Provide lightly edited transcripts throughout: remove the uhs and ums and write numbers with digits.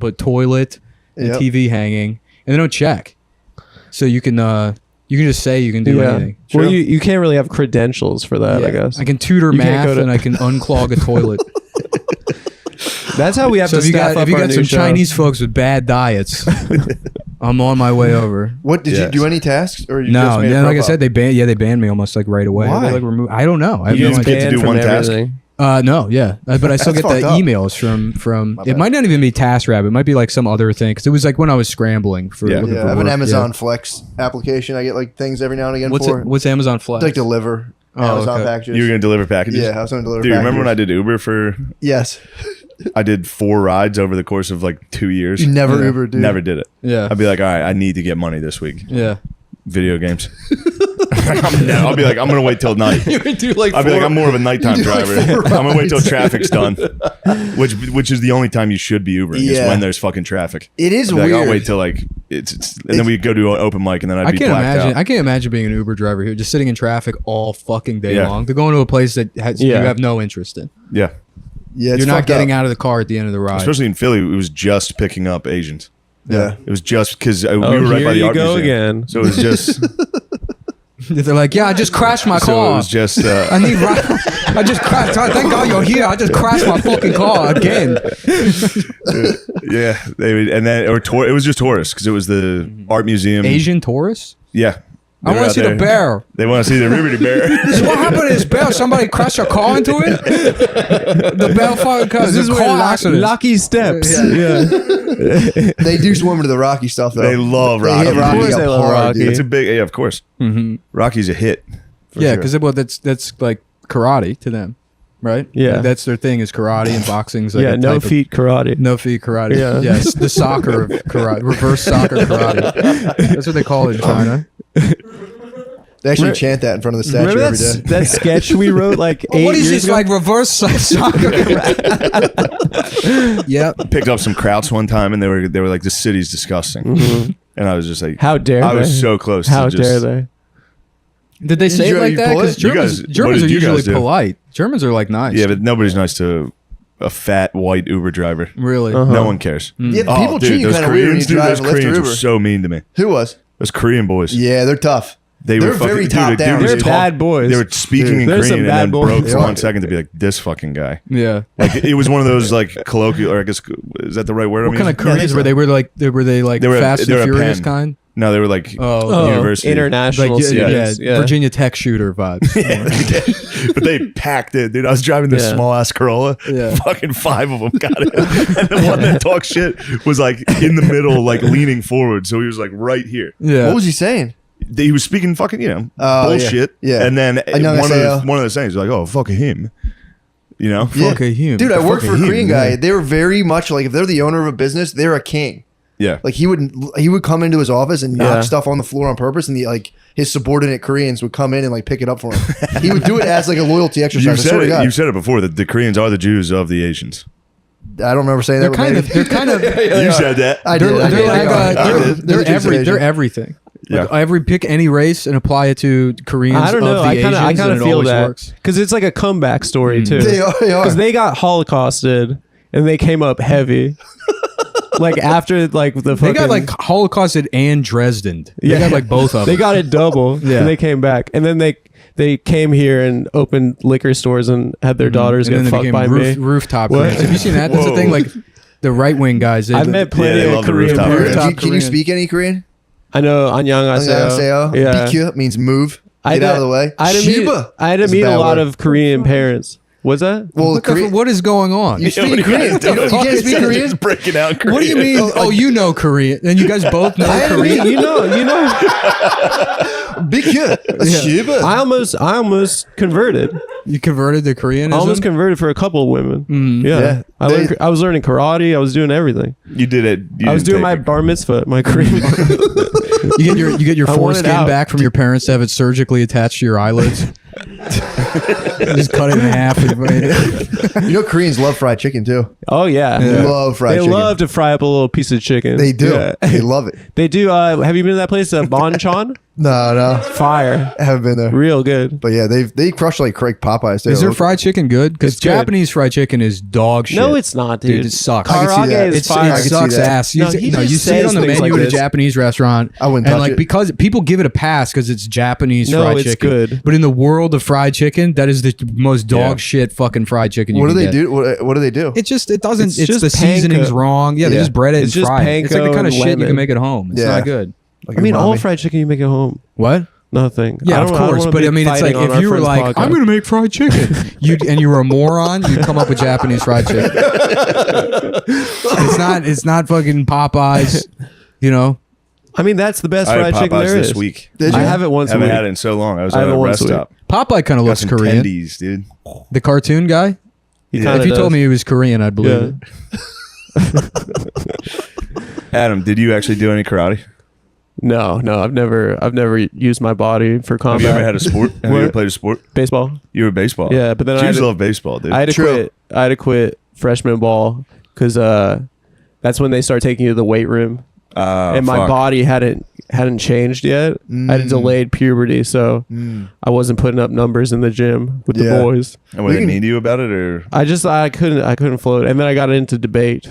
but toilet and TV hanging, and they don't check. So you can just say you can do anything. Well, you can't really have credentials for that, I guess. I can tutor math and I can unclog a toilet. That's how we have to staff up if you our got new some show. Chinese folks with bad diets, I'm on my way over. What did you do? Any tasks or you no? Just made Yeah, like I said, they banned me almost like right away. Why? They, like, I don't know. I have You no just get idea. to do one task. No, yeah, but I still get the emails from. It might not even be TaskRabbit. It might be like some other thing because it was like when I was scrambling for. I for have an work. Amazon Flex application. I get like things every now and again for. What's Amazon Flex? Like deliver Amazon packages. You were gonna deliver packages? Yeah, I was gonna deliver. Dude, packages. remember when I did Uber for? Yes. I did 4 rides over the course of like 2 years. You never Uber, dude. Never did it. Yeah. I'd be like, all right, I need to get money this week. Yeah. Video games. I'll be like, I'm gonna wait till night. You would do like. I'll be like, I'm more of a nighttime driver. Like I'm gonna wait till traffic's done, which is the only time you should be Ubering is when there's fucking traffic. It is like, weird. I'll wait till like it's and then we go to an open mic and then I'd be blacked out. I can't imagine being an Uber driver here, just sitting in traffic all fucking day long. They're going to a place that you have no interest in. Yeah. Yeah, you're not getting out of the car at the end of the ride. Especially in Philly, it was just picking up Asians. Yeah. It was just because we were right by the art museum. Again. So it was just. They're like, yeah, I just crashed my car. So it was just. I need. I just crashed. Thank God you're here. I just crashed my fucking car again. Yeah, they would, and then it was just tourists because it was the art museum. Asian tourists. Yeah. I want to see the bear. They want to see the Liberty Bear. So what happened to this bear? Somebody crashed a car into it? The bear fucking This is where Lucky steps. Yeah. They do swim into the Rocky stuff though. They love Rocky. Hit Rocky Of course up they love hard, Rocky. dude. It's a big, of course. Mm-hmm. Rocky's a hit. Yeah, because that's like karate to them, right? Yeah. Like, that's their thing is karate and boxing's like no feet karate. No feet karate. Yeah. Yes, the soccer of karate, reverse soccer karate. That's what they call it in China. They actually chant that in front of the statue Remember every day. that sketch we wrote like 8 What is years this ago? like reverse soccer? Yeah. Picked up some krauts one time, and they were like, "This city's disgusting," and I was just like, How dare I they? was so close. How to just, dare they? Did they say it like that? Because You guys- Germans what are did you guys usually do? polite. Germans are like nice. Yeah, but nobody's nice to a fat white Uber driver. Really? No one cares. Yeah, people treat you those kind of weird when you Koreans, dude, drive those and lift Koreans Uber. were so mean to me. Who was? Those Korean boys. Yeah, they're tough. They're They're very top down. They're bad boys. They were speaking in There's some Korean and bad then boys. broke They for are. 1 second to be like, this fucking guy. Yeah. Like it was one of those like colloquial, or I guess is that the right word? What kind of Koreans were they? Were they like They were- Fast they were and a Furious pen. kind? No, they were like university international Like students. yeah, Virginia Tech shooter vibes. But they packed it, dude. I was driving this small ass Corolla. Yeah. Fucking 5 of them got it. And the one that talked shit was like in the middle, like leaning forward. So he was like right here. Yeah. What was he saying? He was speaking fucking, bullshit. Yeah. And then 안녕하세요. one of the sayings was like, oh, fuck him. You know? Yeah. Fuck him. Dude, I worked for a Fucking Korean him, guy. yeah. They were very much like if they're the owner of a business, they're a king. Yeah. Like he would come into his office and knock stuff on the floor on purpose, and his subordinate Koreans would come in and like pick it up for him. He would do it as like a loyalty exercise. I swear to God. You've said it before that the Koreans are the Jews of the Asians. I don't remember saying They're that. kind of. You said that. I did. They're everything. Yeah. Like, pick any race and apply it to Koreans. I don't know. Of the I kind Asians, of and it feel always that works. because it's like a comeback story too. They are. Because they got holocausted and they came up heavy. Like after like the They fucking, got like Holocausted and Dresden. They got like both of them. they got it double. Yeah. And they came back and then they came here and opened liquor stores and had their daughters and get then they fucked became by me. rooftop What? Koreans. Have you seen that? That's the Whoa. thing. Like the right wing guys. I've met plenty they of love the Korean rooftop parents. Koreans. Can you speak any Korean? I know 안녕하세요. Yeah. BQ means move. I Get had- out of the way. I had to meet, Shiba I had to is meet a bad lot word. of Korean parents. What's that? Well, What is going on? you speak Korean. You can't speak Korean. Just breaking out Korean. What do you mean? Oh, you know Korean, and you guys both know Korean. you know. BQ. Shiba. I almost converted. You converted to Korean. I almost converted for a couple of women. Yeah. Yeah. I was learning karate. I was doing everything. You did it. I was doing my bar mitzvah, my Korean. You get your I want it foreskin out. back from your parents to have it surgically attached to your eyelids. Just cut it in half. You know Koreans love fried chicken too. Oh yeah. They love fried They chicken. love to fry up a little piece of chicken. They do. Yeah. They love it. They do. Have you been to that place, Bonchon? No, Fire. I haven't been there. Real good. But yeah, they crush like Craig Popeyes. Is their fried chicken good? Because It's good. Japanese fried chicken is dog shit. No, it's not, dude. Dude, it sucks. I can see Karage that. is It fire. sucks that. ass. No, he You just see it says on the things menu like at a this. Japanese restaurant. I wouldn't and touch like it. because people give it a pass because it's Japanese No, fried it's chicken. good. But in the world of fried chicken, that is the most dog shit fucking fried chicken. You What do can they get. do? What do they do? It doesn't. It's It's just the seasoning's panko. wrong. Yeah, they Yeah. just bread it It's and just fry it. It's like the panko kind of and shit you lemon. can make at home. It's Yeah. not good. Like I mean, all umami. fried chicken you make at home. What? Nothing. Yeah, of course. But I mean, it's like if you were like, I'm going to make fried chicken, and you were a moron, you'd come up with Japanese fried chicken. It's not fucking Popeyes, you know. I mean, that's the best I had fried chicken Popeyes there is. this week. Did you? I have it once a Haven't week. had it in so long. I was I at have a it once rest a week. Popeye stop. kind of Got looks some Korean. tendies, dude. The cartoon guy. He Yeah. kinda If you told does. me he was Korean, I'd believe Yeah. it. Adam, did you actually do any karate? No, I've never used my body for Have combat. you ever had a sport? Have you What? ever played a sport? baseball? You were baseball. Yeah, but then I Jews had to- love baseball, dude. I had to True. quit. I had to quit freshman ball because that's when they start taking you to the weight room, and my Fuck. body hadn't changed yet. I had a delayed puberty, so I wasn't putting up numbers in the gym with Yeah. the boys. And were they mean to you about it, or I couldn't float, and then I got into debate.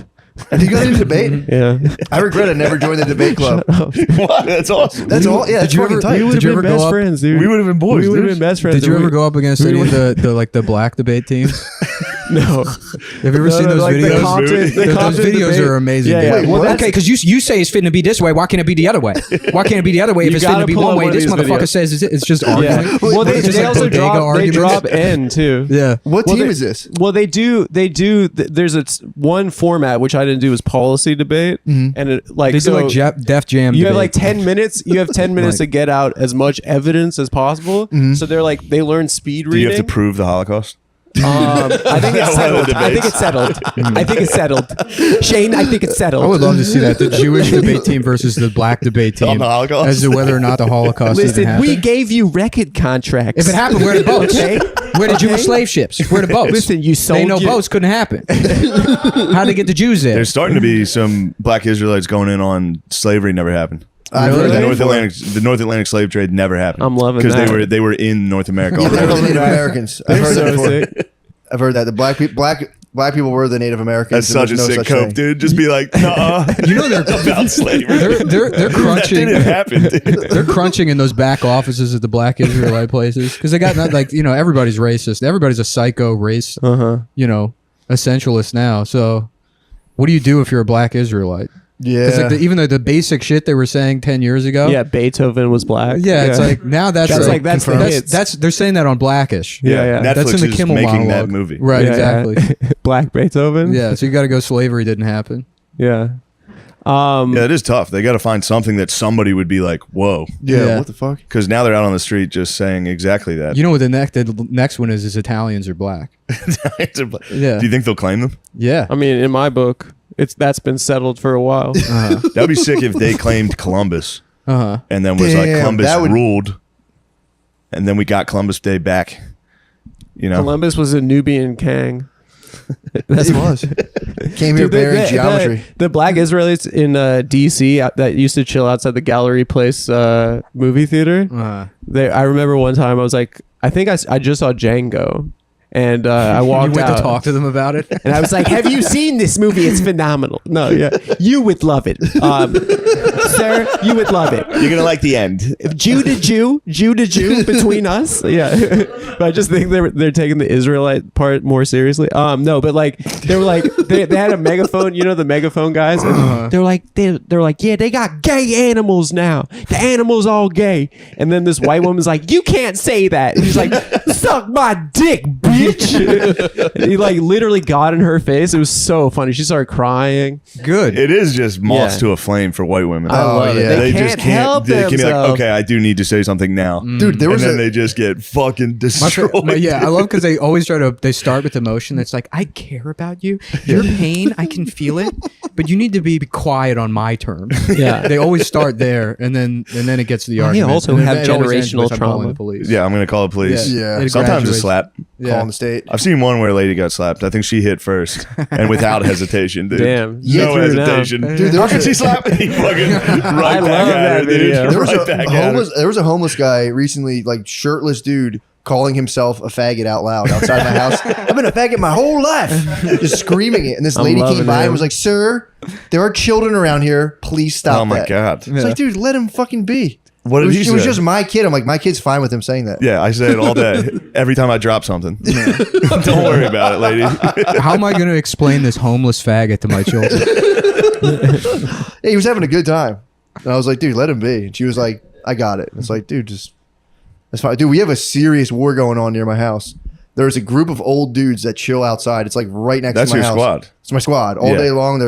And you got into debate? Yeah, I regret I never joined the debate club. what? That's awesome. That's all. Yeah, Did it's you fucking ever- tight. we would Did have you been ever go best up- friends, dude. We would have been boys. We would have dude. been best friends. Did you and ever go up against any of the black debate teams? No. Have you ever seen those like the videos? Compton- the Those Compton videos debate. are amazing. Yeah, dude. yeah. Wait, Well, what? that's- Okay, because you say it's fitting to be this way. Why can't it be the other way? Why can't it be the other way if You it's fitting gotta to be pull one up way? one of This these motherfucker videos. says it's just arguing. Yeah. Well, they, It's just they like also bodega drop arguments. N too. Yeah. What Well, team they- is this? Well, they do. There's one format which I didn't do is policy debate, and it like They so do like Def Jam. you have debate. like 10 minutes. You have 10 minutes Like- to get out as much evidence as possible. So they're like they learn speed Do reading. you have to prove the Holocaust? I think it's One of the settled. I think it's settled. I think it's settled. Shane, I think it's settled. I would love to see that the Jewish debate team versus the black debate team On the Holocaust? as to whether or not the Holocaust even Listen, happened. we gave you record contracts. If it happened, where are the boats? Okay. Where did you Okay. slave ships? Where are the boats? Listen, you sold They know your- boats couldn't happen. How'd they get the Jews there? There's starting to be some black Israelites going in on slavery never happened. I've Really? heard The that North before. Atlantic slave trade never happened. I'm loving because that. they were in North America. Yeah, they're already. the Native Americans. I've They're heard that so before. sick. I've heard that the black people were the Native Americans. That's such a and there's no sick such cope, thing. dude. Just be like, nah. You know they're about slavery. they're That crunching. didn't happen, dude. They're crunching in those back offices at the black Israelite places because they got like everybody's racist. Everybody's a psycho race. Essentialist now. So what do you do if you're a black Israelite? Yeah. Because even though the basic shit they were saying 10 years ago. Yeah, Beethoven was black. Yeah, it's like now that's That's the hits. that's they're saying that on Blackish. Yeah. Netflix That's in the is Kimmel making monologue. that movie. Right, Yeah, exactly. yeah. Black Beethoven. Yeah, so you got to go slavery didn't happen. Yeah. Yeah, it is tough. They got to find something that somebody would be like, whoa. yeah. What the fuck? Because now they're out on the street just saying exactly that. You know what the next one is Italians are black. Yeah. Do you think they'll claim them? Yeah. I mean, in my book, that's been settled for a while. That would be sick if they claimed Columbus Uh-huh. and then was like Damn, Columbus that would- ruled, and then we got Columbus Day back. You know, Columbus was a Nubian king. He was. Came here Dude, bearing geometry. The black Israelites in D.C. That used to chill outside the Gallery Place movie theater. Uh-huh. I remember one time I was like, I think I just saw Django, and I walked You went out. to talk to them about it. And I was like, "Have you seen this movie? It's phenomenal." No, yeah, you would love it, sir. You would love it. you're gonna like the end. Jew to Jew between us. Yeah, but I just think they're taking the Israelite part more seriously. No, but like they were like they had a megaphone. You know the megaphone guys. And they're like, yeah, they got gay animals now. The animals all gay. And then this white woman's like, you can't say that. And he's like, suck my dick, bitch. And he like literally got in her face. It was so funny. She started crying. Good. It is just moths Yeah. to a flame for white women. I love it. yeah. They, just can't help They can be like, themselves. okay, I do need to say something now, Dude, there and was then a they just get fucking destroyed. I love because they always they start with emotion. It's like, I care about you. Your pain, I can feel it, but you need to be quiet on my terms. Yeah. They always start there, and then it gets to the I argument. also And have it always ends generational with, I'm calling trauma. the police. Yeah, I'm gonna call the police. Yeah. It Sometimes a graduates. slap. calling the state. I've seen one where a lady got slapped. I think she hit first and without hesitation, dude. Damn. No You threw hesitation. down. Dude, How could she slap me? Fucking right love back at that her, dude. video. There was a homeless guy recently, like shirtless dude, calling himself a faggot out loud outside my house. I've been a faggot my whole life, just screaming it. And this I'm lady loving came by him. and was like, "Sir, there are children around here. Please stop." Oh my that." God. It's like, dude, let him fucking be. What did he It was say? just my kid. I'm like, my kid's fine with him saying that. Yeah, I say it all day. Every time I drop something. Don't worry about it, lady. How am I going to explain this homeless faggot to my children? Hey, he was having a good time. And I was like, dude, let him be. And she was like, I got it. And it's like, dude, just that's fine. Dude, we have a serious war going on near my house. There's a group of old dudes that chill outside. It's like right next That's to my your house. squad. It's my squad. All Yeah. day long,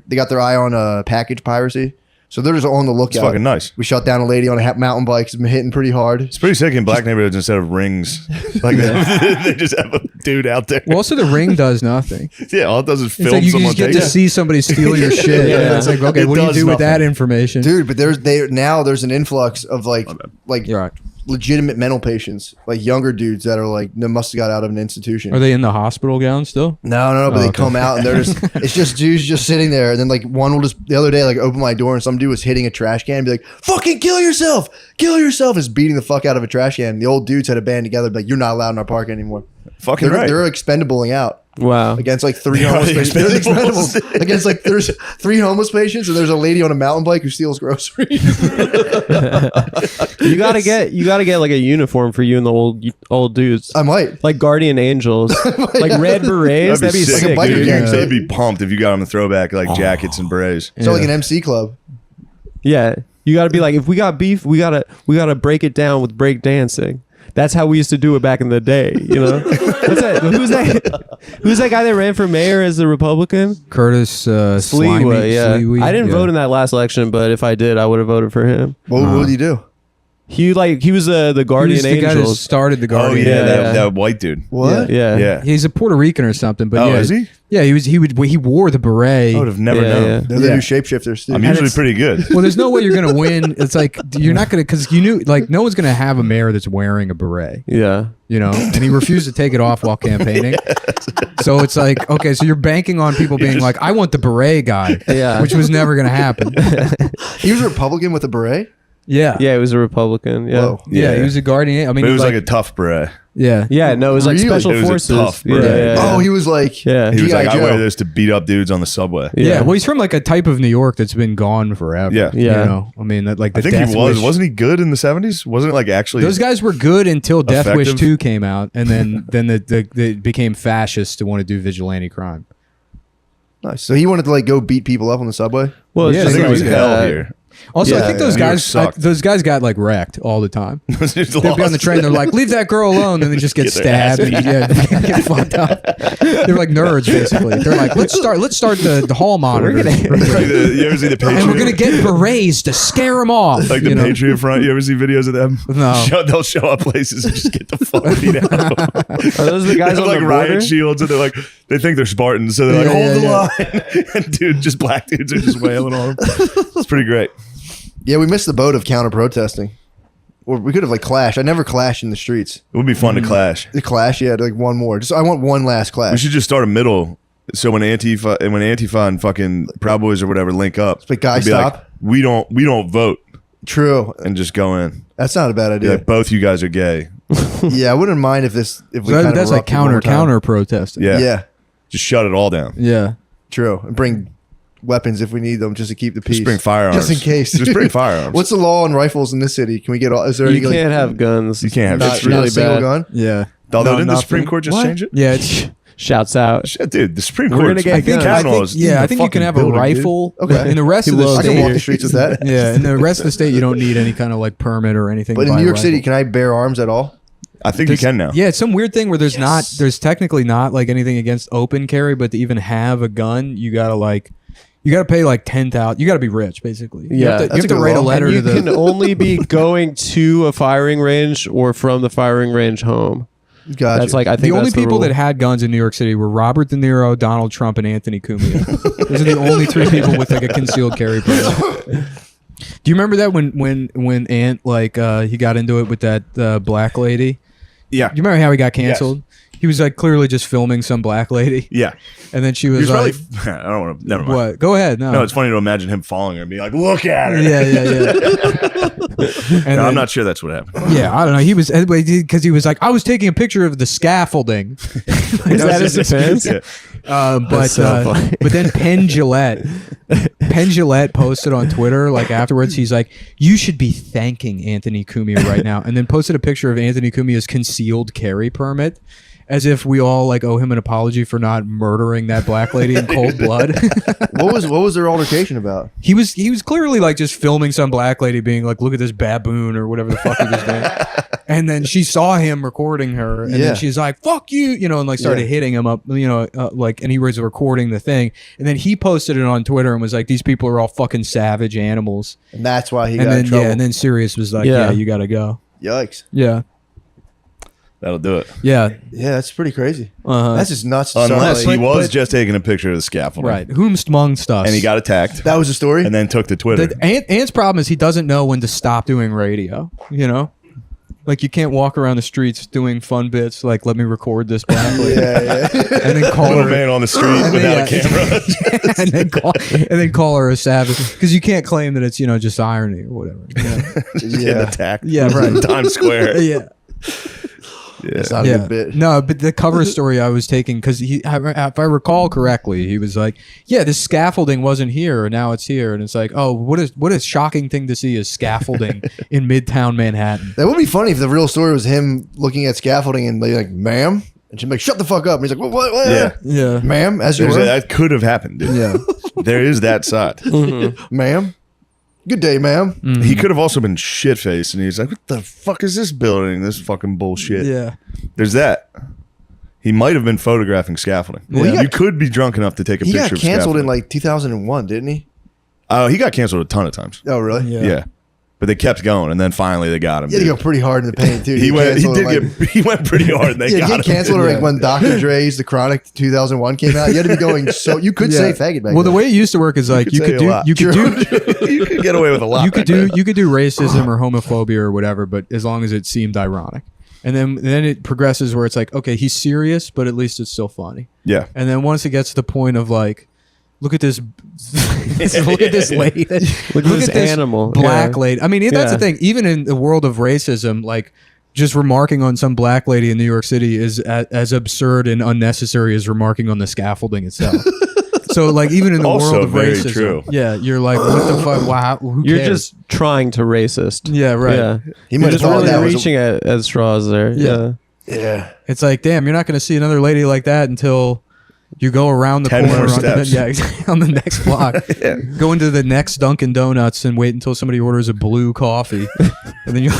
they got their eye on package piracy. So they're just on the lookout. It's fucking nice. We shot down a lady on a mountain bike. She's been hitting pretty hard. It's pretty sick in black neighborhoods instead of rings. Like they just have a dude out there. Well, also the ring does nothing. Yeah, all it does is It's film like you someone just get take to it. see somebody steal your shit. Yeah. Yeah. It's like, okay, It what do you does do with that nothing. information? Dude, but there's an influx of like You're right. legitimate mental patients, like younger dudes that are like, they must have got out of an institution. Are they in the hospital gown still? No, but Oh, they okay. come out and they're just, it's just dudes just sitting there. And then like one will just, the other day, like open my door and some dude was hitting a trash can and be like, fucking kill yourself, is beating the fuck out of a trash can. And the old dudes had a band together, like, you're not allowed in our park anymore. Fucking right. They're expendabling out Wow. against like three They are homeless the patients. They're the expendables. expendables. Against like, there's 3 homeless patients and there's a lady on a mountain bike who steals groceries. You gotta get like a uniform for you and the old dudes. I might. Like guardian angels, like red berets. That'd be sick, Like a biker dude. gang. Dude. They'd be pumped if you got them to throwback like jackets and berets. So like an MC club. Yeah, you gotta be like, if we got beef, we gotta break it down with break dancing. That's how we used to do it back in the day, you know. What's that? Who's that guy that ran for mayor as a Republican? Curtis Sliwa, yeah. Sliwa, I didn't yeah. vote in that last election, but if I did, I would have voted for him. What did you do? He was the He guardian was the guy that angels. started the Oh Guardian. yeah, Yeah. that white dude. What? Yeah. Yeah. He's a Puerto Rican or something, but Oh, yeah, is he? Yeah, he wore the beret. I would have never Yeah, known. yeah. They're the Yeah. new shapeshifters, too. I'm And usually it's- pretty good. Well, there's no way you're gonna win. It's like you're not gonna, because you knew, like, no one's gonna have a mayor that's wearing a beret. Yeah. You know, and he refused to take it off while campaigning. So it's like, okay, so you're banking on people being like, I want the beret guy, Yeah. which was never gonna happen. He was a Republican with a beret? Yeah, Yeah, he was a Republican. Yeah. Whoa. yeah, Yeah. he was a guardian. I mean, But it he was like a tough beret. yeah, Yeah, no, it was like Really? special It was a forces. tough yeah, beret. yeah, yeah. Oh, he was like, Yeah. He was G.I. like, I Joe. wear this to beat up dudes on the subway. yeah. Well, he's from like a type of New York that's been gone forever. Yeah. Yeah. You know, I mean, that like the I think Death he was. Wish- Wasn't he good in the 70s? Wasn't it like actually? Those guys were good until Death Wish Effective? 2 came out, and then they became fascists to want to do vigilante crime. nice. So he wanted to like go beat people up on the subway? Well, it's Yeah, I just think it was like, hell here. Also, I Yeah, think those New York guys, sucked. those guys got like wrecked all the time. Just They'd be on the lost. train. They're like, "Leave that girl alone," and they just get Get their stabbed and get fucked up. They're like nerds, basically. They're like, "Let's start the hall monitor, Like you ever see the Patriot? and we're gonna get berets to scare them off." like the you know? Patriot Front. You ever see videos of them? No. They'll show up places and just get the fuck beat out of them. are those the guys They have on like the riot border? shields, and they're like, they think they're Spartans, so they're like, Yeah, hold yeah, the line. And dude, just black dudes are just wailing on them. It's pretty great. Yeah, we missed the boat of counter protesting. Or we could have like clashed. I never clashed in the streets. It would be fun to clash. The clash, yeah, like one more. Just I want one last clash. We should just start a middle. So when Antifa and fucking Proud Boys or whatever link up, like, guys, it'd be like, stop. we don't vote, True. and just go in. That's not a bad Be idea. like, both you guys are gay. Yeah, I wouldn't mind if we So kind of that's like erupted one more time. counter protesting. Yeah. Yeah, Just shut it all down. Yeah. true. And bring weapons if we need them just to keep the peace. Just bring firearms. Just in case. Just bring firearms. What's the law on rifles in this city? Can we get all? Is there You any like, can't have guns. You can't have not, it's not really a single bad. gun? Yeah. Although No, didn't the nothing. Supreme Court just What? change it? Yeah. It's. Shouts out. Shit, dude, the Supreme We're Court. gonna get guns. Kavanaugh is in Yeah, the I think you can fucking have a building, dude. rifle. Okay. In the rest He of the loves I state, can walk the streets with that. yeah, in the rest of the state, you don't need any kind of like permit or anything. But to in buy New a York City, rifle. can I bear arms at all? I think you can now. Yeah, it's some weird thing where there's technically not like anything against open carry, but to even have a gun, you gotta pay like 10,000. You gotta be rich, basically. You Yeah. have to, That's you have a to good write a law. letter And you to the. can only be going to a firing range or from the firing range home. Gotcha. That's like I The think only that's the people rule. that had guns in New York City were Robert De Niro, Donald Trump, and Anthony Cumia. Those are the only 3 people with like a concealed carry permit. Do you remember that when Ant he got into it with that black lady? Yeah. Do you remember how he got canceled? He was like clearly just filming some black lady, Yeah. and then she He was was like, probably. I don't want to. Never mind. "What? Go ahead." No, it's funny to imagine him following her and being like, "Look at her." Yeah. And No, I'm then- not sure that's what happened. Yeah, I don't know. He was because he was like, I was taking a picture of the scaffolding. Is that his defense? Yeah. But so funny. but then Penn Jillette posted on Twitter like afterwards. He's like, you should be thanking Anthony Cumia right now, and then posted a picture of Anthony Cumia's concealed carry permit. As if we all like owe him an apology for not murdering that black lady in cold blood. What was their altercation about? He was clearly like just filming some black lady being like, look at this baboon or whatever the fuck he was doing. And then she saw him recording her, and then she's like, fuck you, and like started hitting him up, like, and he was recording the thing. And then he posted it on Twitter and was like, these people are all fucking savage animals. And that's why he And got then in trouble. and then Sirius was like, Yeah. yeah, you gotta go. Yikes. Yeah. That'll do it. Yeah. Yeah, that's pretty crazy. Uh-huh. That's just nuts. Unless Sorry. he was just taking a picture of the scaffolding. Right. Whomst amongst us. And he got attacked. That was the story. And then took to Twitter. Ant's problem is he doesn't know when to stop doing radio, Like you can't walk around the streets doing fun bits like let me record this black lady yeah. and then call Little her man on the street And without then, a camera. and then call her a savage because you can't claim that it's just irony or whatever. Just getting attacked. Yeah, right. in Times Square. Yeah. It's not a Yeah. good bit. No, but the cover story I was taking because if I recall correctly, he was like, "Yeah, this scaffolding wasn't here, and now it's here." And it's like, "Oh, what a shocking thing to see is scaffolding in Midtown Manhattan." That would be funny if the real story was him looking at scaffolding and be like, "Ma'am," and she'd be like, "Shut the fuck up." And he's like, "What? Yeah. Yeah. Ma'am, as you There's were, that could have happened, dude. Yeah. There is that side. ma'am. Good day, ma'am." He could have also been shit faced and he's like, what the fuck is this building? This fucking bullshit. Yeah. There's that. He might have been photographing scaffolding. Well, he you got- could be drunk enough to take a He picture got of canceled in scaffolding. like 2001, didn't he? He got canceled a ton of times. Oh, really? Yeah. Yeah. But they kept going and then finally they got him. He had to dude. go pretty hard in the paint too. He went canceled, he went pretty hard and they Yeah, got he him. canceled Yeah. like when Dr. Dre's The Chronic 2001 came out. You had to be going so you could say faggot back Well, the then. way it used to work is like you say could a do lot. you could True. do You could get away with a lot. you could back do then. you could do racism or homophobia or whatever, but as long as it seemed ironic. And then it progresses where it's like, okay, he's serious, but at least it's still funny. Yeah. And then once it gets to the point of like, look at this, look at this lady, look at this animal. black Yeah. lady. I mean, that's the Yeah. thing. Even in the world of racism, like just remarking on some black lady in New York City is as absurd and unnecessary as remarking on the scaffolding itself. So like even in the Also world of very racism, true. yeah, you're like, what the fuck? Wow, who You're cares? just trying to racist. Yeah, right. Yeah. He You're might have just thought really that was reaching at straws there. Yeah. Yeah. It's like, damn, you're not going to see another lady like that until you go around the 10 corner more on the, steps. on the next block. Go into the next Dunkin' Donuts and wait until somebody orders a blue coffee, and then you'll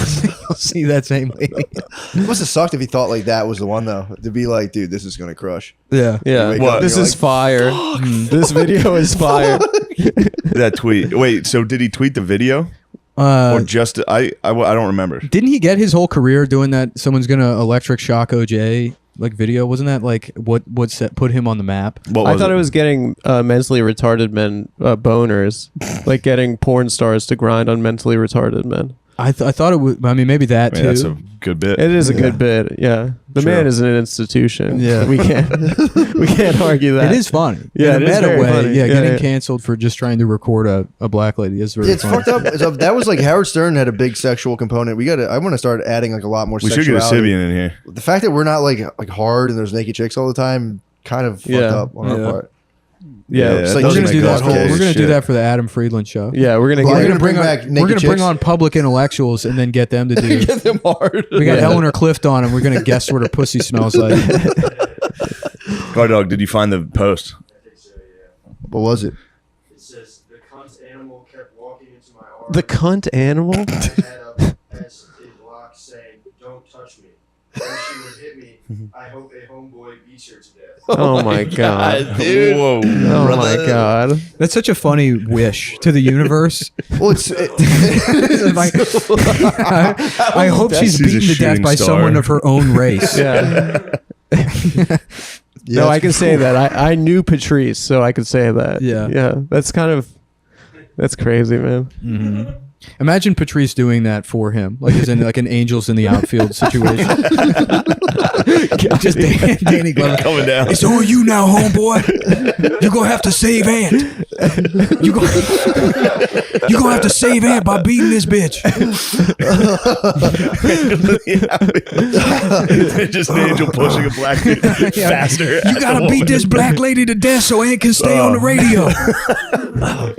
see that same lady. It must have sucked if he thought like that was the one though. To be like, dude, this is gonna crush. Yeah, Yeah. wake up and This you're is like, fire. This video is fire. That tweet. Wait, so did he tweet the video? Or just I don't remember. Didn't he get his whole career doing that? Someone's gonna electric shock OJ like video. Wasn't that like what put him on the map? What I thought it was getting mentally retarded men boners, like getting porn stars to grind on mentally retarded men. I thought it was. I mean, maybe that I mean, too. that's a good bit. It is a good bit. Yeah, the True. man is an institution. Yeah. we can't argue that. It is funny. Yeah, in it a is meta very way. funny. Yeah, Yeah, getting yeah. canceled for just trying to record a black lady is very It's funny. fucked up. That was like Howard Stern had a big sexual component. I want to start adding like a lot more. We should get a sexuality. Sibian in here. The fact that we're not like hard and there's naked chicks all the time kind of fucked Yeah. up on our Yeah. part. Yeah, Yeah, It's that like We're doesn't gonna make do that. us gay We're as gonna do shit. that for the Adam Friedland show. yeah. We're gonna Well, get. you're gonna bring back naked We're gonna bring chicks? on public intellectuals and then get them to do. Get them hard. We got Yeah. Eleanor Clift on, and we're gonna guess what her pussy smells like. Guard dog, did you find the post? I think so, yeah. What was it? It says, the cunt animal kept walking into my arm. The cunt animal. I had up as a block saying, don't touch me. When she would hit me, I hope a homeboy beats her to death. Oh my god. dude. Whoa. Oh my god. That's such a funny wish to the universe. Well, it's Like, I hope she's She's a beaten to death shooting by star. someone of her own race. Yeah. yeah, No, I can say that. I knew Patrice, so I could say that. Yeah. Yeah. That's crazy, man. Imagine Patrice doing that for him, like as in like an Angels in the outfield situation. Just Danny Glover coming down. It's on you now, homeboy. You're gonna have to save Ant. You're gonna have to save Ant by beating this bitch. Just an angel pushing a black dude faster. You gotta beat this black lady to death so Ant can stay on the radio.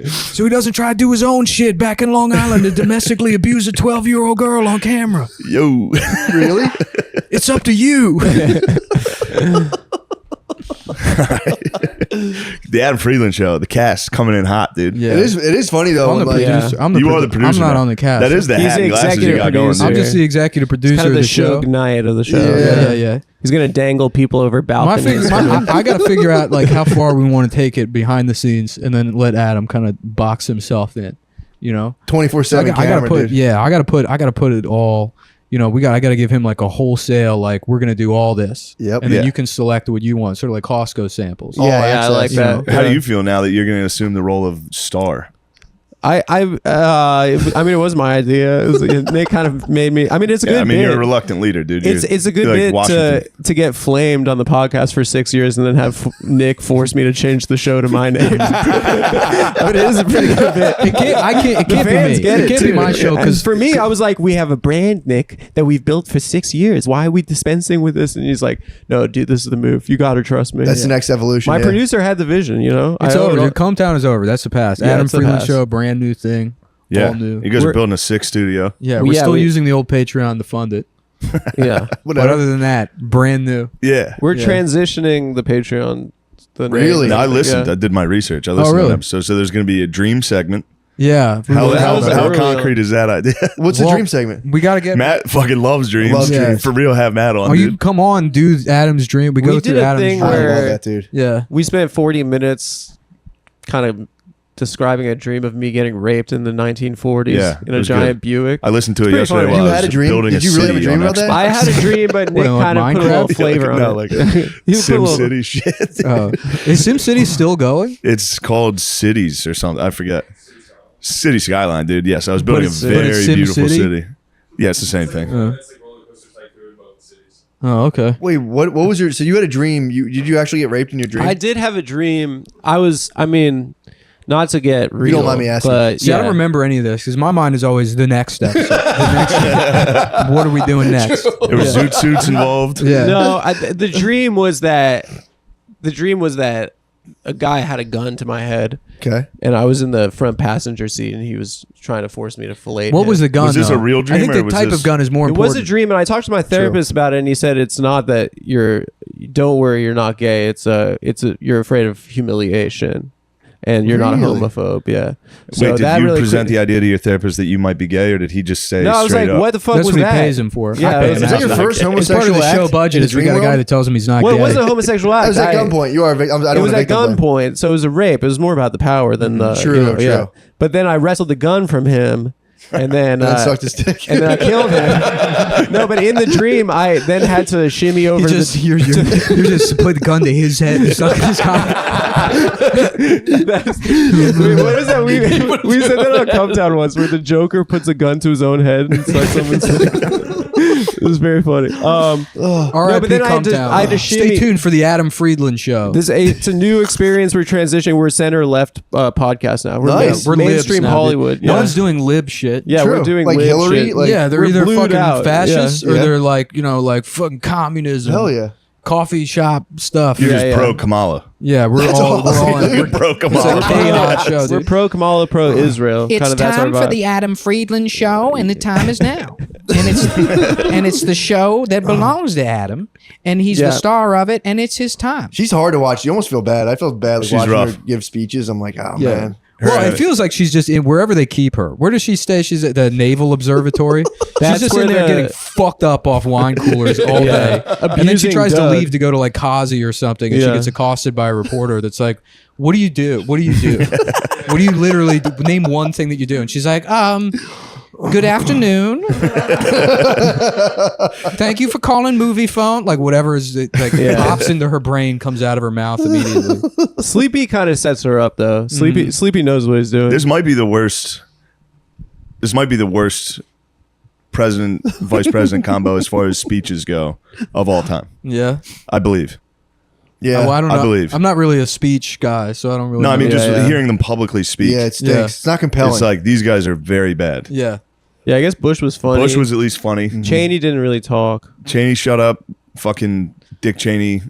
So he doesn't try to do his own shit back in Long Island to domestically abuse a 12-year-old girl on camera. Yo. Really? It's up to you. The Adam Friedland show, the cast coming in hot, dude. Yeah. It is funny though. I'm the when, like, producer. You are the producer. I'm not now. on the cast. That is the He's hat the and glasses you executive got going. producer. I'm just the executive producer Kind of the show. Suge Knight of the show. Yeah. He's gonna dangle people over balconies. I got to figure out like how far we want to take it behind the scenes, and then let Adam kind of box himself in. You know, 24/7 I camera, gotta put. dude. Yeah, I gotta put it all. You know, I gotta give him like a wholesale. Like we're gonna do all this. Yep. And then Yeah. you can select what you want, sort of like Costco samples. All I access, like you that. know. How do you feel now that you're going to assume the role of star? I mean, it was my idea. Nick kind of made me. I mean, it's a good. Yeah, I mean, bit. you're a reluctant leader, dude. It's a good You're like bit Washington. to get flamed on the podcast for 6 years and then have Nick force me to change the show to my name. But it is a pretty good bit. It can't The be fans me. get It can't be too. my show And because for me, I was like, we have a brand, Nick, that we've built for 6 years. Why are we dispensing with this? And he's like, no, dude, this is the move. You got to trust me. That's the next evolution. My yeah. producer had the vision, you know. it's I owe over. it all- Dude, Cometown is over. That's the past. Yeah, Adam it's the Freeland past. show, brand new thing. Yeah. All new. You guys We're- are building a 6 studio. Yeah, we're Yeah, still we- using the old Patreon to fund it. Yeah. But Whatever. other than that, brand new. Yeah. We're Yeah. transitioning the Patreon. The name. Really? No, I listened. Yeah. I did my research. I listened to really? an episode. So there's going to be a dream segment. Yeah. How, that how, was how early concrete is that idea? What's Well, the dream segment? We got to get Matt fucking loves dreams. Loves dreams. For real, have Matt on, Oh, you dude. come on, do Adam's dream. We go We through did a Adam's thing dream. I love where- that, dude. Yeah. We spent 40 minutes kind of describing a dream of me getting raped in the 1940s Yeah, in it a was giant good. Buick. I listened to it Pretty yesterday funny. while You I had was a dream? building Did you really have a city dream on about that? Xbox. I had a dream, but Nick like kind of put a little Minecraft? flavor on No, it. like He put a Sim little- City shit. Is SimCity still going? It's called Cities or something. I forget. City Skyline, dude. Yes, I was building a it's- but very it's Sim beautiful City? city. Yeah, it's the same thing. It's like roller coaster tycoon, but with cities. Oh, okay. Wait, what was your? So you had a dream? Did you actually get raped in your dream? I did have a dream. I mean, not to get real. you don't mind me asking. But See, I yeah. don't remember any of this because my mind is always the next episode. The next step. What are we doing next? There were zoot suits involved. Yeah. No, the dream was that a guy had a gun to my head, Okay. and I was in the front passenger seat, and he was trying to force me to fillet. What him. was the gun? Was this though? a real dream I think or the was type this- of gun is more It important. was a dream, and I talked to my therapist about it, and he said it's not that don't worry, you're not gay. You're afraid of humiliation, and you're not a Really? homophobe. Yeah. Wait, did that you really present cre- the idea to your therapist that you might be gay, or did he just say No, I was straight like, up? what the fuck That's was what he that? pays him for. Yeah, I pay it was- him Is that your out. first It's part homosexual of the show act budget. in the Is we dream got a guy world? that tells him he's not Well, gay. it wasn't a homosexual act. That was at gunpoint. You are. I don't It was want at victim blame. gunpoint, so it was a rape. It was more about the power than the True, Yeah. true. But then I wrestled the gun from him, and then And then sucked his dick. and then I killed him. No, but in the dream, I then had to shimmy over You just, the. you just put the gun to his head and suck his cock. Wait, what is that? We said that on Cometown once, where the Joker puts a gun to his own head and sucks someone's. It was very funny. R.I.P. but then I had to- Cometown. I had to Stay shimmy- tuned for the Adam Friedland show. It's a new experience. We're transitioning. We're center left podcast now. We're, Nice. We're mainstream libs now, dude. Hollywood. No Yeah. one's doing lib shit. Yeah, True. we're doing Like lib Hillary, shit. like- Yeah, they're we're either blued fucking out. fascists Yeah. or Yeah. they're like, like fucking communism. Hell yeah. Coffee shop stuff. You're Yeah, just yeah. pro Kamala. Yeah, we're all in. You're pro It's a Kamala. K-Dot show, We're dude. pro Kamala, pro Israel. It's Kinda that's our time for vibe. the Adam Friedland show, and the time is now. And it's the show that belongs to Adam, and he's Yeah. the star of it, and it's his time. She's hard to watch. You almost feel bad. I felt bad like, She's watching rough. her give speeches. I'm like, oh Yeah. man. Well, it feels like she's just in wherever they keep her. Where does she stay? She's at the Naval Observatory. That's She's just where in there the- getting fucked up off wine coolers all day. And then she Abusing tries to Doug. leave to go to like Kazi or something, and she Yeah. gets accosted by a reporter that's like, "What do you do? What do you do? What do you literally do? Name one thing that you do?" And she's like, good afternoon. Thank you for calling movie phone. Like whatever is like pops into her brain comes out of her mouth immediately. Sleepy kind of sets her up though. Mm-hmm. Sleepy knows what he's doing. This might be the worst this might be the worst president vice president combo as far as speeches go of all time. Yeah. I believe. Yeah. Well, I don't know. I believe. I'm not really a speech guy, so I don't really. No, I mean know. just yeah. hearing them publicly speak. Yeah, it stinks. Yeah. It's not compelling. It's like these guys are very bad. Yeah. Yeah, I guess Bush was funny. Bush was at least funny. Cheney didn't really talk. Cheney, shut up. Fucking Dick Cheney.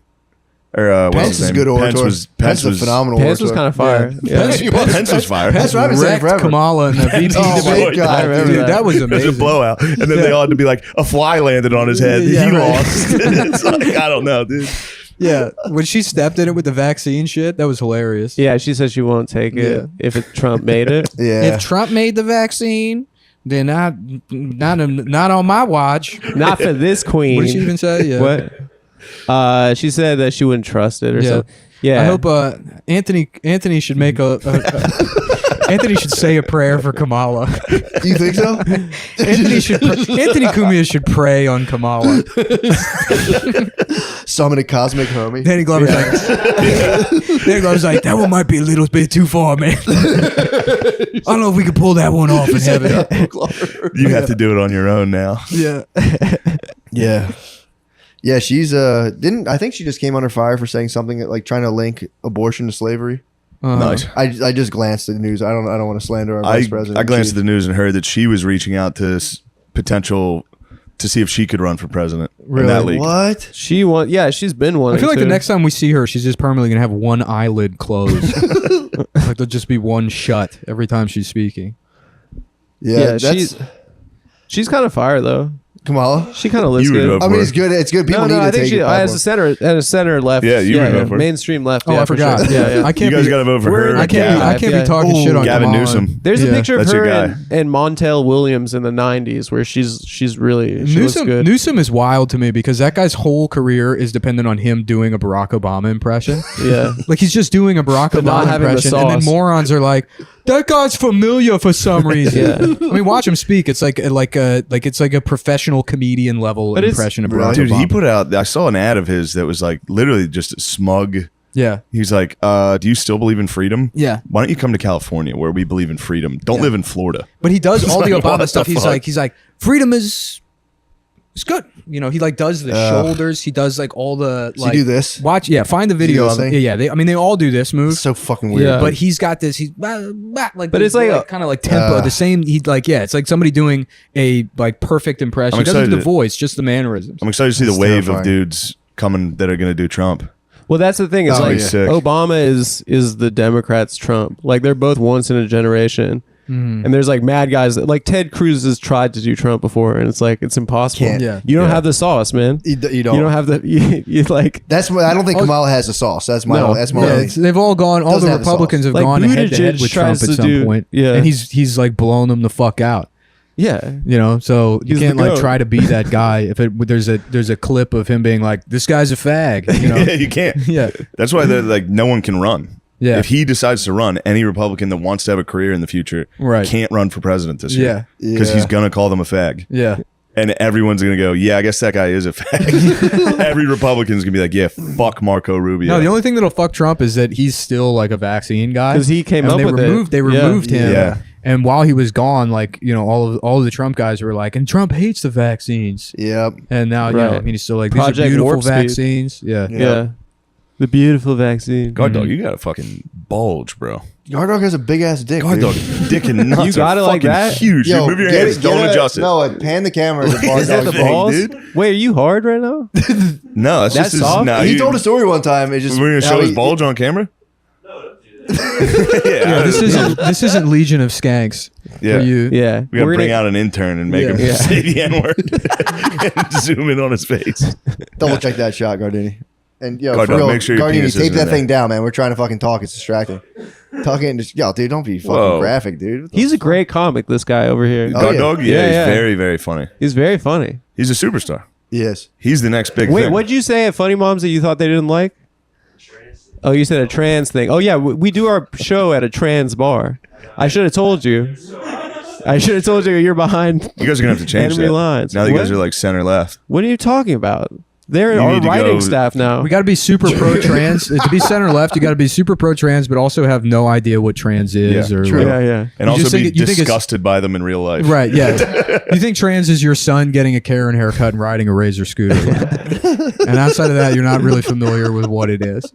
Or what's Pence his is name? good orator. Pence was a phenomenal Pence was orator. kind of fire. Yeah. Pence was fire. That's what I've been saying Wrecked forever. Kamala in the VP Oh my debate. God, I remember Dude, that was It was a amazing. blowout, and then they all had to be like, a fly landed on his head. Yeah, he right. lost. It's like, I don't know, dude. Yeah, when she stepped in it with the vaccine shit, that was hilarious. Yeah, she said she won't take it Yeah. if Trump made it. Yeah. If Trump made the vaccine, then not on my watch. Not for this queen. What did she even say? Yeah. What? She said that she wouldn't trust it or Yeah. something. Yeah. I hope Anthony should make Anthony should say a prayer for Kamala. Do you think so? Anthony Cumia should pray on Kamala. Summon a cosmic homie. Danny Glover's like, that one might be a little bit too far, man. I don't know if we can pull that one off in heaven. You have to do it on your own now. Yeah. Yeah. Yeah, she's I think she just came under fire for saying something like trying to link abortion to slavery. Nice. I just glanced at the news. I don't want to slander our vice president. I glanced She- at the news and heard that she was reaching out to potential to see if she could run for president in Really? that league. What? she won. Yeah, she's been one. I feel like the next time we see her, she's just permanently gonna have one eyelid closed. Like there'll just be one shut every time she's speaking. Yeah, Yeah, that's she's kind of fire though. Kamala. She kind of looks You would good. vote I mean, for it's good. It's good. People No, need I to think take she it. as a center left. Yeah, you would vote for her. mainstream left. Oh, yeah, I for forgot. sure. Yeah, yeah. I You can't guys be, got to vote for her. We're- or I can't Gavin. be talking Oh, shit on Gavin Kamala. Newsom. There's a Yeah. picture of That's your her guy. and Montel Williams in the '90s where she looks good. Newsom is wild to me because that guy's whole career is dependent on him doing a Barack Obama impression. Yeah. Like he's just doing a Barack But not Obama having the impression, and then sauce. morons are like, "That guy's familiar for some reason." Yeah. I mean, watch him speak. It's like it's like a professional comedian level But it's- impression of Really? Barack Dude, Obama. he put out. I saw an ad of his that was like literally just a smug. yeah, He's like, "Do you still believe in freedom? yeah. Why don't you come to California where we believe in freedom? Don't live in Florida." But he does all the Like, what Obama stuff. the He's fuck? like, freedom is. It's good. You know, he like does the shoulders. He does like all the Does like. he do this? Watch, yeah. Find the he do video this of it. thing? Yeah, they all do this move. It's so fucking weird. Yeah. But he's got this. He's like, But it's like kind of like tempo. The same. He like it's like somebody doing a like perfect impression. I'm He doesn't do the excited. voice, just the mannerisms. I'm excited to see the It's wave terrifying. of dudes coming that are going to do Trump. Well, that's the thing. Is Oh, like yeah. Sick. Obama is the Democrats' Trump. Like they're both once in a generation. Mm-hmm. And there's like mad guys that, like Ted Cruz has tried to do Trump before, and it's like it's impossible. Can't. Yeah. You don't Yeah. have the sauce, man. You don't. You don't have the you like That's what I don't think Kamala has the sauce. That's my. No. That's my. Yeah, only- it's- they've all gone. All Doesn't the have the Republicans sauce. have Like, gone head to head Buttigieg with Trump tries at to some do- point. yeah. And he's like blowing them the fuck out. yeah. You know, so you He's can't the like goat. try to be that guy. If there's a clip of him being like, "This guy's a fag," you know. Yeah, you can't. Yeah, That's why like no one can run. Yeah. If he decides to run, any Republican that wants to have a career in the future Right. can't run for president this year. Yeah. Because Yeah. he's going to call them a fag. yeah. And everyone's going to go, yeah, I guess that guy is a fag. Every Republican's going to be like, yeah, fuck Marco Rubio. No, the only thing that'll fuck Trump is that he's still like a vaccine guy 'Cause he came And up they with it. removed, They Yeah. removed him. Yeah. And while he was gone, like you know, all of the Trump guys were like, and Trump hates the vaccines. Yep. And now, you know, Right. I mean, he's still like, Project these are beautiful Warp Speed. vaccines. Yeah. Yeah. The beautiful vaccine. Guard dog, you got a fucking bulge, bro. Guard dog has a big ass dick. Guard dude. dog, dick and nuts You got are it like fucking that? huge. Yo, Dude, move your get hands. it- Don't get adjust it. No, pan the camera. The Is that the thing. balls? dude? Wait, are you hard right now? No, it's That's just his, soft? no, He you- told a story one time. It just We're going to how show he- his bulge on camera? Yeah, this isn't Legion of Skanks. Yeah. For you. Yeah. We got to We're bring gonna- out an intern and make him Yeah. say the N-word and zoom in on his face. Double check that shot, Gardini. And yo, Guard for dog, real, make sure your Gardini, penis tape isn't that in there. thing down, man. We're trying to fucking talk. It's distracting. Talking and just, yo, dude, don't be fucking Whoa. graphic, dude. What the He's a fuck? great comic, this guy over here. Oh, Guard yeah. dog? Yeah, Yeah, he's yeah. very, very funny. He's very funny. He's a superstar. Yes. He's the next big Wait, thing. what'd you say at Funny Moms that you thought they didn't like? Oh, you said a trans thing. Oh, yeah, we do our show at a trans bar. I should have told you. I should have told you you're behind. You guys are going to have to change Enemy that. lines. Now that you guys What? are like center left. What are you talking about? They're You our need to writing go- staff now. We got to be super pro trans. To be center left, you got to be super pro trans, but also have no idea what trans is. Yeah, or true. like- yeah. And You also just be think you think it's- disgusted by them in real life. Right, yeah. You think trans is your son getting a Karen haircut and riding a Razor scooter. And outside of that, you're not really familiar with what it is.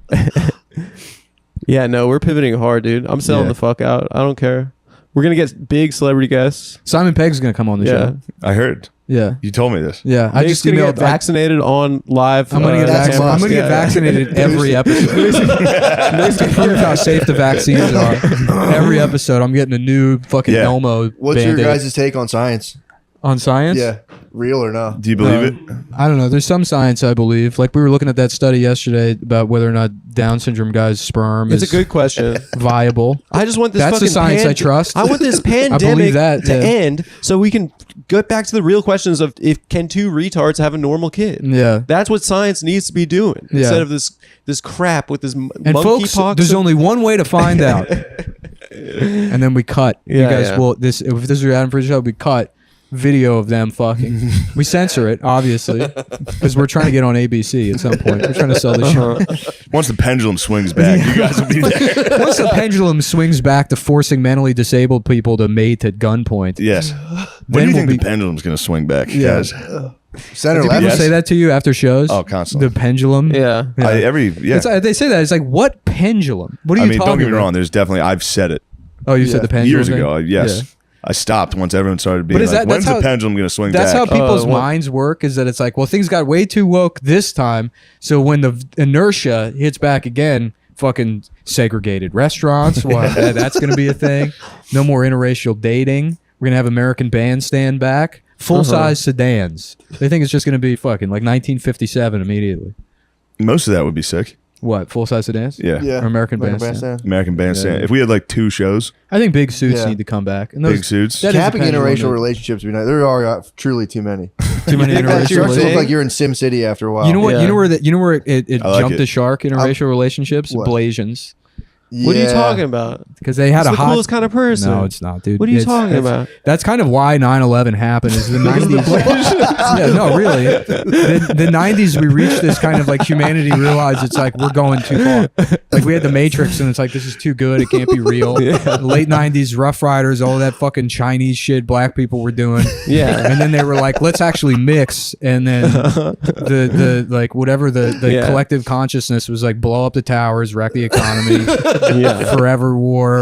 Yeah, no, we're pivoting hard, dude. I'm selling Yeah. the fuck out. I don't care. We're gonna get big celebrity guests. Simon Pegg's going to come on the Yeah. show. I heard. Yeah. You told me this. Yeah. I Nick's just gonna emailed. get vaccinated on live. I'm going to get, That's vaccinated. a I'm must. gonna get Yeah. vaccinated every episode. Just to prove how safe the vaccines are. Every episode, I'm getting a new fucking Yeah. Elmo What's your Band-Aid. guys' take on science? On science? Yeah, real or not? Do you believe it? I don't know. There's some science, I believe. Like we were looking at that study yesterday about whether or not Down syndrome guys' sperm It's is a good question. viable. I just want this. That's the fucking science I trust. I want this pandemic believe that, to yeah. end so we can get back to the real questions of if can two retards have a normal kid. Yeah. That's what science needs to be doing Yeah. instead of this crap with this And folks, monkeypox. there's only one way to find out. And then we cut. You Yeah, guys yeah. will if this is your Adam Fridge show, we cut video of them fucking. We censor it, obviously, because we're trying to get on ABC at some point. We're trying to sell the show. Once the pendulum swings back, you guys will be there. Once the pendulum swings back to forcing mentally disabled people to mate at gunpoint. Yes. When do Then you we'll think be- the pendulum's going to swing back, Yeah. guys? Center Do left. people Yes. say that to you after shows? Oh, constantly. The pendulum. yeah. Yeah. Yeah. It's, they say that. It's like, what pendulum? What are I you mean, talking don't get me about? wrong. There's definitely, I've said it Oh, you said Yeah. the pendulum years thing? ago. Yes. Yeah. I stopped once everyone started being But is like, that- that's when's the how- pendulum going to swing That's how back? people's what- minds work, is that it's like, well, things got way too woke this time. So when the inertia hits back again, fucking segregated restaurants, well, that's going to be a thing. No more interracial dating. We're going to have American Bandstand back. Full-size sedans. They think it's just going to be fucking like 1957 immediately. Most of that would be sick. What, full-size sedans? Yeah. Yeah, Or American American Bandstand. American Bandstand. Yeah. If we had like 2 shows, I think big suits Yeah. need to come back. And big suits. that is a Capping pendulum interracial that- relationships would be nice. There are truly too many. Too many It interracial starts to look relationships. like you're in Sim City after a while. You know what? Yeah. You know where that? You know where it I like jumped it. the shark in interracial relationships? What? Blasians, What are you Yeah. talking about? because they had It's a the hot. coolest kind of person. No, it's not, dude. What are you It's- talking that's- about? That's kind of why 9/11 happened. Is the 90s? Yeah, no, really. The 90s, we reached this kind of like humanity realized it's like we're going too far. Like we had the Matrix, and it's like this is too good. It can't be real. Late 90s, Rough Riders, all that fucking Chinese shit black people were doing. Yeah. And then they were like, let's actually mix. And then the like whatever the Yeah. collective consciousness was like blow up the towers, wreck the economy, Yeah. forever war.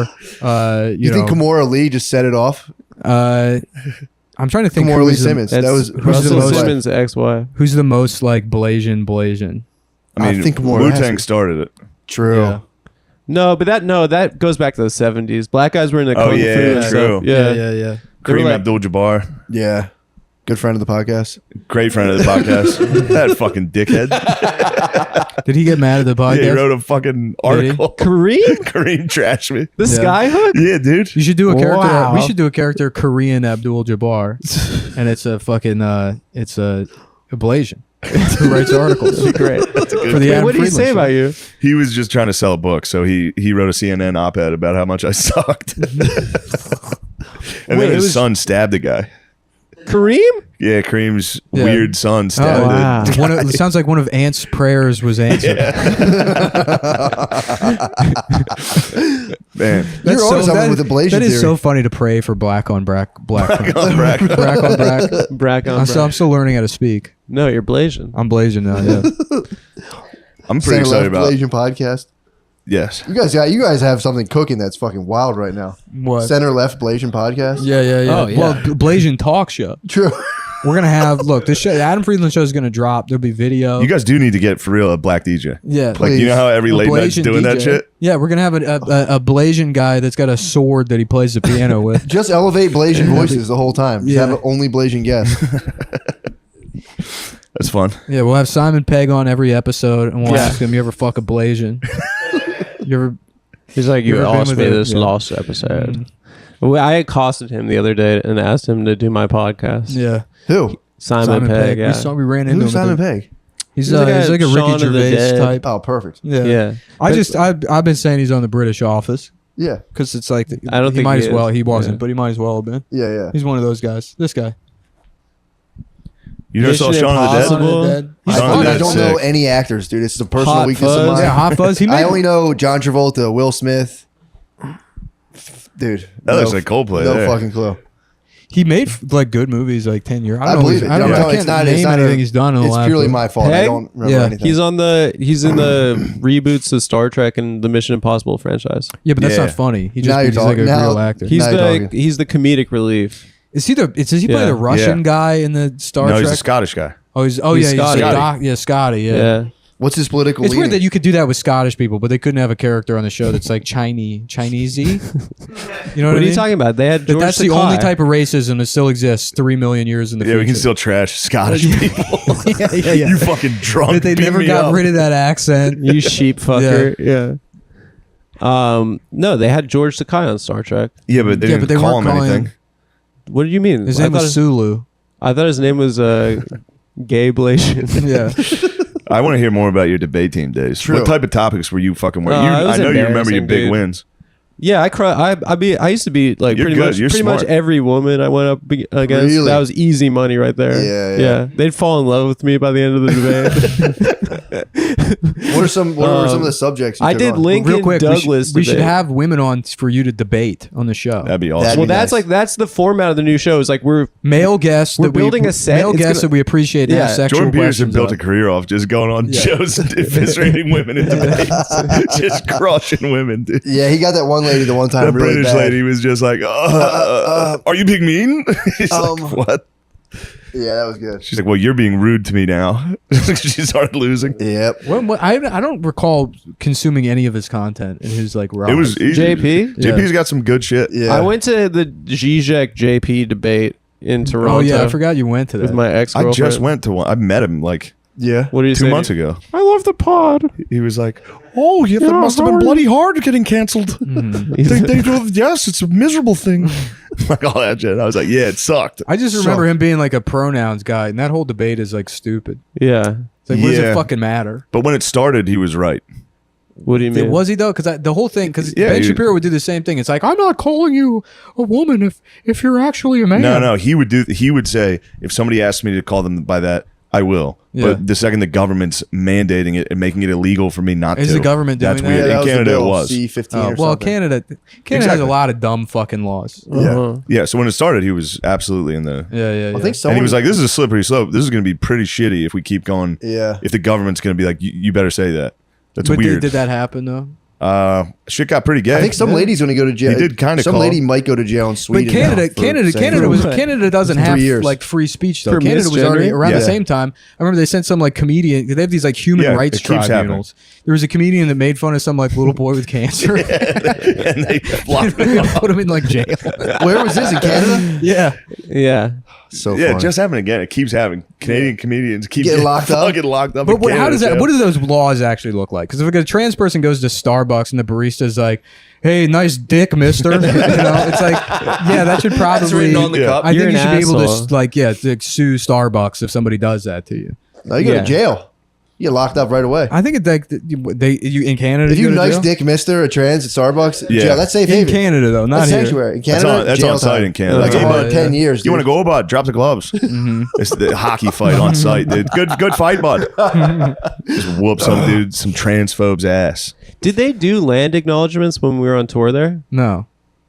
You think Kimora Lee just set it off? I'm trying to think Kimora who Lee was the- Simmons. That's That was the Russell most- Simmons' ex-wife. who's the most like Blasian. I mean, I think more Wu has Tang to- started it. true. Yeah. No, but that goes back to the 70s. Black guys were in the Oh, kung yeah, fu and true. stuff. Yeah. yeah. They were Kareem like- Abdul-Jabbar, Yeah. Good friend of the podcast. great friend of the podcast. That fucking dickhead. Did he get mad at the podcast? Yeah, he wrote a fucking article. Kareem? Kareem trashed me. The Yeah. Skyhook? Yeah, dude. You should do a character. Wow. We should do a character Korean Abdul-Jabbar, and it's a fucking it's a Blasian who writes articles. Great. For the Wait, Adam what did he Friedland say show. about you? He was just trying to sell a book, so he wrote a CNN op-ed about how much I sucked. And Wait, then it his was- son stabbed a guy. Kareem? Yeah, Kareem's Yeah. weird son stabbed wow. a One of, it sounds like one of Ant's prayers was answered. Man. You're always someone with a Blasian That is theory. so funny to pray for black on black Brack. black on black. Brack on I'm still learning how to speak. No, you're Blasian. I'm Blasian now. Yeah. I'm pretty Center excited left about Blasian podcast. Yes. You guys have something cooking that's fucking wild right now. What? Center left Blasian podcast. Yeah. Oh, yeah. Well, Blasian talk show. True. We're gonna have this show. The Adam Friedland show is gonna drop. There'll be video. You guys do need to get for real a black DJ. Yeah. Like, you know how every A late night's Blasian doing that DJ. shit? Yeah, we're gonna have a Blasian guy that's got a sword that he plays the piano with. Just elevate Blasian voices the whole time. Just Yeah. have only Blasian guests. That's fun. Yeah, we'll have Simon Pegg on every episode, and we'll Yeah. ask him, "You ever fuck a Blasian?" You ever? He's like, You you ever been asked with me a- this yeah. last episode. Well, I accosted him the other day and asked him to do my podcast. Yeah, Who? Simon Pegg. Yeah. We ran into him. Who's at Simon the- Pegg? He's He's like he's a like a Shaun Ricky of the Gervais Dead. type. Oh, perfect. Yeah. Yeah. I've been saying he's on the British Office Yeah. because it's like I don't he think might he as well. is. He wasn't, Yeah. but he might as well have been. Yeah, yeah. He's one of those guys. This guy. You never saw Mission Shaun of the Dead? Impossible. Shaun of the I Dead's don't know sick. any actors, dude. It's the personal Hot weakness of Fuzz. mine. Yeah, Hot Fuzz. He I made only know John Travolta, Will Smith. Dude, That looks like Coldplay No there. fucking clue. he made like good movies like 10 years. I believe it. I don't I'm know. telling I you, can't name anything he's done in the It's last. purely my fault. I Peg? don't remember Yeah. anything. He's in the reboots of Star Trek and the Mission Impossible franchise. Yeah, but that's Yeah. not funny. He Now just you're he's like a talking. real Now- actor. He's Now you're talking. the comedic relief. Does he play Yeah. the Russian Yeah. guy in the Star No, Trek? he's a Scottish guy. He's He's Scotty. Scotty. Scotty. Yeah. Yeah. What's his political It's weird leaning? that you could do that with Scottish people, but they couldn't have a character on the show that's like Chinesey. You know what, What I are mean? you talking about? They had That George that's the Takei. only type of racism that still exists 3 million years in the Yeah, future. we can still trash Scottish people. yeah. You fucking drunk. But they beat never me got up. rid of that accent. You sheep fucker. Yeah. No, they had George Takei on Star Trek. Yeah, but they Yeah, didn't but they call weren't him calling anything. him- What did you mean? His I name thought was Sulu. I thought his name was Gay Blasian. Yeah. I want to hear more about your debate team days. True. What type of topics were you fucking wearing? it was I know you remember your embarrassing, big dude. wins. Yeah, I used to be like You're pretty good. much You're pretty much smart. every woman I went up against. Really? That was easy money right there. Yeah. They'd fall in love with me by the end of the debate. What are some of the subjects? You I took did on? Lincoln Real quick, Douglas. we should debate. have women on for you to debate on the show. That'd be awesome. That'd Well, be that's nice. that's the format of the new show. Is like we're Male guests. We're that we- building a set. Male It's guests gonna- that we appreciate and Yeah. ask sexual Jordan Peterson questions built of. a career off just going on Yeah. shows and eviscerating women in debates. Just crushing women, dude. Yeah, he got that one lady the one time. The really British bad. lady was just like, are you being mean? He's like, what? Yeah, that was good. She's like, well, you're being rude to me now. She started losing. Yep. I don't recall consuming any of his content in his like. It was easy. JP? JP's got some good shit. Yeah. I went to the Zizek JP debate in Toronto. Oh yeah, I forgot you went to that. with my ex I girlfriend. just went to one. I met him like Yeah. What did you 2 say? months ago. I love the pod. He was like, oh, yeah, that must have been bloody hard getting canceled. They do, yes, it's a miserable thing. Like all that shit. I was like, yeah, it sucked. I just remember him being like a pronouns guy, and that whole debate is like stupid. Yeah. It's like, what does Yeah. it fucking matter? But when it started, he was right. What do you mean? Was he though? Because the whole thing, because Yeah, Ben he- Shapiro would do the same thing. It's like, I'm not calling you a woman if you're actually a man. No, he would say, if somebody asked me to call them by that, I will. Yeah. But the second the government's mandating it and making it illegal for me not to. Is the government doing that's that? weird. Yeah, that In was the Canada, it bill, was. C-15 Oh, or well, something. Canada has Exactly. a lot of dumb fucking laws. Uh-huh. Yeah, so when it started, he was absolutely in the... Yeah. I think And someone he was like, this is a slippery slope. This is going to be pretty shitty if we keep going. Yeah. If the government's going to be like, you better say that. That's But weird. did that happen though? Shit got pretty gay. I think some lady's going to go to jail. He did kinda Some call. lady might go to jail in Sweden. But Canada, now for saying that. Canada doesn't For have 3 years. like free speech though. For Canada was already misgendering? around the Yeah. same time. I remember they sent some like comedian. They have these like human Yeah, rights it keeps tribunals. There was a comedian that made fun of some like little boy with cancer. and they locked him up. Put him in like jail. Where was this in Canada? Yeah. Yeah. So Yeah, funny. it just happened again. It keeps happening. Canadian comedians keep Getting locked up. fucking locked up. But in how Canada does that? jail. What do those laws actually look like? Because if a trans person goes to Starbucks and the barista's like, "Hey, nice dick, Mister," it's like, yeah, that should probably. written on the cup. I You're think you an should be able asshole. to like, to sue Starbucks if somebody does that to you. No, you go Yeah. to jail. You get locked up right away. I think it's like you in Canada. If you go to nice jail? dick mister a trans at Starbucks, Yeah. jail. That's safe in haven. Canada though, not That's here. sanctuary. In That's Canada, on, that's jail on site time. in Canada. That's Like, hey, about bud, 10 years. you want to go, bud? Drop the gloves. It's the hockey fight on site, dude. Good fight, bud. Just whoop some dude, some transphobe's ass. Did they do land acknowledgements when we were on tour there? No,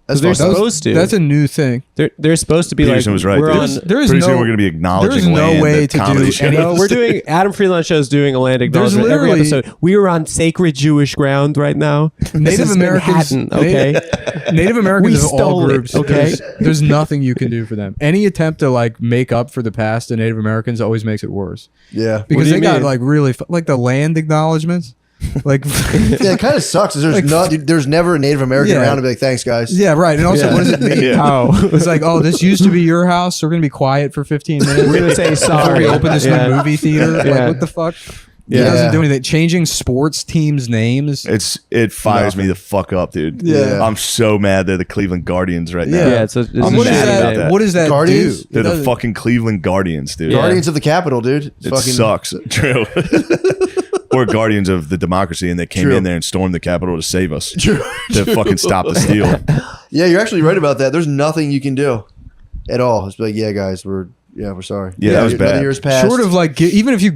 That's They're fucked up. supposed to. that's a new thing. They're supposed to be Peterson like was right. we're dude. on. there is Pretty soon no- we're going to be acknowledging there is no land way at to comedy do shows. any- No, we're doing Adam Freeland show is doing a land acknowledgement every literally- episode. We are on sacred Jewish ground right now. This Native is Americans, Manhattan, okay. Native Americans We of all stole it, groups. okay? there's nothing you can do for them. Any attempt to like make up for the past to Native Americans always makes it worse Yeah. because do they you got mean? like really like the land acknowledgements. Like, Yeah, it kind of sucks. There's never a Native American Yeah. around to be like, thanks, guys. yeah, right. And also, Yeah. what does it mean? Yeah. How? It's like, oh, this used to be your house. So we're gonna be quiet for 15 minutes. We're gonna say Before sorry. we open this Yeah. new movie theater. Like, Yeah. what the fuck? Yeah. It doesn't do anything. Changing sports teams' names. It fires me the fuck up, dude. Yeah. I'm so mad they're the Cleveland Guardians right now. Yeah. Yeah, it's a What does mad about that? that. What does that Guardians? do? They're It the doesn't- fucking Cleveland Guardians, dude. Yeah. Guardians of the Capitol, dude. It's It fucking sucks. True. Or Guardians of the Democracy, and they came True. in there and stormed the Capitol to save us. True. To fucking stop the steal. Yeah, you're actually right about that. There's nothing you can do at all. It's like, yeah, guys, Yeah, we're sorry. Yeah, that was another bad. year's passed. Short of like, even if we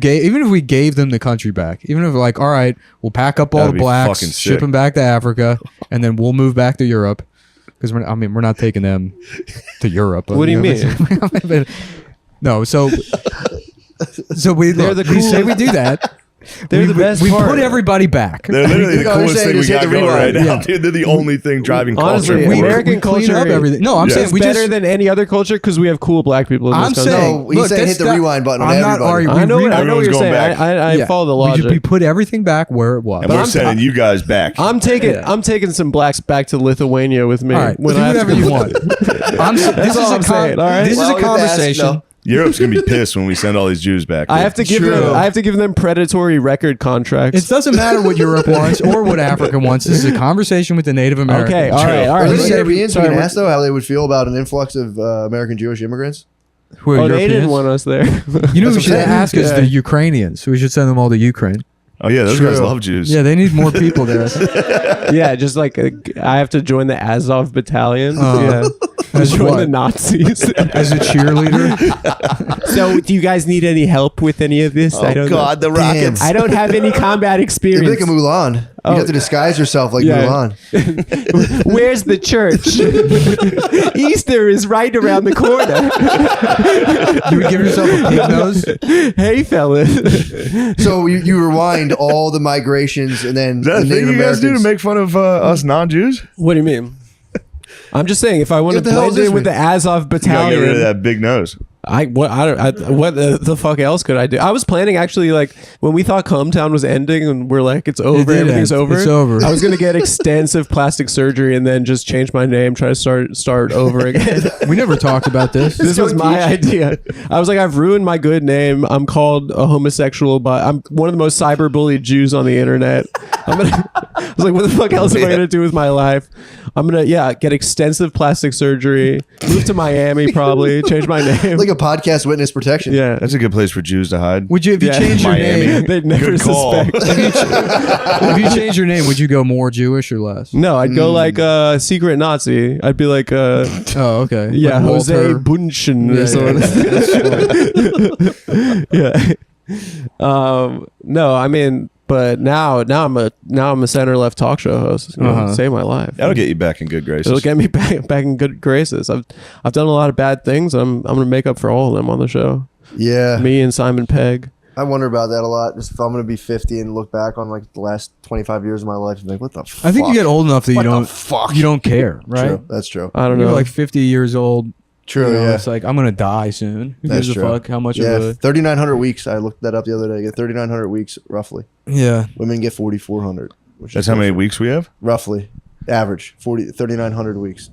gave them the country back, even if like, all right, we'll pack up all That'd the be blacks, fucking ship sick. them back to Africa, and then we'll move back to Europe. Because we're not taking them to Europe. What do you mean? No, so we say we do that. They're the best We part. put everybody back. They're literally the No, you're coolest saying thing we just hit got the going right rewind. now, dude. They're the only thing driving Honestly, culture. forward. American We clean culture up everything. No, I'm saying it's we better just. than any other culture because we have cool black people in this I'm country. saying, No, he's saying hit the rewind button on I'm not everybody. arguing. I know what Everyone's you're going saying. back. I Yeah. follow the We logic. put everything back where it was. And we're I'm sending you guys back. I'm taking some blacks back to Lithuania with me. All right, do when I have whatever to- you want. This all I'm saying, all right? This Well, is a I'll get to ask, conversation. no. Europe's gonna be pissed when we send all these Jews back. I dude. have to give True. them. I have to give them predatory record contracts. It doesn't matter what Europe wants or what Africa wants. This is a conversation with the Native Americans. okay, all right. Are Let's these say- Europeans sorry, being we're- asked though how they would feel about an influx of American Jewish immigrants? Who are Oh, they didn't Europeans? want us there. You know who That's we what should I'm saying. ask is Yeah. the Ukrainians. We should send them all to Ukraine. Oh yeah, those True. guys love Jews. Yeah, they need more people there. Yeah, just like I have to join the Azov battalion. Uh, As join what? the Nazis. As a cheerleader. So, do you guys need any help with any of this? I don't know. the rockets. I don't have any combat It'd be experience. like a Mulan. Oh. You have to disguise yourself like Yeah. Mulan. Where's the church? Easter is right around the corner. You would give yourself a pig nose. Hey, fellas. So you rewind all the migrations and then Is that the a thing Native you guys do to Americans. make fun of us non-Jews? What do you mean? I'm just saying, if I want to What the hell blend does in with this the Azov You gotta get rid of battalion, that big nose. what the fuck else could I do? I was planning actually, like when we thought Cometown was ending and we're like it's over, did everything's end. over. It's over. I was gonna get extensive plastic surgery and then just change my name, try to start over again. We never talked about this. This was my idea. I was like, I've ruined my good name. I'm called a homosexual, but I'm one of the most cyberbullied Jews on the internet. I was like, what the fuck else am I gonna do with my life? I'm gonna get extensive plastic surgery, move to Miami, probably change my name. Like a podcast witness protection. Yeah. That's a good place for Jews to hide. Would you, if you Yeah. change your Miami. name, They'd never Good call. suspect. if you change your name, would you go more Jewish or less? No, I'd go like secret Nazi. I'd be like, Oh, okay. yeah, Like Jose Walter. Bunchen or something. Yeah. No, I mean, but now I'm a center left talk show host. You know, save my life. That'll get you back in good graces. It'll get me back in good graces. I've done a lot of bad things. I'm gonna make up for all of them on the show. Yeah. Me and Simon Pegg. I wonder about that a lot. Just if I'm going to be 50 and look back on like the last 25 years of my life and be like, what the fuck? I think you get old enough that What you the don't fuck? you don't care, right? True. That's true. I don't You're know. like 50 years old. True, you know, yeah. It's like I'm gonna die soon. Who That's gives a true. fuck? How much Yeah, of a 3,900 weeks. I looked that up the other day. 3,900 weeks, roughly. yeah? Women get 4,400. Which That's is how many weeks we have? roughly average 3,900 weeks.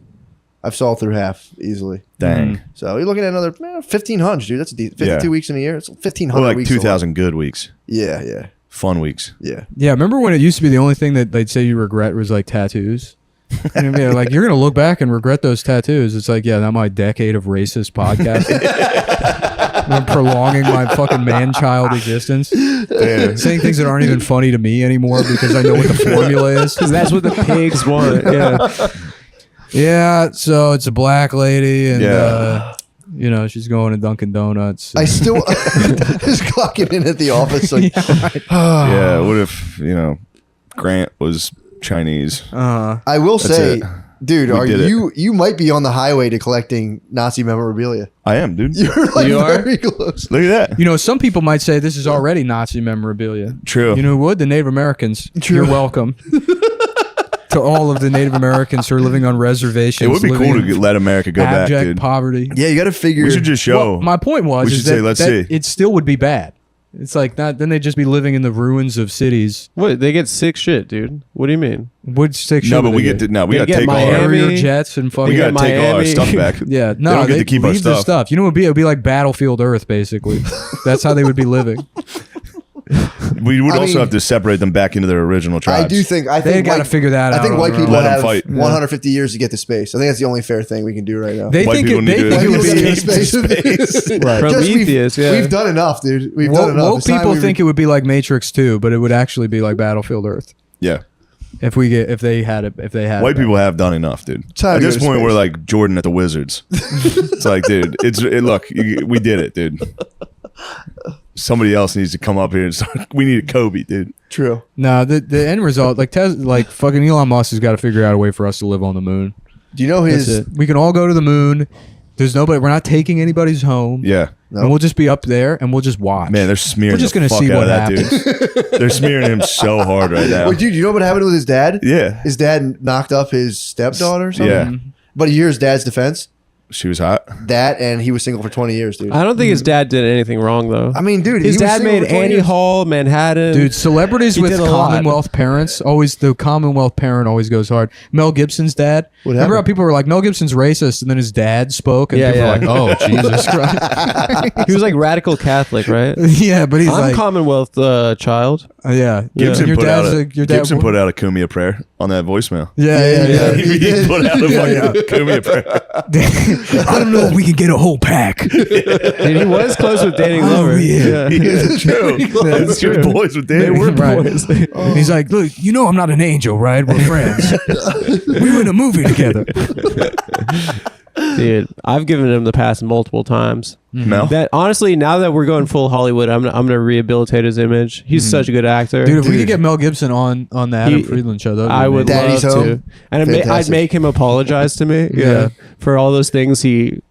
I've solved through half easily. Dang. So you're looking at another 1,500, dude. That's a 52 Yeah. weeks in a year. It's 1,500 Well, like weeks. 2,000 good weeks. Yeah. Fun weeks. Yeah, remember when it used to be the only thing that they'd say you regret was like tattoos? And it'd be like, you're going to look back and regret those tattoos. It's like, yeah, not my decade of racist podcasting. I'm prolonging my fucking man-child existence. Damn. Saying things that aren't even funny to me anymore because I know what the formula is. Because that's what the pigs want. Yeah. Yeah, so it's a black lady and, Yeah. you know, she's going to Dunkin' Donuts. I still just clocking in at the office. Like, Yeah. What if, Grant was Chinese? I will say, it. dude, We are did it. you might be on the highway to collecting Nazi memorabilia. I am, dude. You're like You are? very close. Look at that. You know, some people might say this is already Nazi memorabilia. True. You know who would? The Native Americans. You're welcome. To all of the Native Americans who are living on reservations. It would be living cool in to let America go back, abject dude. poverty. Yeah, you got to figure. We should just show. Well, my point was We is should say, that, let's that see. it still would be bad. It's like not. Then they'd just be living in the ruins of cities. What? They get sick shit, dude. What do you mean? Would stick. No, but we get to we They got to get take all our. Miami. Harrier jets and fucking. We got to take all our Miami. stuff back. Yeah, no, don't get to keep our leave the stuff. stuff. You know what it would be like Battlefield Earth, basically. That's how they would be living. We would I also mean, have to separate them back into their original tribes. I do think They got to white- figure that out. I think on white their people own. Let 'em have fight. 150 years to get to space. I think that's the only fair thing we can do right now. They White think people it, need they to think it would escape be. to space. Right. Prometheus, yeah. We've done enough, dude. We've done enough. Woke It's time people we think it would be like Matrix 2, but it would actually be like Battlefield Earth. Yeah. If they had White people have done enough, dude. Time At to go this to point, space. we're like Jordan at the Wizards. It's like, dude, look, we did it, dude. Somebody else needs to come up here and start. We need a Kobe, dude. True. No, the end result, like fucking Elon Musk has got to figure out a way for us to live on the moon. Do you know That's his? it. We can all go to the moon. There's nobody. We're not taking anybody's home. Yeah. And we'll just be up there and we'll just watch. Man, they're smearing We're just the gonna fuck see out what of that happens. dude. They're smearing him so hard right now. Wait, dude, you know what happened with his dad? Yeah. His dad knocked up his stepdaughter or something? Yeah. But you hear his dad's defense? She was hot. That and he was single for 20 years, dude. I don't think his dad did anything wrong though. I mean, dude, his he was dad single made for 20 Annie years. Hall, Manhattan. Dude, celebrities He with did a lot. Commonwealth parents the Commonwealth parent always goes hard. Mel Gibson's dad. What Remember how happened? people were like, Mel Gibson's racist, and then his dad spoke, and Yeah, people yeah. were like, oh, Jesus Christ. He was like radical Catholic, right? Yeah, but he's I'm like, Commonwealth child. yeah. Gibson, Your put, out dad's a, your dad. Gibson put out a Kumia prayer on that voicemail. Yeah. He did. put out a Yeah, fucking Kumia prayer. I don't know if we can get a whole pack. Dude, he was close with Danny Oh, Glover. yeah. Yeah, true. That's Good true. boys with They Danny. were Right. boys. He's like, look, you know I'm not an angel, right? We're friends. We were in a movie together. Dude, I've given him the pass multiple times. Mel? That honestly, now that we're going full Hollywood, I'm gonna rehabilitate his image. He's such a good actor. Dude, if we could get Mel Gibson on the Adam He- Friedland show, that would be I would amazing. Daddy's love home. to, and I'd Fantastic. make him apologize to me. Yeah. For all those things he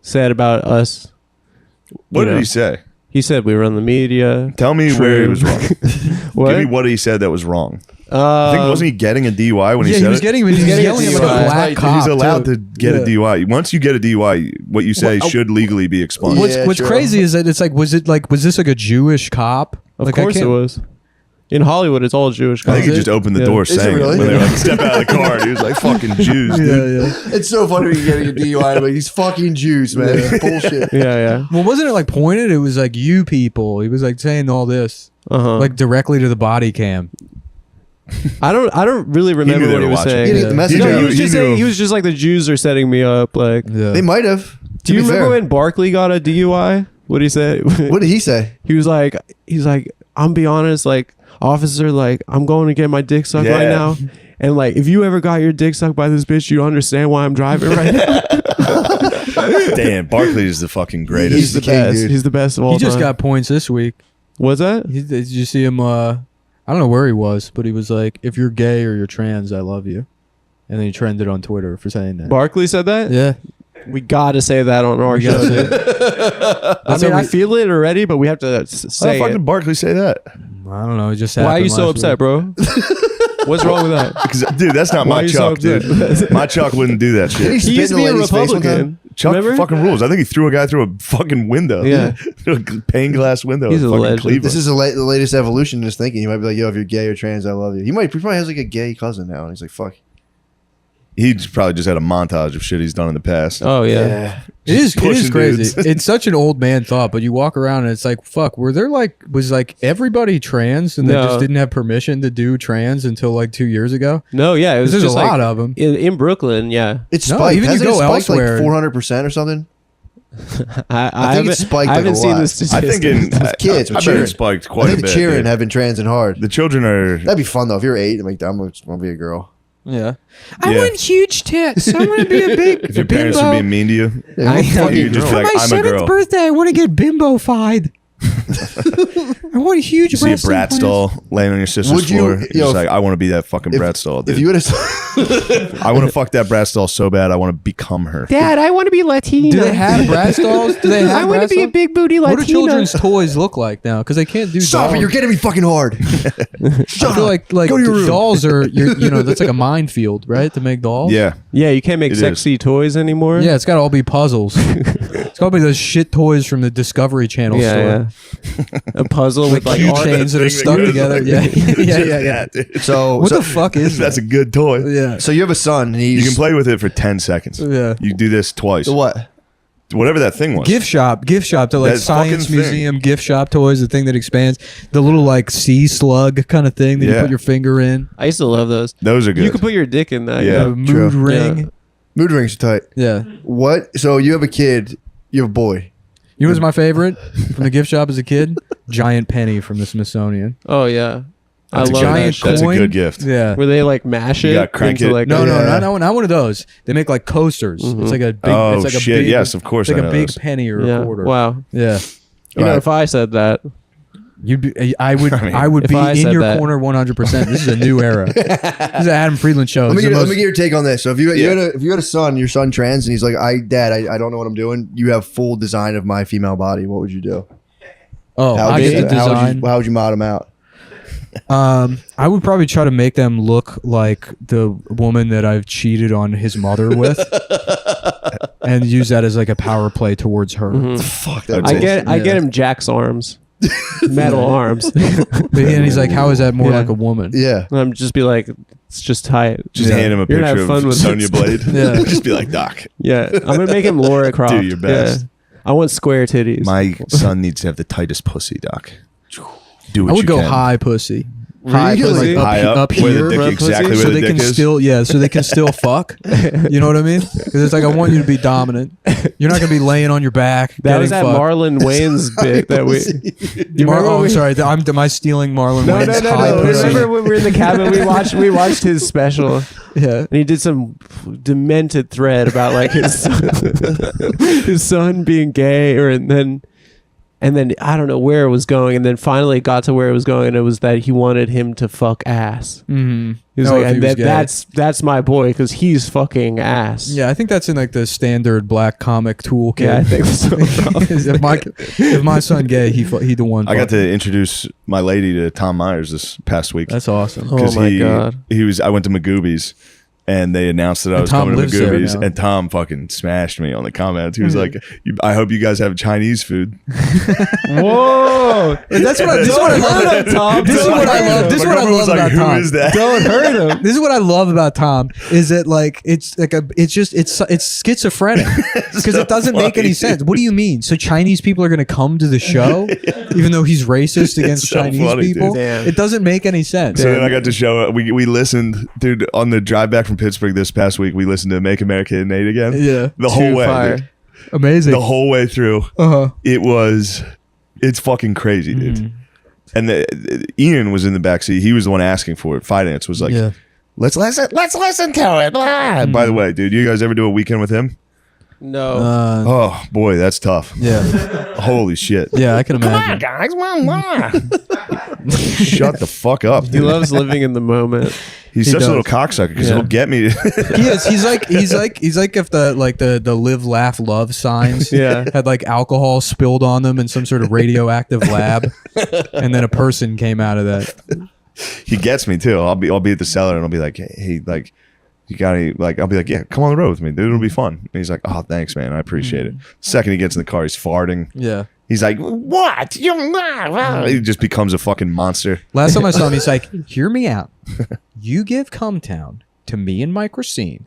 said about us. What You did know. he say? He said we run the media. Tell me where he was wrong. What? Give me what he said that was wrong. I think wasn't he getting a DUI when he Yeah, said he was it? getting yelling at like a DUI. black cop. He's allowed too. to get a DUI. Once you get a DUI, what you say should legally be expunged. What- What's Yeah, true. crazy is that it's like, was this like a Jewish cop? Of Like, course I it can't- was. In Hollywood, it's all Jewish. I think he Is it? just opened the Yeah. door Is it saying really? when they were like, step out of the car. And he was like, fucking Jews, dude. Yeah. It's so funny when you're getting a DUI. Like, these fucking Jews, man. It's bullshit. Yeah. Well, wasn't it like pointed? It was like you people. He was like saying all this Uh-huh. like directly to the body cam. I don't really remember they what he were was watching. saying. He didn't get the message. No, out. he was just He knew. saying, he was just like the Jews are setting me up. Like, Yeah. They might have. do you remember when Barkley got a DUI? What did he say? What did he say? He was like, I'm be honest, like, officer, like, I'm going to get my dick sucked right Yeah. now. And like, if you ever got your dick sucked by this bitch, you understand why I'm driving right now. Damn, Barkley is the fucking greatest. He's the king, best. dude. He's the best of all He just time. got points this week. What's that? Did you see him? I don't know where he was, but he was like, "If you're gay or you're trans, I love you," and then he trended on Twitter for saying that. Barkley said that? Yeah, We got to say that on our We show. gotta say dude. it. I mean, how I we- feel it already, but we have to Why the say fuck it. did Barkley say that? I don't know. It just Why are happened you so last upset, week. bro? What's wrong with that? Because, dude, that's not Why are my you so Chuck, dude. upset? My Chuck wouldn't do that Did shit. He used to be a lady's face one time? Republican. Chuck Remember? fucking rules. I think he threw a guy through a fucking window. Yeah. A pane glass window. He's in a fucking legend. Cleveland. This is the latest evolution in his thinking. He might be like, yo, if you're gay or trans, I love you. He probably has like a gay cousin now. And he's like, fuck. He probably just had a montage of shit he's done in the past. Oh, yeah. It is pushing crazy. dudes. It's such an old man thought, but you walk around and it's like, fuck, was everybody trans and they No. just didn't have permission to do trans until like 2 years ago? No, yeah. It was There's just a lot like, of them. in Brooklyn, yeah. It's No, spiked. even you Hasn't it go spiked elsewhere. like 400% or something? I think it's spiked I like haven't a seen lot. the I statistics. think in With kids, with I bet children. it spiked I quite a think the bit. children dude. have been trans and hard. The children are. That'd be fun though. If you're 8, I'm going to be a girl. Yeah. I Yeah. want huge tits. I want to be a big If your parents are being mean to you, Yeah, I fucking know. you just girl. be like, my I'm a seventh girl. birthday, I want to get bimbo-fied. I want huge You see a breast brat implants. stall laying on your sister's Would you- floor. You're yo, just if- like, I want to be that fucking brat stall, dude. If you would have, I want to fuck that brat stall so bad. I want to become her. Dad, I want to be Latina. Do they have brat stalls? Do they have I want to brat be a stalls? big booty What Latina. do children's toys look like now? Because they can't do stop dolls. it! You're getting me fucking hard. I feel like Go to your room. dolls are that's like a minefield, right? To make dolls. Yeah. Yeah, you can't make It sexy toys anymore. Yeah, it's got to all be puzzles. It's got to be those shit toys from the Discovery Channel store. yeah. A puzzle with like art. Keychains that are stuck together. Yeah, yeah. dude. So, What so, the fuck is That's that? a good toy. Yeah. so you have a son, and You he's can play with it for 10 seconds. Yeah. You do this twice. the what? Whatever that thing was. Gift shop, the like That science fucking thing. museum gift shop toys, the thing that expands, the little like sea slug kind of thing that you Yeah. put your finger in, I used to love those. Those are good. You could put your dick in that. Yeah. a mood true. ring. Mood rings are tight. Yeah. What? So you have a kid. You have a boy. You know what's my favorite from the gift shop as a kid? Giant penny from the Smithsonian. Oh yeah. I It's a love that giant shit. That's a coin. good gift. Yeah. Where they like mash it You gotta crank into it. like No, Yeah. not one of those. They make like coasters. It's like a big. Oh, it's like a shit. big, Yes, of course It's like I a know big those. penny or Yeah. a quarter. Wow. Yeah. You know, Right. if I said that, You'd be. I would. I would if be I in said your that- corner 100%. This is a new era. This is an Adam Friedland show. Let me, This is get, the let me most- get your take on this. So if you had a son, your son trans, and he's like, Dad, I don't know what I'm doing. You have full design of my female body. What would you do? Oh, I get the design. How would you mod him out? I would probably try to make them look like the woman that I've cheated on his mother with, and use that as like a power play towards her. Fuck that. I I get him Jack's arms, metal arms. But and he's like, "How is that more Yeah. like a woman?" Yeah. And I'm just be like, it's just tight. Just hand him a You're gonna picture have fun of with Sonya this. Blade. Yeah. Just be like, Doc, Yeah, I'm gonna make him Laura Croft. do your best. Yeah. I want square titties. My son needs to have the tightest pussy, Doc. Do what I would you go can. high pussy. High Really? pussy. High up, where here, the dick, front exactly pussy, where so the they dick can is. still so they can still fuck. You know what I mean? Because it's like I want you to be dominant. You're not gonna be laying on your back. That was that getting fucked. Marlon Wayne's bit that we. You remember Oh, when I'm we- sorry. Am I stealing Marlon No, Wayne's no, no, high no. pussy? Remember when we were in the cabin? We watched his special, Yeah. and he did some demented thread about like his son being gay, and then I don't know where it was going, and then finally it got to where it was going, and it was that he wanted him to fuck ass. Mm-hmm. He was Oh, like, if he and was gay. that's my boy because he's fucking ass. Yeah, I think that's in like the standard black comic toolkit. Yeah, I think so. if my son gay, he the one. I got fucking- to introduce my lady to Tom Myers this past week. That's awesome. Oh 'Cause my God. I went to Magoobies, and they announced that I And was Tom coming to lives there Magoobies, now. and Tom fucking smashed me on the comments. He was like, "I hope you guys have Chinese food." Whoa! This is what I love. Tom. This is what I love. This is what I My girlfriend love was like, about "Who Tom. is that?" Don't hurt him. This is what I love about Tom is that like it's schizophrenic because it doesn't make any funny, sense. What do you mean? So Chinese people are going to come to the show even though he's racist against so Chinese funny, dude. people? Damn. It doesn't make any sense. So then I got to show we listened, dude, on the drive back from Pittsburgh this past week. We listened to "Make America Innate Again." Yeah. the whole Too way, fire. dude. Amazing. The whole way through. Uh-huh. It's fucking crazy, dude. Mm-hmm. And Ian was in the backseat. He was the one asking for it. Finance was like, Yeah. let's listen to it. Blah. By the way, dude, you guys ever do a weekend with him? No. Oh boy, that's tough. Yeah. Holy shit. Yeah, I can imagine. Guys, shut the fuck up. He Dude. loves living in the moment. He's He such does. a little cocksucker because Yeah. he'll get me. He is. He's like if the live, laugh, love signs Yeah. had like alcohol spilled on them in some sort of radioactive lab, and then a person came out of that. He gets me too. I'll be at the cellar and I'll be like, hey, like, you got any, like, I'll be like, yeah, come on the road with me, dude. It'll be fun. And he's like, oh, thanks, man. I appreciate it. Second he gets in the car, he's farting. Yeah. He's like, what? You're not. He just becomes a fucking monster. Last time I saw him, he's like, "Hear me out. You give Cumtown to me and Mike Racine.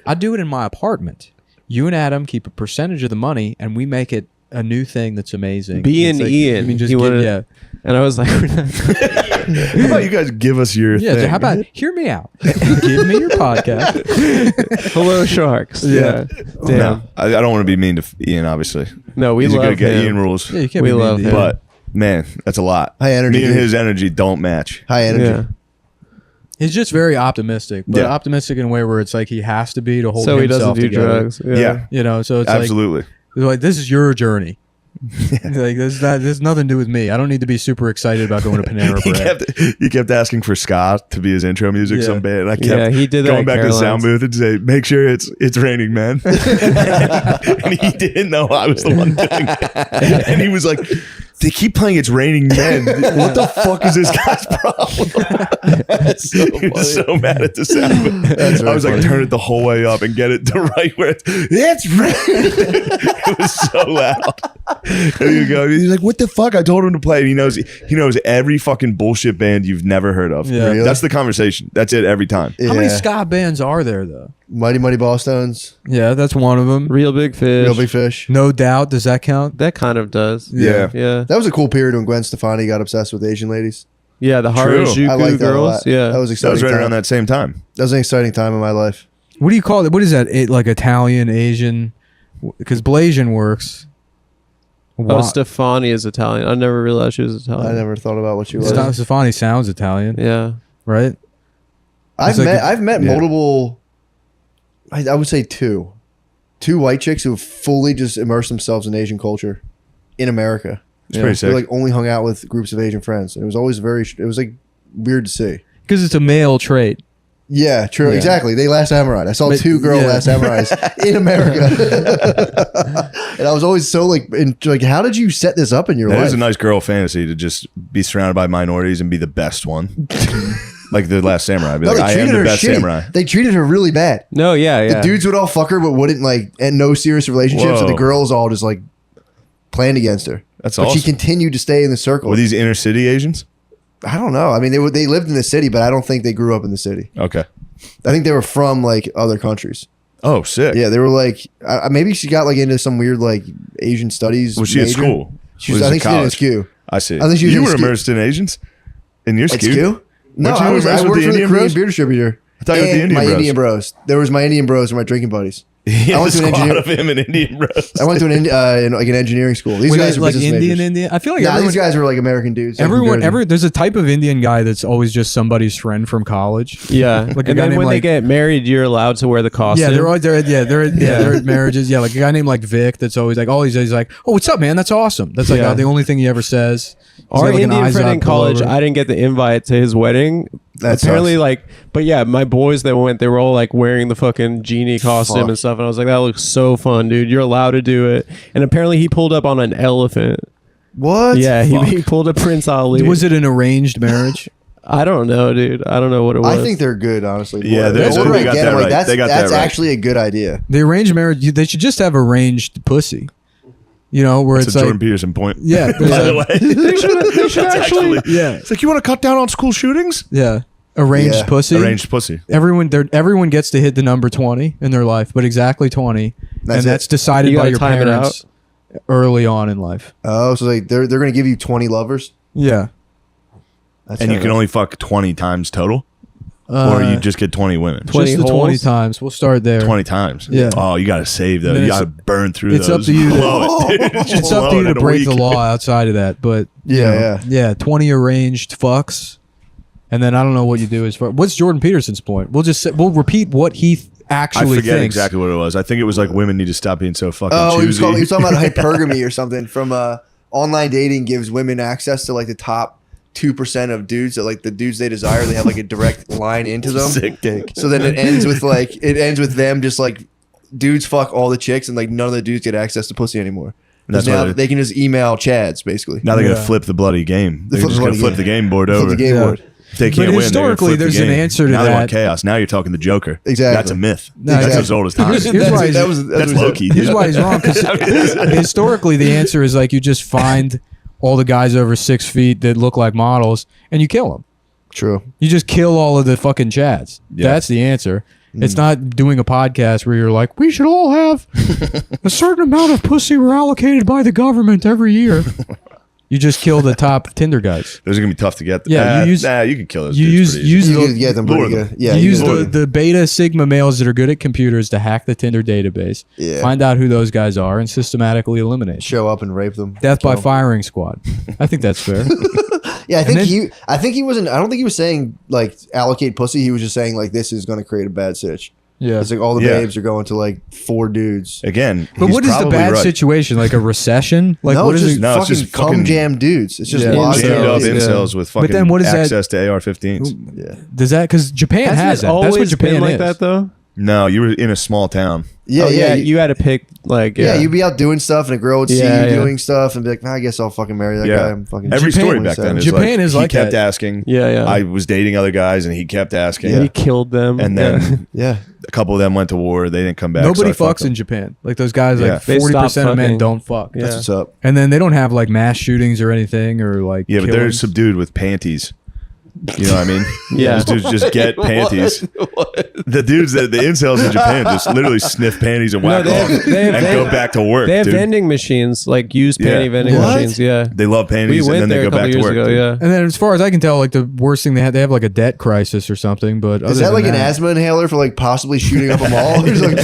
I do it in my apartment. You and Adam keep a percentage of the money, and we make it a new thing that's amazing." B It's and like, Ian. I mean, just He give, wanted- yeah. And I was like, How about you guys give us your Yeah. thing? So how about hear me out? Give me your podcast. hello, sharks. Yeah. Damn. No, I don't want to be mean to Ian, obviously. No, we He's a love good guy. him. Ian rules. Yeah, you can't We be mean love to him. Ian. But, man, that's a lot. High energy, Me and dude. his energy don't match. High energy. Yeah. He's just very optimistic, but Yeah. optimistic in a way where it's like he has to be to hold So he doesn't himself do together. drugs. Yeah. You know, so it's Absolutely. like this is your journey. Like there's nothing to do with me. I don't need to be super excited about going to Panera Bread. He kept asking for ska to be his intro music Yeah. some band. And I kept Yeah, he did that going at back to the sound Caroline's. booth and say, make sure it's raining, man. And he didn't know I was the one doing it. And he was like, they keep playing It's Raining Men. What the fuck is this guy's problem? He was so mad at the sound booth. I was like, turn it the whole way up and get it to right where it's raining. It was so loud. There you go. He's like, what the fuck? I told him to play. And he knows every fucking bullshit band you've never heard of. Yeah. Really? That's the conversation. That's it every time. Yeah. How many ska bands are there though? Mighty Ballstones, Yeah, that's one of them. Real big fish. Real Big Fish. No doubt. Does that count? That kind of does. Yeah. Yeah. That was a cool period when Gwen Stefani got obsessed with Asian ladies. Yeah. The True. Harajuku I like that a girls. lot. Yeah. That was That exciting. was right time. around that same time. That was an exciting time in my life. What do you call it? What is that? Like Italian, Asian? Because Blasian works. Oh, Stefani is Italian. I never realized she was Italian. I never thought about what she was. Stefani sounds Italian. Yeah. Right? I've met multiple, I would say two white chicks who have fully just immersed themselves in Asian culture in America. It's pretty sick. They like only hung out with groups of Asian friends. And it was always it was like weird to see. Because it's a male trait. Yeah, true. Yeah. Exactly. They Last Samurai. I saw two girl Last Samurais in America. And I was always so like, how did you set this up in your That life? is a nice girl fantasy to just be surrounded by minorities and be the best one. Like the Last Samurai. Be like, I am the best samurai. They treated her really bad. No, yeah. The dudes would all fuck her, but wouldn't like, and no serious relationships. And the girls all just like planned against her. That's but awesome. she continued to stay in the circle. Were these inner city Asians? I don't know. I mean, they lived in the city, but I don't think they grew up in the city. Okay. I think they were from like other countries. Oh, sick. Yeah, they were like, maybe she got like into some weird like Asian studies. Was she at major. school? She was, I think she did in SKU. I see. I think she was you in were SKU. immersed in Asians? In your At SKU? SKU? No, Weren't you I immersed worked with for the the Indian Korean bros? beer distributor. I thought you were the And Indian my bros. Indian bros. There was my Indian bros and my drinking buddies. He I had a went to an squad engineer- of him in Indian bros. I went to an engineering school. These Were guys they were like business Indian? majors. I feel like Nah, everyone, these guys were like American dudes. there's a type of Indian guy that's always just somebody's friend from college. Yeah. Like a And guy then named when they like, get married, you're allowed to wear the costume. yeah, they're at marriages. Yeah, like a guy named like Vic that's always like, all he's like, oh, what's up, man? That's awesome. That's like Yeah. the only thing he ever says. He's Our got, like, an Indian friend in Izod college, pullover. I didn't get the invite to his wedding. That Apparently, sucks. like, but yeah, my boys that went, they were all like wearing the fucking genie costume Fuck. and stuff, and I was like, that looks so fun, dude. You're allowed to do it. And apparently, he pulled up on an elephant. What? Yeah, he pulled a Prince Ali. Was it an arranged marriage? I don't know, dude. I don't know what it was. I think they're good, honestly. Yeah, The they older I got get, that I'm like, right. That's, They got that's that right. actually a good idea. The arranged marriage, they should just have arranged pussy. You know, where That's it's a like, Jordan Peterson point. yeah, there's By the a- way. They should That's actually. yeah, It's like, you want to cut down on school shootings? yeah, arranged Yeah. pussy. Arranged pussy. Everyone gets to hit the number 20 in their life, but exactly 20, That's and it. that's decided You by gotta your time it parents early on in life. Oh, so like they're going to give you 20 lovers? Yeah, That's And you it. can only fuck 20 times total? Or you just get 20 women? 20 just the 20 holes? times. We'll start there. 20 times. Yeah. Oh, you got to save those. Then You it's- got to burn through it's those. up to you to- Blow it, dude. Just It's up blow to it you to in a break the week. law outside of that, but you Yeah, know, 20 arranged fucks, and then I don't know what you do as far. What's Jordan Peterson's point? We'll repeat what he I actually forget thinks. exactly what it was. I think it was like women need to stop being so fucking Oh, he was choosy. talking about hypergamy or something from online dating gives women access to like the top 2% of dudes that like the dudes they desire. They have like a direct line into them. Sick dick. So then it ends with them just like dudes fuck all the chicks and like none of the dudes get access to pussy anymore. That's Now why they can just email Chads basically. Now they're going Yeah. to flip the bloody game. They're flip just the going to bloody flip the game. game board Flip over. the game Yeah. board. If they can't But win, they're gonna historically, flip the there's an game. answer to now they want that. chaos. Now you're talking the Joker. Exactly. That's a myth. No, That's exactly. as old as time. Here's why he's- That's Loki. Here's why he's wrong. Because historically, the answer is like you just find all the guys over 6 feet that look like models and you kill them. True. You just kill all of the fucking Chads. Yeah. That's the answer. It's not doing a podcast where you're like, we should all have a certain amount of pussy we're allocated by the government every year. You just kill the top Tinder guys. Those are gonna be tough to get. Yeah, you use- you can kill those. You dudes use pretty easy. use You the, can get them lure pretty them. good. Yeah. you use can lure the, them. the beta sigma males that are good at computers to hack the Tinder database. Yeah. Find out who those guys are and systematically eliminate. Show up and rape them. Death by Kill 'em. firing squad. I think that's fair. Yeah, And then- I think he wasn't. I don't think he was saying like allocate pussy. He was just saying like this is going to create a bad sitch. Yeah. It's like all the Yeah. babes are going to like 4 dudes. Again, But he's what is the probably bad right. situation? Like a recession? Like no, what it's is just it? No, it's fucking just cum fucking jam dudes. It's just Yeah. lots Jammed up of Yeah. incels with fucking then what is that- access to AR-15s. yeah. Does that because Japan Hasn't has it that? That's always what Japan been like is. that though? No, you were in a small town. Yeah, Oh, yeah, you had to pick like yeah. You'd be out doing stuff, and a girl would see Yeah, you yeah. doing stuff, and be like, nah, "I guess I'll fucking marry that Yeah. guy." I'm fucking Every Japan story was back then that. is Japan like, is he like kept that. asking. Yeah. I was dating other guys, and he kept asking. And he killed them. And then Yeah, a couple of them went to war. They didn't come back. Nobody so I fucked fucks in them. Japan. Like those guys, Yeah. like They 40% of men fucking. don't fuck. Yeah. that's what's up. And then they don't have like mass shootings or anything or like Yeah, but they're killings. subdued with panties. You know what I mean? Yeah. Those dudes just get panties. The dudes the incels in Japan just literally sniff panties and whack off and go back to work. They have dude. vending machines, like used panty vending What? machines. Yeah. They love We panties and went then there they a go couple back to years work. ago. dude. Yeah. And then, as far as I can tell, like the worst thing they have like a debt crisis or something. But Is other that than like an asthma inhaler for like possibly shooting up a mall? He's like,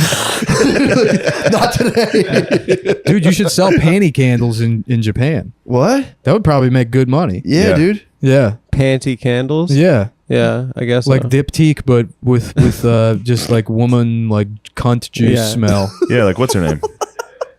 not today. dude, you should sell panty candles in Japan. What? That would probably make good money. Yeah, Yeah. dude. Yeah, Panty candles. yeah, Yeah, I guess like so. diptyque, but with just like woman like cunt juice Yeah. smell. Yeah, like what's her name?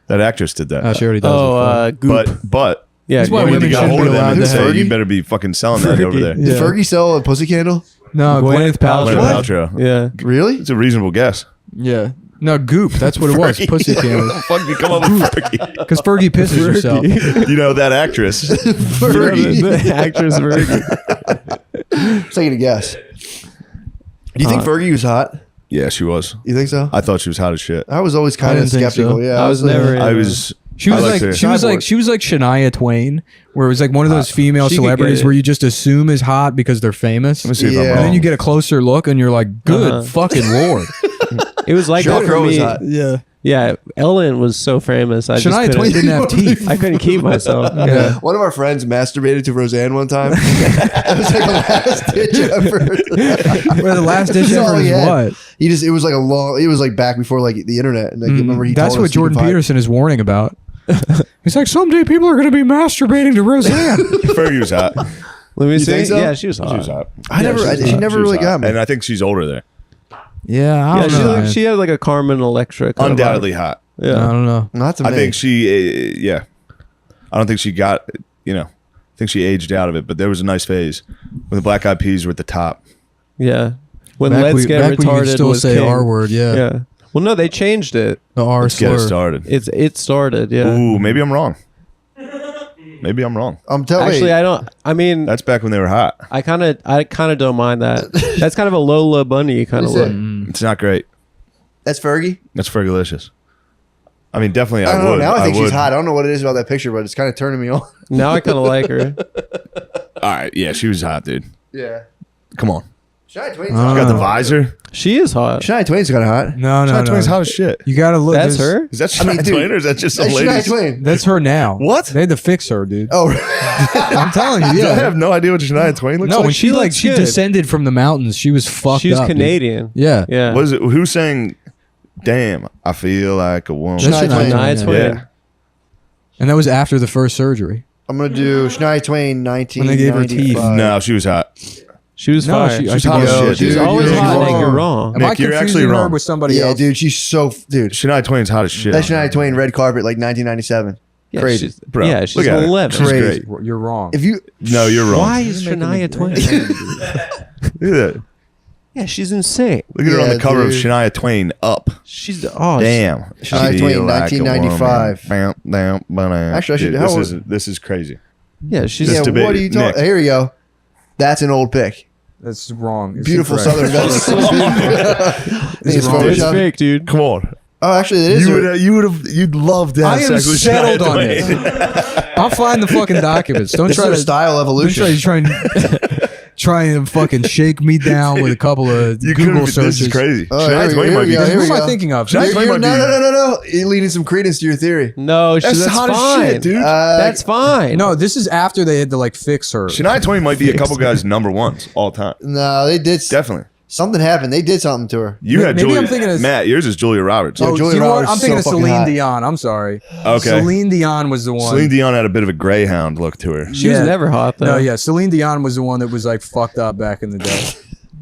That actress did that. Oh, she already does. it. Goop. But Yeah, That's why when women you got shouldn't hold be of them allowed and to say have- you better be fucking selling that over there. Yeah. Did Fergie sell a pussy candle? No, Gwyneth Paltrow. Gwyneth Paltrow. Yeah. Really? It's a reasonable guess. Yeah. No, goop. That's what it was. Fergie. Pussy candles. Fuck you come up with Fergie. Because Fergie pisses herself. You know that actress. Fergie. The actress Fergie. Taking a guess. Do you think Fergie was hot? Yeah, she was. You think so? I thought she was hot as shit. I was always kind I of didn't think skeptical. so. Yeah, I was never. I was. She was I like liked her. she was like Shania Twain, where it was like one of those female she could celebrities get it. where you just assume is hot because they're famous. Let me see if Yeah. I'm And wrong. then you get a closer look and you're like, good fucking lord. It was like Sheryl that Crow for was me. hot. Yeah. Yeah, Ellen was so famous. I just Shania Twain couldn't. didn't have teeth. I couldn't keep myself. Yeah. One of our friends masturbated to Roseanne one time. It was like a last ditch effort. Well, the last ditch That's all effort he is had. what? It was like a long. It was like back before like the internet. And like, remember he That's told what us you Jordan could find- Peterson is warning about. He's like, someday people are going to be masturbating to Roseanne. Fergie was hot. Let me see. think so? Yeah, she was hot. She was hot. She never really got me. And I think she's older there. Yeah, I Yeah, don't she, know. like, man. she had like a Carmen Electra. kind of Undoubtedly hot. vibe. Yeah. I don't know. Not to I me. think she, yeah. I don't think she got, I think she aged out of it, but there was a nice phase when the Black Eyed Peas were at the top. Yeah. When Back Let's when Get you could Retarded still was say king. R word, yeah. Yeah. Well, no, they changed it. The R Let's get slur. it started. It started. Yeah. Ooh, maybe I'm wrong. Maybe I'm wrong. I'm telling Actually, you. I don't. I mean, That's back when they were hot. I kind of don't mind that. That's kind of a Lola Bunny kind of Is it? look. It's not great. That's Fergie. That's Fergalicious. I mean, definitely I I don't know. would. Now I think she's would. hot. I don't know what it is about that picture, but it's kind of turning me on. Now I kind of like her. All right, yeah, she was hot, dude. Yeah. Come on. Shania Twain's Uh, hot. Got the visor. She is hot. Shania Twain's kind of hot. No, no, Shania no. Twain's hot as shit. You got to look. That's there's- her. Is that I mean, Shania dude, Twain or is that just some That's lady? Shania Twain. That's her now. What? They had to fix her, dude. Oh, I'm telling you, I yeah. have no idea what Shania Twain looks No, like. when she looks good. descended from the mountains, she was fucked She's up. dude. Canadian. Yeah. Yeah. What is it? Who sang "Damn"? I feel like a woman. That's Shania Twain. Shania Twain. Yeah. And that was after the first surgery. I'm gonna do Shania Twain, When they gave her teeth. 1995. No, she was hot. She was No, fire. she- I She's think hot you're- as Yo, shit. dude, She's dude. always you're hot. Nick, wrong. you're wrong. Am Nick, I you're confusing actually her wrong. with somebody Yeah, else? dude, she's so dude. Shania Twain's hot as shit. That Shania Twain red carpet like 1997. Yeah, Crazy. she's, Bro, yeah, she's look at her. 11. She's Crazy. great. You're wrong. If you No, you're wrong. Why is You're making Shania me- Twain? Look at that. Yeah, she's insane. Look at her on Yeah, the cover of dude. Shania Twain. Up. She's Damn. Shania Feel Twain, like a 1995. woman. Bam, bam, bam. Actually, I should- Dude, how this is crazy. Yeah, she's This yeah, debate, what are you talking? Nick. Here we go. That's an old pic. That's wrong. It's Beautiful incorrect. Southern Belle. Think it's wrong. it's Photoshop? fake, dude. Come on. Oh, actually, it is. You'd love to have I am sex with settled Shania on Twain. this. I'll find the fucking documents. Don't This try is to a style Don't evolution. try and fucking shake me down with a couple of You Google couldn't. searches. This is crazy. Oh, Shania here Twain we might be. go, here Who we am I go. thinking of? Shania Twain might be. No. You're leading some credence to your theory. No, That's hot as fine. shit, dude. That's fine. No, this is after they had to like fix her. Shania Twain might be a couple guys' number ones all time. No, they did. Definitely. Something happened. They did something to her. You had Maybe Julia. I'm thinking of- Matt, yours is Julia Roberts. Oh, Oh, Julia you know what? Roberts I'm is thinking so of fucking Celine hot. Dion. I'm sorry. Okay. Celine Dion was the one. Celine Dion had a bit of a greyhound look to her. She was Yeah. never hot though. No, yeah, Celine Dion was the one that was like fucked up back in the day.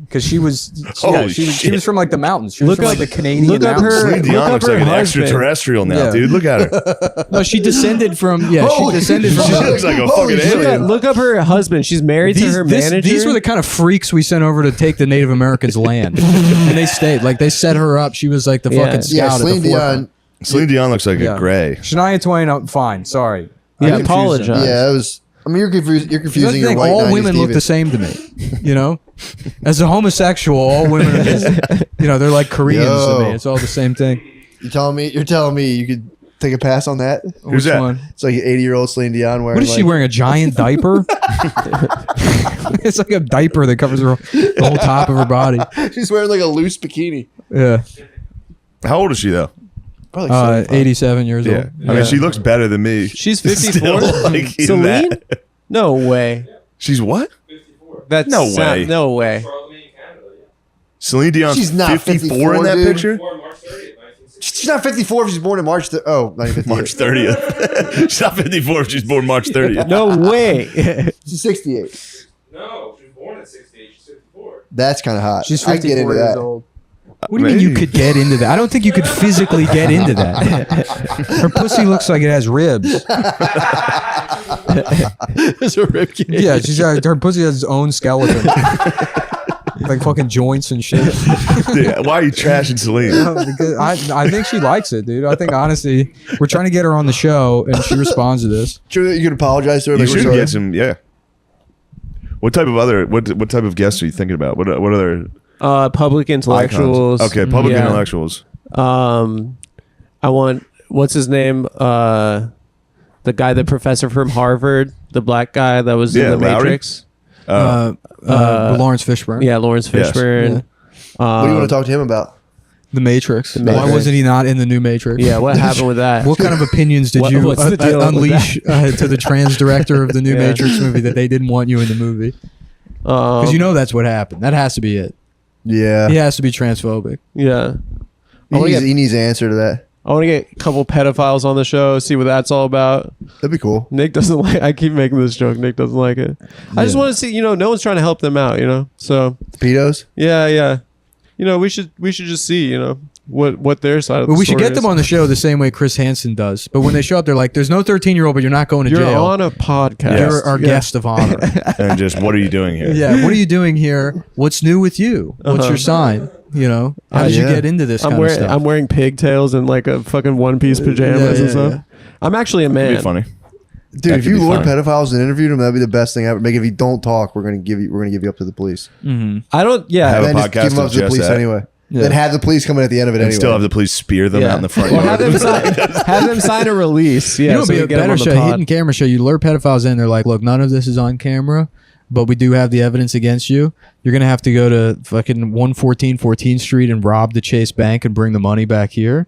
Because she was, Holy she shit. was from like the mountains. She was Look from up- like the Canadian look up mountains. her- Celine Dion look looks up her like an husband. extraterrestrial now, Yeah. dude. Look at her. No, she descended from. Yeah, she Holy descended shit. She from. looks like a Holy fucking shit. alien. Look up her husband. She's married to her manager. These were the kind of freaks we sent over to take the Native Americans' land, and they stayed. Like they set her up. She was like the Yeah. fucking scout Yeah, at Celine the forefront. Dion. Celine Dion looks like Yeah. a gray. Shania Twain, fine. Sorry. Yeah, I confused them. apologize. Yeah, it was. I mean, you're That's confusing the your thing, white all 90s women look divas. the same to me. You know, as a homosexual, all women are just, they're like Koreans to me. Yo. It's all the same thing. You're telling me you could take a pass on that? Who's Which that? one? It's like an 80-year-old Celine Dion wearing. What is she like- wearing? A giant diaper? It's like a diaper that covers the whole top of her body. She's wearing like a loose bikini. Yeah. How old is she though? Probably like 87 years Yeah, old. I mean, she looks better than me. She's Still, 54. like, in Celine? that. No way. She's what? 54. That's No way. No way. Charlemagne, Canada, yeah. Celine Dion's She's not 54 in that 54, dude. picture. Born March 30th, 1960. She's not 54 if she's born in March. 1958. March 30th. She's not 54 if she's born March 30th. No way. She's 68. No, she was born in 68. She's 54. That's kind of hot. She's I can get 54 into years that. old. What do you mean you could get into that? I don't think you could physically get into that. Her pussy looks like it has ribs. There's a rib cage. Yeah, her pussy has its own skeleton. Like fucking joints and shit. Dude, why are you trashing Celine? Because I think she likes it, dude. I think honestly, we're trying to get her on the show, and she responds to this. Sure, you can apologize to her. You Like, we're should sorry. get some. Yeah. What type of guests are you thinking about? What other Public intellectuals. icons? Okay, public Yeah. intellectuals. I want what's his name? The guy, the professor from Harvard, the black guy that was in Yeah, the Lowry? Matrix. Lawrence Fishburne. Yeah, Lawrence Yes. Fishburne. What do you want to talk to him about? The Matrix. Why Matrix. wasn't he not in the new Matrix? Yeah, what happened with that? What kind of opinions did you What's the deal with unleash to the trans director of the new Yeah. Matrix movie that they didn't want you in the movie? Because you know that's what happened. That has to be it. Yeah. He has to be transphobic. Yeah. He needs an answer to that. I want to get a couple pedophiles on the show, see what that's all about. That'd be cool. Nick doesn't like. I keep making this joke. Nick doesn't like it. I just want to see. No one's trying to help them out. So Pedos? yeah. We should just see. What their side of But the we should story get them is. on the show the same way Chris Hansen does. But when they show up, they're like, "There's no 13-year-old, but you're not going to You're jail. on a podcast. You're our Yeah. guest of honor." And just what are you doing here? Yeah. What are you doing here? What's new with you? What's your sign? How did you Yeah. get into this kind of stuff? I'm wearing pigtails and like a fucking one-piece pajamas and stuff. I'm actually a man. It'd be funny. Dude, That if could you be lure fun. pedophiles and interviewed them, that'd be the best thing ever. Like, if you don't talk, we're gonna give you up to the police. I don't. Yeah. Have a Then just podcast give them up of to the just police that. anyway. Yeah. Then have the police come in at the end of it And anyway. still have the police spear them out in the front Well, yard. have them sign a release. Yeah, You know, it'd so be we a get 'em better on the show, pod. hidden camera show. You lure pedophiles in. They're like, "Look, none of this is on camera, but we do have the evidence against you. You're gonna have to go to fucking 114 14th Street and rob the Chase Bank and bring the money back here,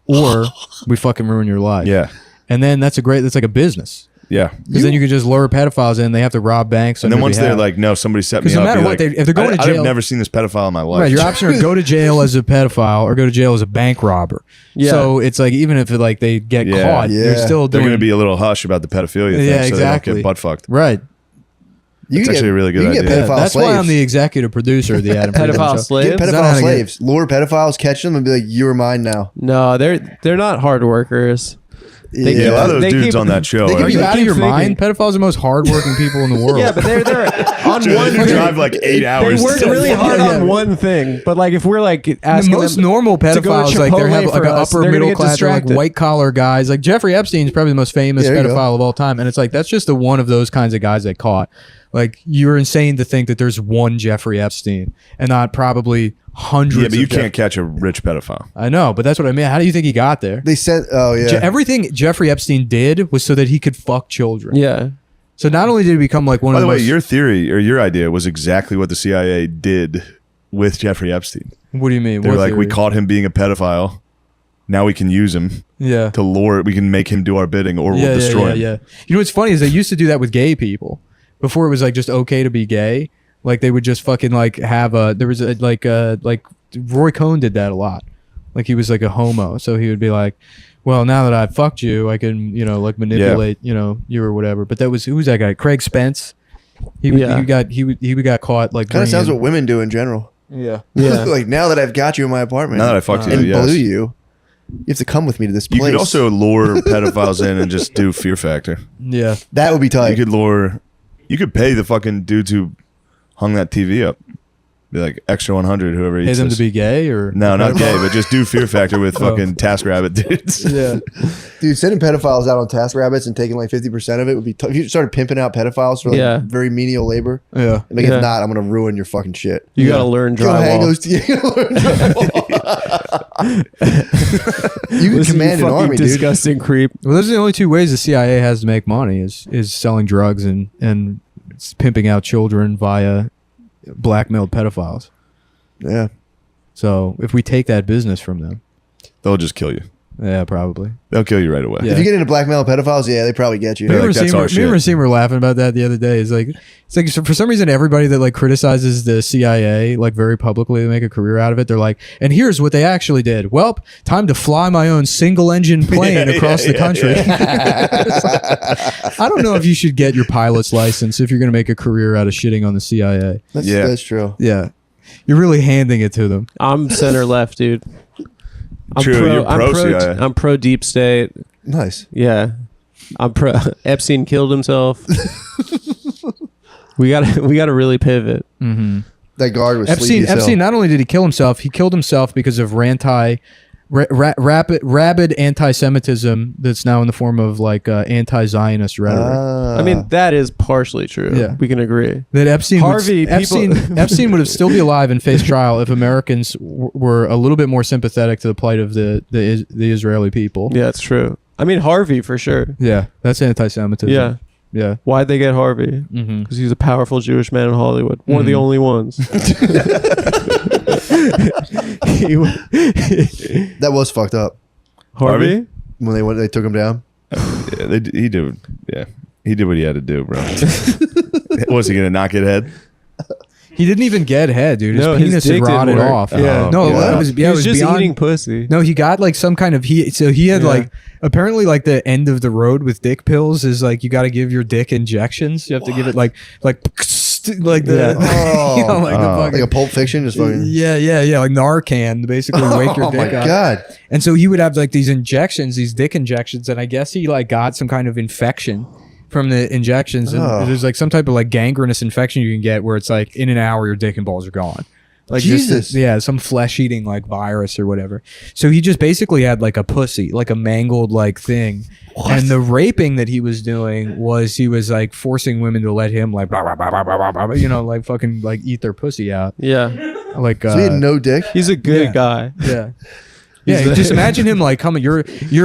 or we fucking ruin your life." Yeah. And then that's like a business. Yeah. Because then you could just lure pedophiles in. They have to rob banks. And then once they're like, no, somebody set me 'Cause no up. matter be what, like, if they're going to jail- I've never seen this pedophile in my life. right, your option are go to jail as a pedophile or go to jail as a bank robber. Yeah. So it's like even if they get Yeah. caught, Yeah. they're still They're doing going to be a little hush about the pedophilia thing, Yeah, so they exactly. don't get butt fucked. right. You It's can actually get- a really good you can idea. Get pedophile That's slaves. why I'm the executive producer of the Adam Friedman Pedophile Show. slaves. Get Is that how pedophile to get- slaves. Lure pedophiles, catch them, and be like, "You are mine now." No, they're not hard workers. They Yeah, a lot of those They dudes keep- on that show. they are keep Are you They out of keep your thinking- mind? Pedophiles are the most hardworking people in the world. Yeah, but they're on Dude, one. they drive like 8 hours. They work to- really hard Yeah. on one thing, but like if we're like the asking most them normal to go to pedophiles, like they have Chipotle like for an us, upper they're gonna middle get class, or like distracted. white collar guys. Like Jeffrey Epstein's probably the most famous Yeah, there you go. pedophile of all time, and it's like that's just the one of those kinds of guys they caught. Like you're insane to think that there's one Jeffrey Epstein and not probably hundreds. Yeah, but you of Jeff- can't catch a rich pedophile. I know, but that's what I mean. How do you think he got there? They sent. Oh yeah. Everything Jeffrey Epstein did was so that he could fuck children. Yeah. So not only did he become like one By of the the way, most, your theory or your idea was exactly what the CIA did with Jeffrey Epstein. what do you mean? They were What like, we theory? caught him being a pedophile. Now we can use him yeah. to lure. We can make him do our bidding, or we'll yeah, destroy yeah, him. yeah. You know what's funny is they used to do that with gay people before it was like just okay to be gay. Like they would just fucking like have there was a like Roy Cohn did that a lot. Like he was like a homo, so he would be like, well, now that I've fucked you, I can like manipulate you or whatever. But that was who was that guy? Craig Spence. He got caught like Kind of sounds bringing- what women do in general. yeah. Yeah. Like now that I've got you in my apartment, Now that I fucked you, and yes. blew you have to come with me to this You place. could also lure pedophiles in and just do Fear Factor. Yeah. that would be You tight. could lure. You could pay the fucking dudes who hung that TV up. Be like extra 100, whoever Pay eats them this. to be gay or No, not gay, but just do Fear Factor with fucking TaskRabbit dudes. Yeah. Dude, sending pedophiles out on TaskRabbits and taking like 50% of it would be tough. If you started pimping out pedophiles for like Yeah. very menial labor, Yeah. like Yeah. if not, I'm gonna ruin your fucking shit. You gotta learn Go hang drywall. those. You can Listen, command you an fucking army, dude. disgusting creep. Well, those are the only two ways the CIA has to make money is selling drugs and pimping out children via blackmailed pedophiles. Yeah. So if we take that business from them, They'll just kill you. yeah, probably. They'll kill you right away. Yeah. If you get into blackmail pedophiles, yeah, they probably get you. Yeah. Me like, and that's our shit. Seymour were laughing about that the other day. It's like so for some reason everybody that like criticizes the CIA like very publicly to make a career out of it, they're like, and here's what they actually did. Well, time to fly my own single engine plane across the country. I don't know if you should get your pilot's license if you're going to make a career out of shitting on the CIA. That's true. Yeah, you're really handing it to them. I'm center left, dude. True, you're pro CIA. I'm pro deep state. Nice. Yeah, I'm pro. Epstein killed himself. we gotta really pivot. Mm-hmm. That guard was sleepy as hell. Epstein not only did he kill himself, he killed himself because of rabid anti-Semitism that's now in the form of like anti-Zionist rhetoric. I mean, that is partially true. Yeah. We can agree. That Epstein Epstein would have still be alive and face trial if Americans were a little bit more sympathetic to the plight of the Israeli people. Yeah, it's true. I mean, Harvey for sure. Yeah, that's anti-Semitism. Yeah. Yeah. Why'd they get Harvey? Mm-hmm. Because he's a powerful Jewish man in Hollywood. One of the only ones. That was fucked up Harvey? when they took him down. Yeah, he did. Yeah, he did what he had to do, bro. Was he gonna knock it head? He didn't even get head, dude. His No, his penis dick had didn't rotted work. off. Yeah. No, Yeah. it was He was just beyond eating pussy. No, he got like some kind of he had Yeah. like apparently like the end of the road with dick pills is like you got to give your dick injections. You have to give it like like the you know, like the Like fucking a Pulp Fiction, just fucking. yeah like Narcan to basically wake your Oh dick my up. god! And so he would have like these injections, these dick injections, and I guess he like got some kind of infection from the injections. And Oh. there's like some type of like gangrenous infection you can get where it's like in an hour your dick and balls are gone. Like Jesus. some flesh eating like virus or whatever. So he just basically had like a pussy, like a mangled like thing. And the raping that he was doing was he was like forcing women to let him like blah, blah, blah, blah, blah, blah, you know, like fucking like eat their pussy out. Yeah. Like So he had no dick. He's a good Yeah. guy. yeah. Yeah, just imagine him like coming. You're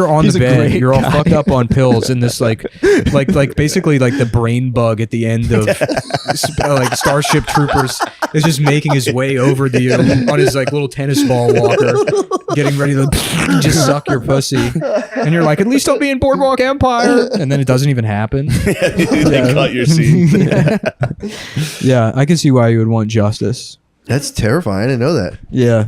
on He's the a bed. great You're all guy. fucked up on pills, and this like basically like the brain bug at the end of like Starship Troopers is just making his way over the on his like little tennis ball walker, getting ready to just suck your pussy, and you're like, at least I'll be in Boardwalk Empire, and then it doesn't even happen. They cut your scene. Yeah, I can see why you would want justice. That's terrifying. I didn't know that. Yeah,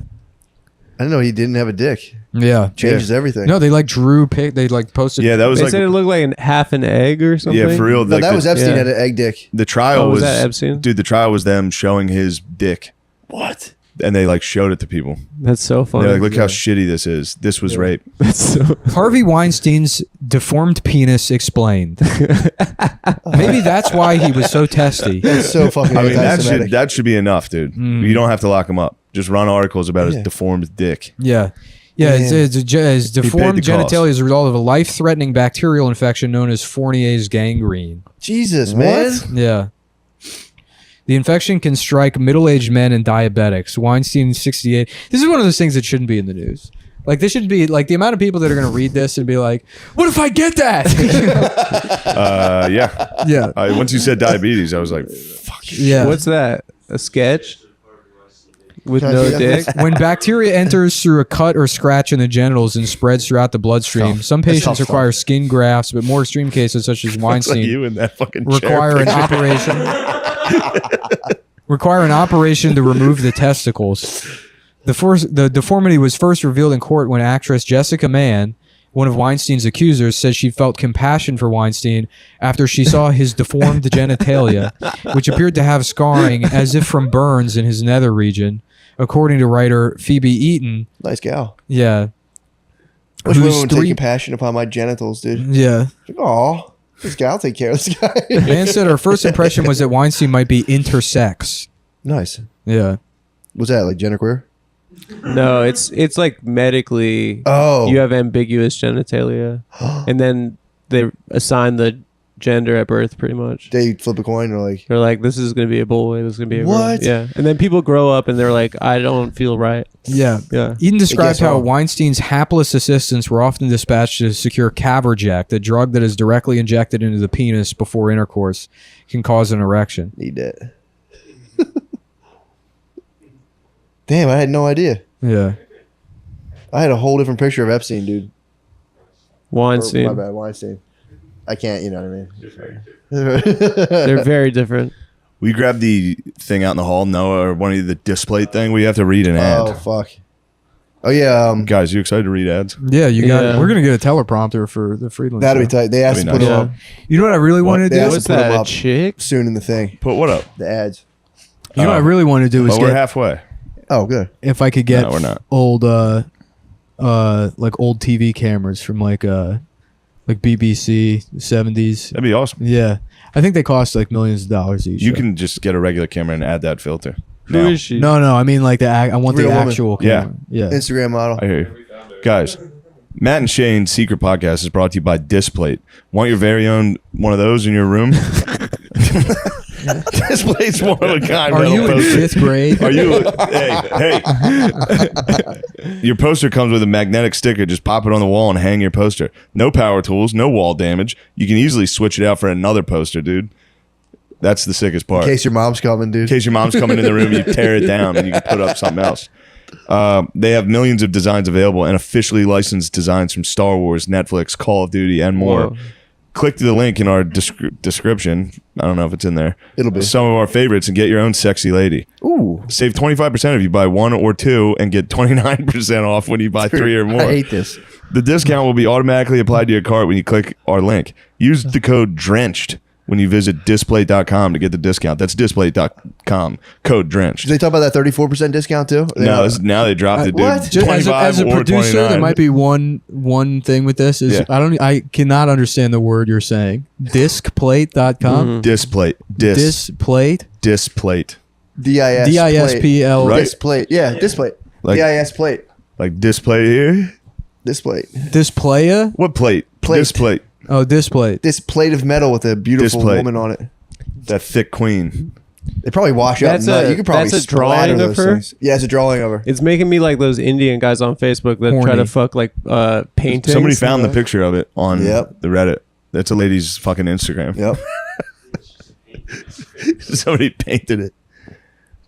I didn't know he didn't have a dick. yeah. Changes everything. No, they like drew pic. They like posted. Yeah, that was They like said it looked like half an egg or something. yeah, for real. No, like that the, was Epstein yeah. had an egg dick. the trial Oh, was was that Epstein? Dude, the trial was them showing his dick, What? and they like showed it to people. That's so funny. They're like, look how shitty this is. This was rape. That's so Harvey Weinstein's deformed penis explained. Maybe that's why he was so testy. That's so fucking I mean, anti-Semitic. that should be enough, dude. You don't have to lock him up. Just run articles about his deformed dick. Yeah. Yeah, his deformed the cost. genitalia is a result of a life-threatening bacterial infection known as Fournier's gangrene. Jesus, man. Yeah. The infection can strike middle-aged men and diabetics. Weinstein, 68. This is one of those things that shouldn't be in the news. Like, this should be, like, the amount of people that are going to read this and be like, what if I get that? Yeah. Yeah. Once you said diabetes, I was like, fuck. Yeah. What's that? A sketch? With Can I no see that? dick? When bacteria enters through a cut or scratch in the genitals and spreads throughout the bloodstream, some That's patients tough require skin grafts, but more extreme cases such as It's like Weinstein you in that fucking require chair an picture. operation to remove the testicles. The deformity was first revealed in court when actress Jessica Mann, one of Weinstein's accusers, said she felt compassion for Weinstein after she saw his deformed genitalia, which appeared to have scarring as if from burns in his nether region, according to writer Phoebe Eaton. Nice gal. Yeah. Wish Who's women would take three- compassion upon my genitals, dude. Yeah. Aw, this guy will take care of this guy. Mann said her first impression was that Weinstein might be intersex. Nice. Yeah. What's that, like genderqueer? No, it's like medically. Oh. You have ambiguous genitalia, and then they assign the gender at birth, pretty much. They flip a coin or like. They're like, this is going to be a boy, this is going to be a What? girl. Yeah. And then people grow up and they're like, I don't feel right. Yeah. Yeah. Eden described It gets how wrong. Weinstein's hapless assistants were often dispatched to secure Caverject, a drug that is directly injected into the penis before intercourse, can cause an erection. Need that. Damn, I had no idea. Yeah. I had a whole different picture of Epstein, dude. Or, Weinstein. my bad, Weinstein. I can't, you know what I mean? They're very different. We grabbed the thing out in the hall, Noah, or one of the display thing. We have to read an ad. Oh, fuck. Oh, yeah. Guys, you excited to read ads? Yeah, you got. Yeah. We're gonna get a teleprompter for the Friedland. That'll be show. tight. They asked to That'd put be them nice. up You know what I really What? wanted to Yeah, do? that's- What's put 'em that? A up. chick? soon in the thing. Put what up? The ads. You know what I really want to do is Well, we're get halfway. Oh, good. if I could get No, we're not. old like old TV cameras from like BBC 70s. That'd be awesome. Yeah. I think they cost like millions of dollars each. You can just get a regular camera and add that filter. Who Now. is she? No, I mean like I want Real the woman. actual Yeah. camera. Yeah. Instagram model. I hear you. Guys, Matt and Shane's Secret Podcast is brought to you by Displate. Want your very own one of those in your room? Displate's one of a kind. Are metal you in poster. 5th grade? Are you? Hey. Your poster comes with a magnetic sticker. Just pop it on the wall and hang your poster. No power tools, no wall damage. You can easily switch it out for another poster, dude. That's the sickest part. In case your mom's coming, dude. In case your mom's coming in the room, you tear it down and you can put up something else. They have millions of designs available and officially licensed designs from Star Wars, Netflix, Call of Duty, and more. Whoa. Click the link in our description. I don't know if it's in there. It'll be. Some of our favorites and get your own sexy lady. Ooh. Save 25% if you buy one or two and get 29% off when you buy three or more. I hate this. The discount will be automatically applied to your cart when you click our link. Use the code DRENCHED when you visit display.com to get the discount. That's display.com. Code DRENCHED. Did they talk about that 34% discount too? Now they dropped it, dude. What? Just 25 as a or producer, 29. there might be one thing with this is Yeah. I cannot understand the word you're saying. Discplate.com. Displate. Displate. Displate. DIS. DISPL. Right. Display. Yeah, display. Like- DIS plate. Like display here? Display. Displaya? What plate? Plate. Displate. Oh, displate. This plate of metal with a beautiful Display. woman on it. That thick queen. They probably wash out. That's nut. a- You could probably that's a drawing splatter of those her? things. Yeah, it's a drawing of her. It's making me like those Indian guys on Facebook that try Horny. to fuck like paintings. Somebody found the picture of it on Yep. the Reddit. That's a lady's fucking Instagram. Yep. Somebody painted it.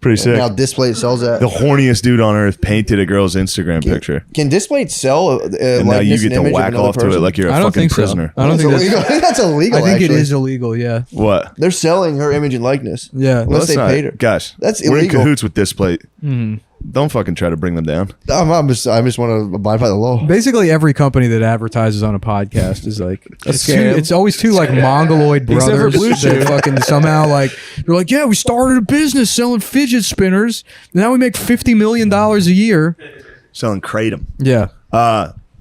Pretty sick. Now Display sells that. The horniest dude on earth painted a girl's Instagram picture. Can Display sell And now you get to whack off to it like you're a I don't fucking think prisoner. so. I don't think that's. illegal. I think that's illegal. I think actually. it is illegal. Yeah. What? They're selling her image and likeness. Yeah. Unless they paid her. Guys, That's we're in illegal. cahoots with Displate. Mhm. Don't fucking try to bring them down. I just want to abide by the law. Basically, every company that advertises on a podcast is like scam. it's always two like mongoloid Except for brothers Blue that Chew. fucking somehow like they're like, yeah, we started a business selling fidget spinners. Now we make $50 million a year. Selling kratom. Yeah.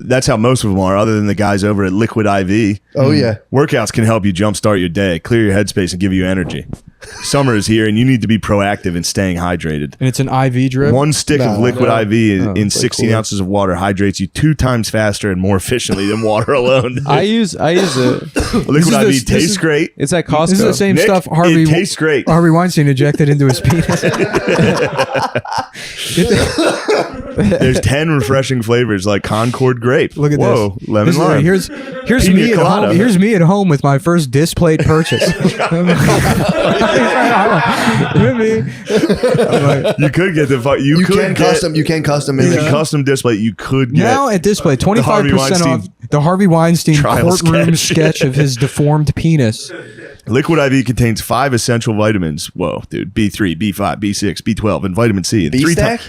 That's how most of them are, other than the guys over at Liquid IV. Oh yeah. Workouts can help you jumpstart your day, clear your headspace, and give you energy. Summer is here, and you need to be proactive in staying hydrated. And it's an IV drip. One stick of No, Liquid no. IV in like 16 cool. ounces of water hydrates you 2 times faster and more efficiently than water alone. I use it. Liquid IV this tastes is- great. It's at Costco. This is the same Nick, stuff Harvey it tastes great. Harvey Weinstein injected into his penis. There's 10 refreshing flavors like Concord grape. Look at Whoa, this. lemon This is- lime. Here's Pina me at colada. home. Here's me at home with my first Displate purchase. You could get the You could can get, custom. You can custom You image. can custom display. You could get Now at Display, 25% Harvey off Weinstein the Harvey Weinstein trial courtroom sketch. sketch of his deformed penis. Liquid IV contains 5 essential vitamins. Whoa, dude. B3, B5, B6, B12, and vitamin C. And B three stack.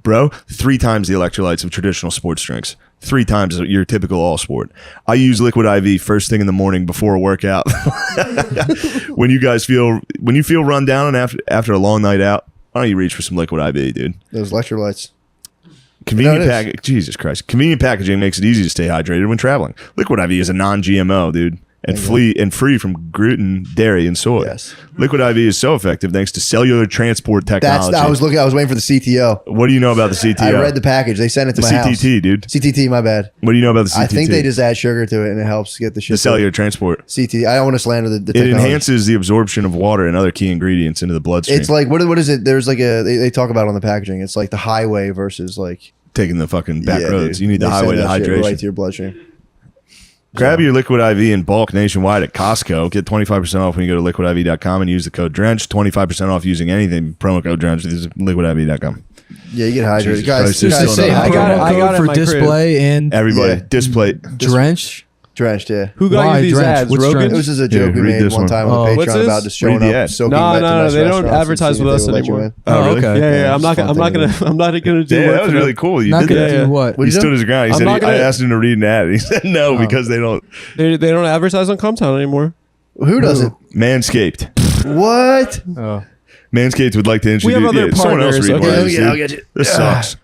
Bro, 3 times the electrolytes of traditional sports drinks. 3 times your typical all sport. I use Liquid IV first thing in the morning before a workout. when you feel run down and after a long night out, why don't you reach for some Liquid IV, dude? Those electrolytes. Convenient No, it package. Jesus Christ. Convenient packaging makes it easy to stay hydrated when traveling. Liquid IV is a non-GMO, dude. and free from gluten, dairy, and soy. Yes. Liquid IV is so effective thanks to cellular transport technology. I was waiting for the CTO. What do you know about the CTO? I read the package. They sent it to the my house. CTT, dude. CTT, my bad. What do you know about the CTT? I think they just add sugar to it and it helps get the shit. the cellular transport. CTT. I don't want to slander the It technology. enhances the absorption of water and other key ingredients into the bloodstream. It's like what is it? There's like they talk about it on the packaging. It's like the highway versus like taking the fucking back roads. dude. You need the They send highway to that shit hydration. right to your bloodstream. Grab your Liquid IV in bulk nationwide at Costco. Get 25% off when you go to liquidiv.com and use the code DRENCH. 25% off using anything. Promo code DRENCH. This is liquidiv.com. Yeah, you get hydrated, Jesus guys. Christ, there's guys still say another hi. promo I got it for in my crib. display and Everybody, Yeah. display. drench. Drenched, yeah. Who got Why you these drenched? ads? What's Rogan? drenched? It was just a joke we read made this one one. time on Oh. the What's Patreon this? about just showing Read the up, ad. soaking No, wet to no, nice they don't restaurants and advertise seeing with if us they would let you anymore. in. Oh, really? okay. Yeah, it's I'm fun not thing to gonna. I'm not gonna do Yeah, work that was for really them. cool. You Not did gonna that. Yeah. do what? What He do you stood do? his ground. He I'm said, not gonna- I asked him to read an ad. He said no because they don't. They don't advertise on Comtown anymore. Who doesn't? Manscaped. What? Oh. Manscaped would like to introduce. have other someone else partners, read one okay? of these, I'll dude. get you. This sucks.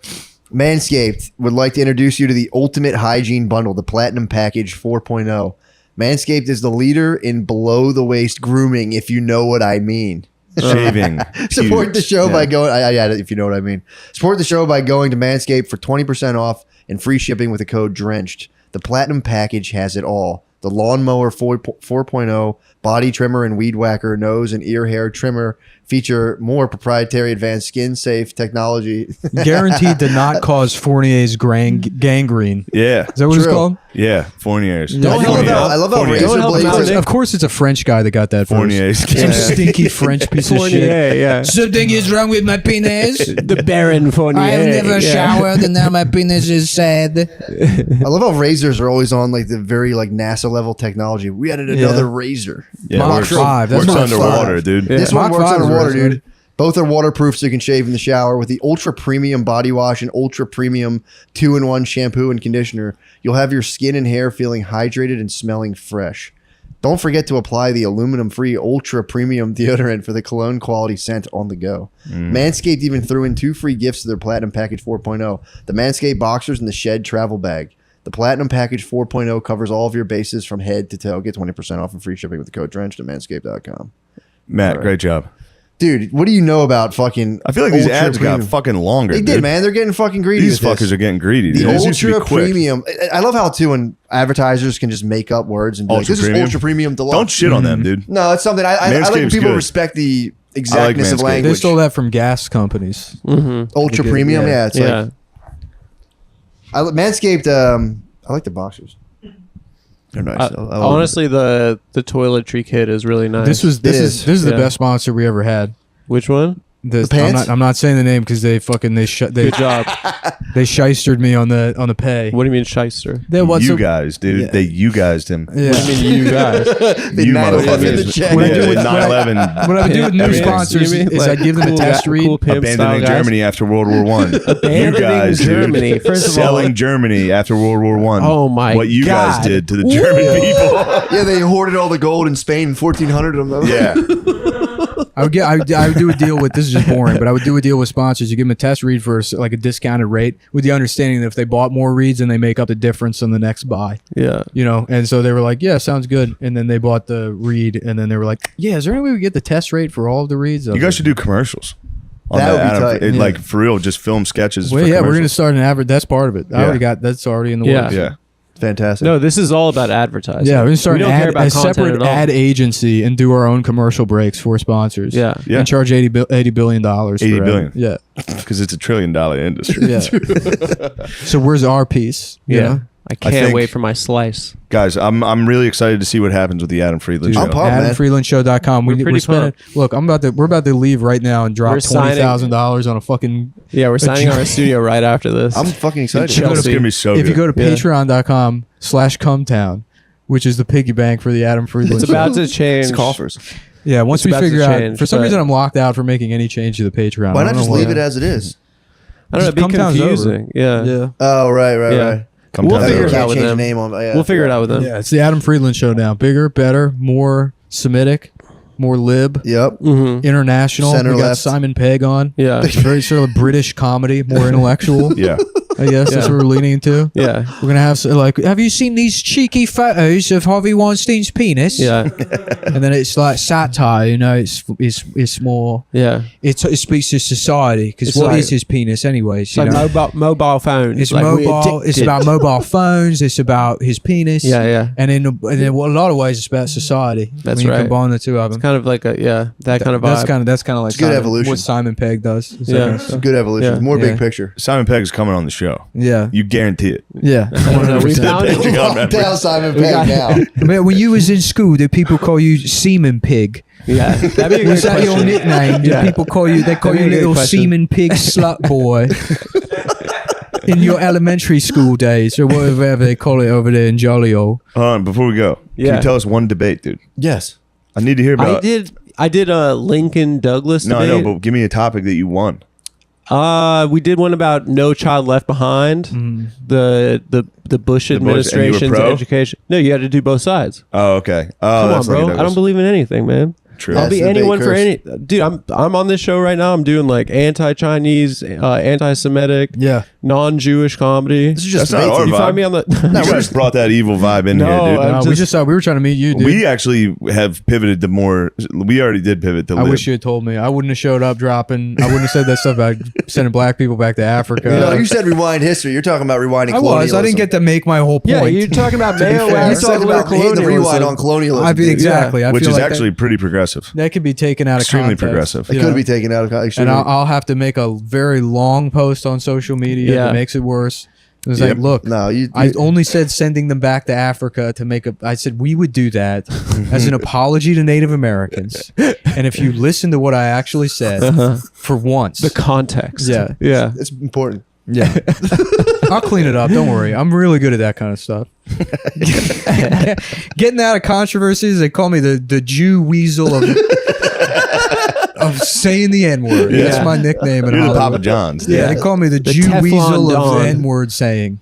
Manscaped would like to introduce you to the Ultimate Hygiene Bundle, the Platinum Package 4.0. Manscaped is the leader in below the waist grooming, if you know what I mean. Shaving. Support the Huge. show by going. I add it if you know what I mean. Support the show by going to Manscaped for 20% off and free shipping with the code DRENCHED. The Platinum Package has it all: the Lawnmower 4.0, body trimmer and weed whacker, nose and ear hair trimmer feature more proprietary advanced skin safe technology. Guaranteed to not cause Fournier's gangrene. Yeah. Is that what it's True. called? Yeah. Fournier's. Don't I help love him how, out. I love how Fournier. razor Don't help him blades. out, Nick. Of course, it's a French guy that got that Fournier's. first. Some stinky French piece of shit. Fournier, yeah. Something is wrong with my penis. The Baron Fournier. I have never yeah. showered and now my penis is sad. I love how razors are always on like the very like NASA level technology. We added another razor. Yeah, Mach works, 5. That's works Mach underwater, 5. dude. This one Mach works 5 is underwater, razor. dude. Both are waterproof, so you can shave in the shower with the ultra premium body wash and ultra premium 2-in-1 shampoo and conditioner. You'll have your skin and hair feeling hydrated and smelling fresh. Don't forget to apply the aluminum-free ultra premium deodorant for the cologne quality scent on the go. Manscaped even threw in 2 free gifts to their Platinum Package 4.0: the Manscaped Boxers and the Shed Travel Bag. The Platinum Package 4.0 covers all of your bases from head to toe. Get 20% off and free shipping with the code DRENCHED at manscaped.com. Matt, great job. Dude, what do you know about fucking I feel like these ultra ads got premium? fucking longer. They dude. did, man. They're getting fucking greedy. These with this. fuckers are getting greedy. The Dude. This used to be ultra quick. premium. I love how too when advertisers can just make up words and be like, Ultra "This is premium? ultra premium deluxe." Don't shit on them, dude. No, it's something I like when Manscaped's people good. respect the exactness of Manscaped. language. They stole that from gas companies. ultra They get- premium. yeah. Yeah, it's Yeah. like Manscaped. I like the boxers. They're nice. I love them. Honestly, the toiletry kit is really nice. This is is. the Yeah. best sponsor we ever had. Which one? This, The pants? I'm not saying the name because they Good job. they shystered me on the pay. What do you mean shyster? They want You some- guys, dude. Yeah. They you guys him. Yeah. What do you mean you guys? The You 9/11 in the motherfuckers. check. What I do Yeah, with- 9/11. What I would do with new Yeah, sponsors you mean, is I like, give them a cool test guy- read. cool pimp style Abandoning guys? Germany after World War One. You Abandoning guys, dude. Germany. First of all, Selling Germany after World War One. Oh my What you God. guys did to the German people. Yeah, they hoarded all the gold in Spain in 1400 of them. Yeah. I would do a deal with, this is just boring, but I would do a deal with sponsors. You give them a test read for like a discounted rate with the understanding that if they bought more reads, then they make up the difference on the next buy. yeah. You know, and so they were like, yeah, sounds good. And then they bought the read, and then they were like, yeah, is there any way we get the test rate for all of the reads? I was You guys like, should do commercials. On That would be Adam. tight. It, Yeah. Like for real, just film sketches. well, for yeah, we're going to commercials. start an advert. That's part of it. I Yeah. already got that's already in the Yeah. works. Yeah. Fantastic. No, this is all about advertising. Yeah, we're going to start we an don't care ad, about a content separate at all. ad agency and do our own commercial breaks for sponsors. Yeah. Yeah. And charge $80 billion. for 80 ad. billion. Yeah. Because it's $1 trillion industry. Yeah. So where's our piece? You Yeah. know? I can't think- wait for my slice. Guys, I'm really excited to see what happens with the Adam Friedland Dude, show. I'm pumped, man. AdamFreelandShow.com. We're pretty We're spending. Look, we're about to leave right now and drop We're signing- $20,000 on a fucking. Yeah, we're signing our studio right after this. I'm fucking excited. Chelsea. It's gonna be so If good. you go to Yeah. patreon.com/cumtown, which is the piggy bank for the Adam Friedland it's Show. about to change. It's coffers. Yeah, once it's we about to figure out. change, For some but- reason, I'm locked out for making any change to the Patreon. Why I not don't just know leave why. it as it is? I don't know. It'd be Cumtown's confusing. Yeah. Yeah. Oh, right. Yeah. right. Come We'll down figure there. it Can't out with change the them. name on. Yeah. We'll figure it out with them. Yeah, it's the Adam Friedland Show now. Bigger, better, more Semitic, more lib, Yep. international. Center we got left. Simon Pegg on. Yeah. Very sort of British comedy, more intellectual. Yeah. I guess that's what we're leaning into. Yeah. We're gonna have have you seen these cheeky photos of Harvey Weinstein's penis? Yeah. And then it's like satire, you know. It's more. Yeah. It speaks to society because It's what is like- his penis anyways? It's like mobile phones. It's like we're mobile. It's addicted. about mobile phones. It's about his penis. Yeah, yeah. And in a lot of ways, it's about society. That's when you right. combine the two of them. It's kind of like that kind of vibe. That's kind of like It's good evolution. what Simon Pegg does. Is Yeah. that kind of It's stuff. good evolution. Yeah. More Yeah. big picture. Simon Pegg is coming on the show. Yeah. You guarantee it. Yeah. We found it. Lock down Simon Pegg now. Man, when you was in school, did people call you Seaman Pig? Yeah. That'd be a Was good that your question. nickname? Did Yeah. people call you? They call That'd you be a good little question. Seaman Pig slut boy. In your elementary school days, or whatever they call it over there in Jolly-O. Hold on, before we go, can Yeah. you tell us one debate, dude? Yes. I need to hear about. I did a Lincoln Douglas No, I debate. know, but give me a topic that you won. We did one about No Child Left Behind. The Bush and you were administration's pro? education. No, you had to do both sides. Oh, okay. Oh, Come on, that's bro. like I don't believe in anything, man. True. I'll That's be the anyone big for curse. any. Dude, I'm on this show right now. I'm doing like anti-Chinese, anti-Semitic, Yeah. non-Jewish comedy. This is just That's not our You vibe. find me on the. You guys brought that evil vibe in No, here, dude. I'm we just thought we were trying to meet you, dude. We actually have pivoted to more. We already did pivot to. I lib. wish you had told me. I wouldn't have showed up dropping. I wouldn't have said that stuff about sending black people back to Africa. No, you said rewind history. You're talking about rewinding I was. I didn't get to make my whole point. Yeah, you're talking about Mayo You're as talking settler about hitting the rewind on colonialism. colonialism. I be dude. exactly. I which feel is like actually pretty progressive. that could be taken out of Extremely context, progressive. It you could know? be taken out of context. And I'll have to make a very long post on social media Yeah. that makes it worse. It was Yep. like, look, No, I only said sending them back to Africa to make a. I said we would do that as an apology to Native Americans. And if you listen to what I actually said for once, The context. Yeah. Yeah. it's important. yeah, I'll clean it up. Don't worry. I'm really good at that kind of stuff. Getting out of controversies, they call me the Jew weasel of saying the N word. Yeah. That's my nickname in You're the Hollywood. Papa John's. Yeah, they call me the Jew Teflon weasel Don. of N word saying.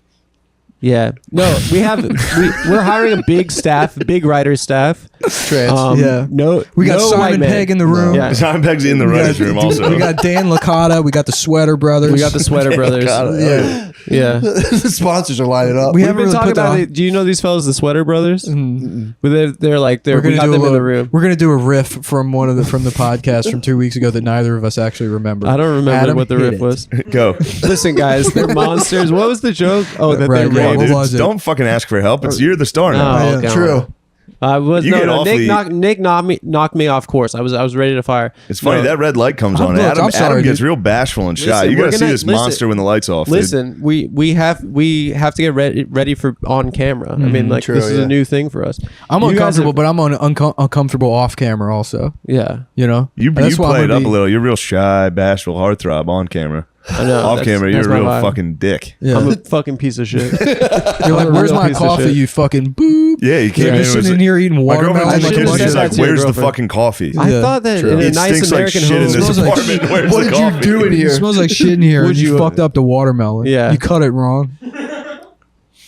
Yeah. No, we're hiring a big staff, big writer staff. Trans. Yeah. No, We got no white Simon man. Pegg in the room. Yeah. Simon Pegg's in the writers' room also. We got Dan Licata. We got the Sweater Brothers. We got the Sweater Brothers. Yeah. Yeah. The sponsors are lining up. We We've haven't been really talking put about that it. Do you know these fellas, the Sweater Brothers? Mm. But they're like we got do them in the room. We're gonna do a riff from the podcast from 2 weeks ago that neither of us actually remember. I don't remember Adam, what the hit riff it. was. Go. Listen, guys, they're monsters. What was the joke? Oh, that Right, they're yeah, raped. what Dude, was it? don't fucking ask for help. It's you're the star now. Oh, Yeah. okay. True. Was You no, get no. awfully- Nick knocked me off course. I was ready to fire. It's funny No. that red light comes on. look, Adam, I'm sorry, Adam gets dude. real bashful and shy. Listen, You we're gotta see gonna- this listen. monster when the lights off. dude. Listen, we have to get ready for on camera. I mean, like True, this is yeah. a new thing for us. I'm You guys uncomfortable, have- but I'm uncomfortable off camera also. Yeah, You know, You That's why I'm play it gonna up be- a little. You're real shy, bashful, heartthrob on camera. I know. Off That's- camera, you're that's a my real vibe. fucking dick. Yeah. I'm a fucking piece of shit. You're like, I'm a where's real my piece of coffee? shit. You fucking boop. Yeah, you You're can't. just sitting in here eating My watermelon. girlfriend's in the shouldn't kitchen. have She's said like, that to your "Where's the girlfriend." fucking coffee?" I Yeah. thought that True. in a It nice stinks like American shit in home. this Smells like apartment. shit. Where's What the did you coffee? do in It here? smells like shit in here. Would And you you- fucked up the watermelon. Yeah. You cut it wrong.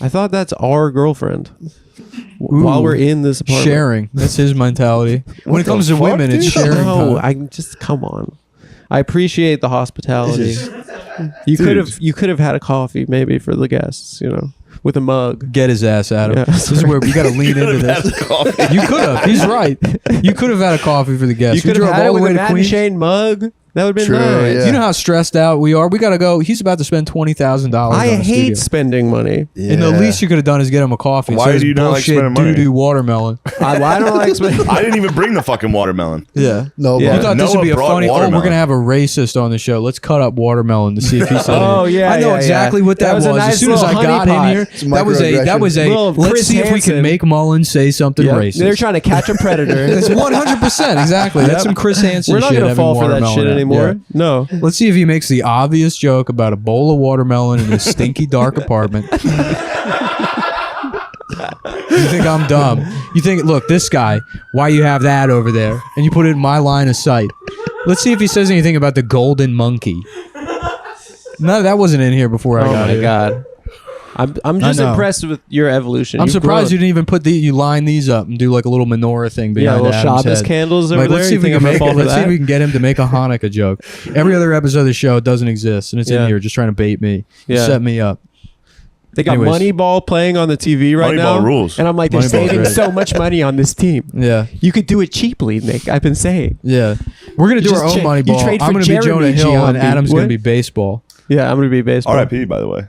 I thought that's our girlfriend. While we're in this apartment. Sharing. That's his mentality. When it the comes to fuck, women, it's dude? sharing. No, time. I just come on. I appreciate the hospitality. This You Dude. could have had a coffee maybe for the guests, with a mug. Get his ass out of Yeah. him. This is where we got to lean into this. You could have. He's right. You could have had a coffee for the guests. You We could have drove had it all the with way a to Matt and Queens. Shane mug. That would have been True, nice. yeah. You know how stressed out we are. We got to go. He's about to spend $20,000. I on a hate studio. spending money. And the least you could have done is get him a coffee. Why instead of do you not like bullshit spending money? doo-doo watermelon. I don't like spending. I didn't even bring the fucking watermelon. Yeah. No, Yeah. You thought this would Noah be a brought funny. Oh, we're watermelon. gonna have a racist on the show. Let's cut up watermelon to see if he said. Oh, anything. yeah, I know yeah, exactly yeah. what that, That was a was. nice As soon as I little got honey in pot. here, Some that was a. Little Let's Chris see if we can Hansen. make Mullen say something Yeah. racist. They're trying to catch a predator. That's 100% exactly. That's some Chris Hansen We're not shit. gonna having fall for that watermelon shit out. anymore. Yeah. No. Let's see if he makes the obvious joke about a bowl of watermelon in his stinky dark apartment. You think I'm dumb? You think, look, this guy, why you have that over there? And you put it in my line of sight. Let's see if he says anything about the golden monkey. No, that wasn't in here before I Oh got my here. god. I'm just know. impressed with your evolution. I'm You've surprised you grown. didn't even you line these up and do like a little menorah thing behind little Adam's Shabbos head. candles over Like, there. let's see You if we think can I'm make gonna it. fall for Let's see if that? we can get him to make a Hanukkah joke. Every other episode of the show doesn't exist, and it's in Yeah. here just trying to bait me, Yeah. set me up. They got Anyways. Moneyball playing on the TV right now. Moneyball rules. And I'm like, they're Moneyball's saving great. so much money on this team. Yeah, You could do it cheaply, Nick. I've been saying. yeah. We're gonna do Just our own you Moneyball. trade I'm for gonna be Jeremy Jonah Hill, and Giambi. Adam's What? gonna be baseball. Yeah, I'm gonna be baseball. R.I.P. By the way,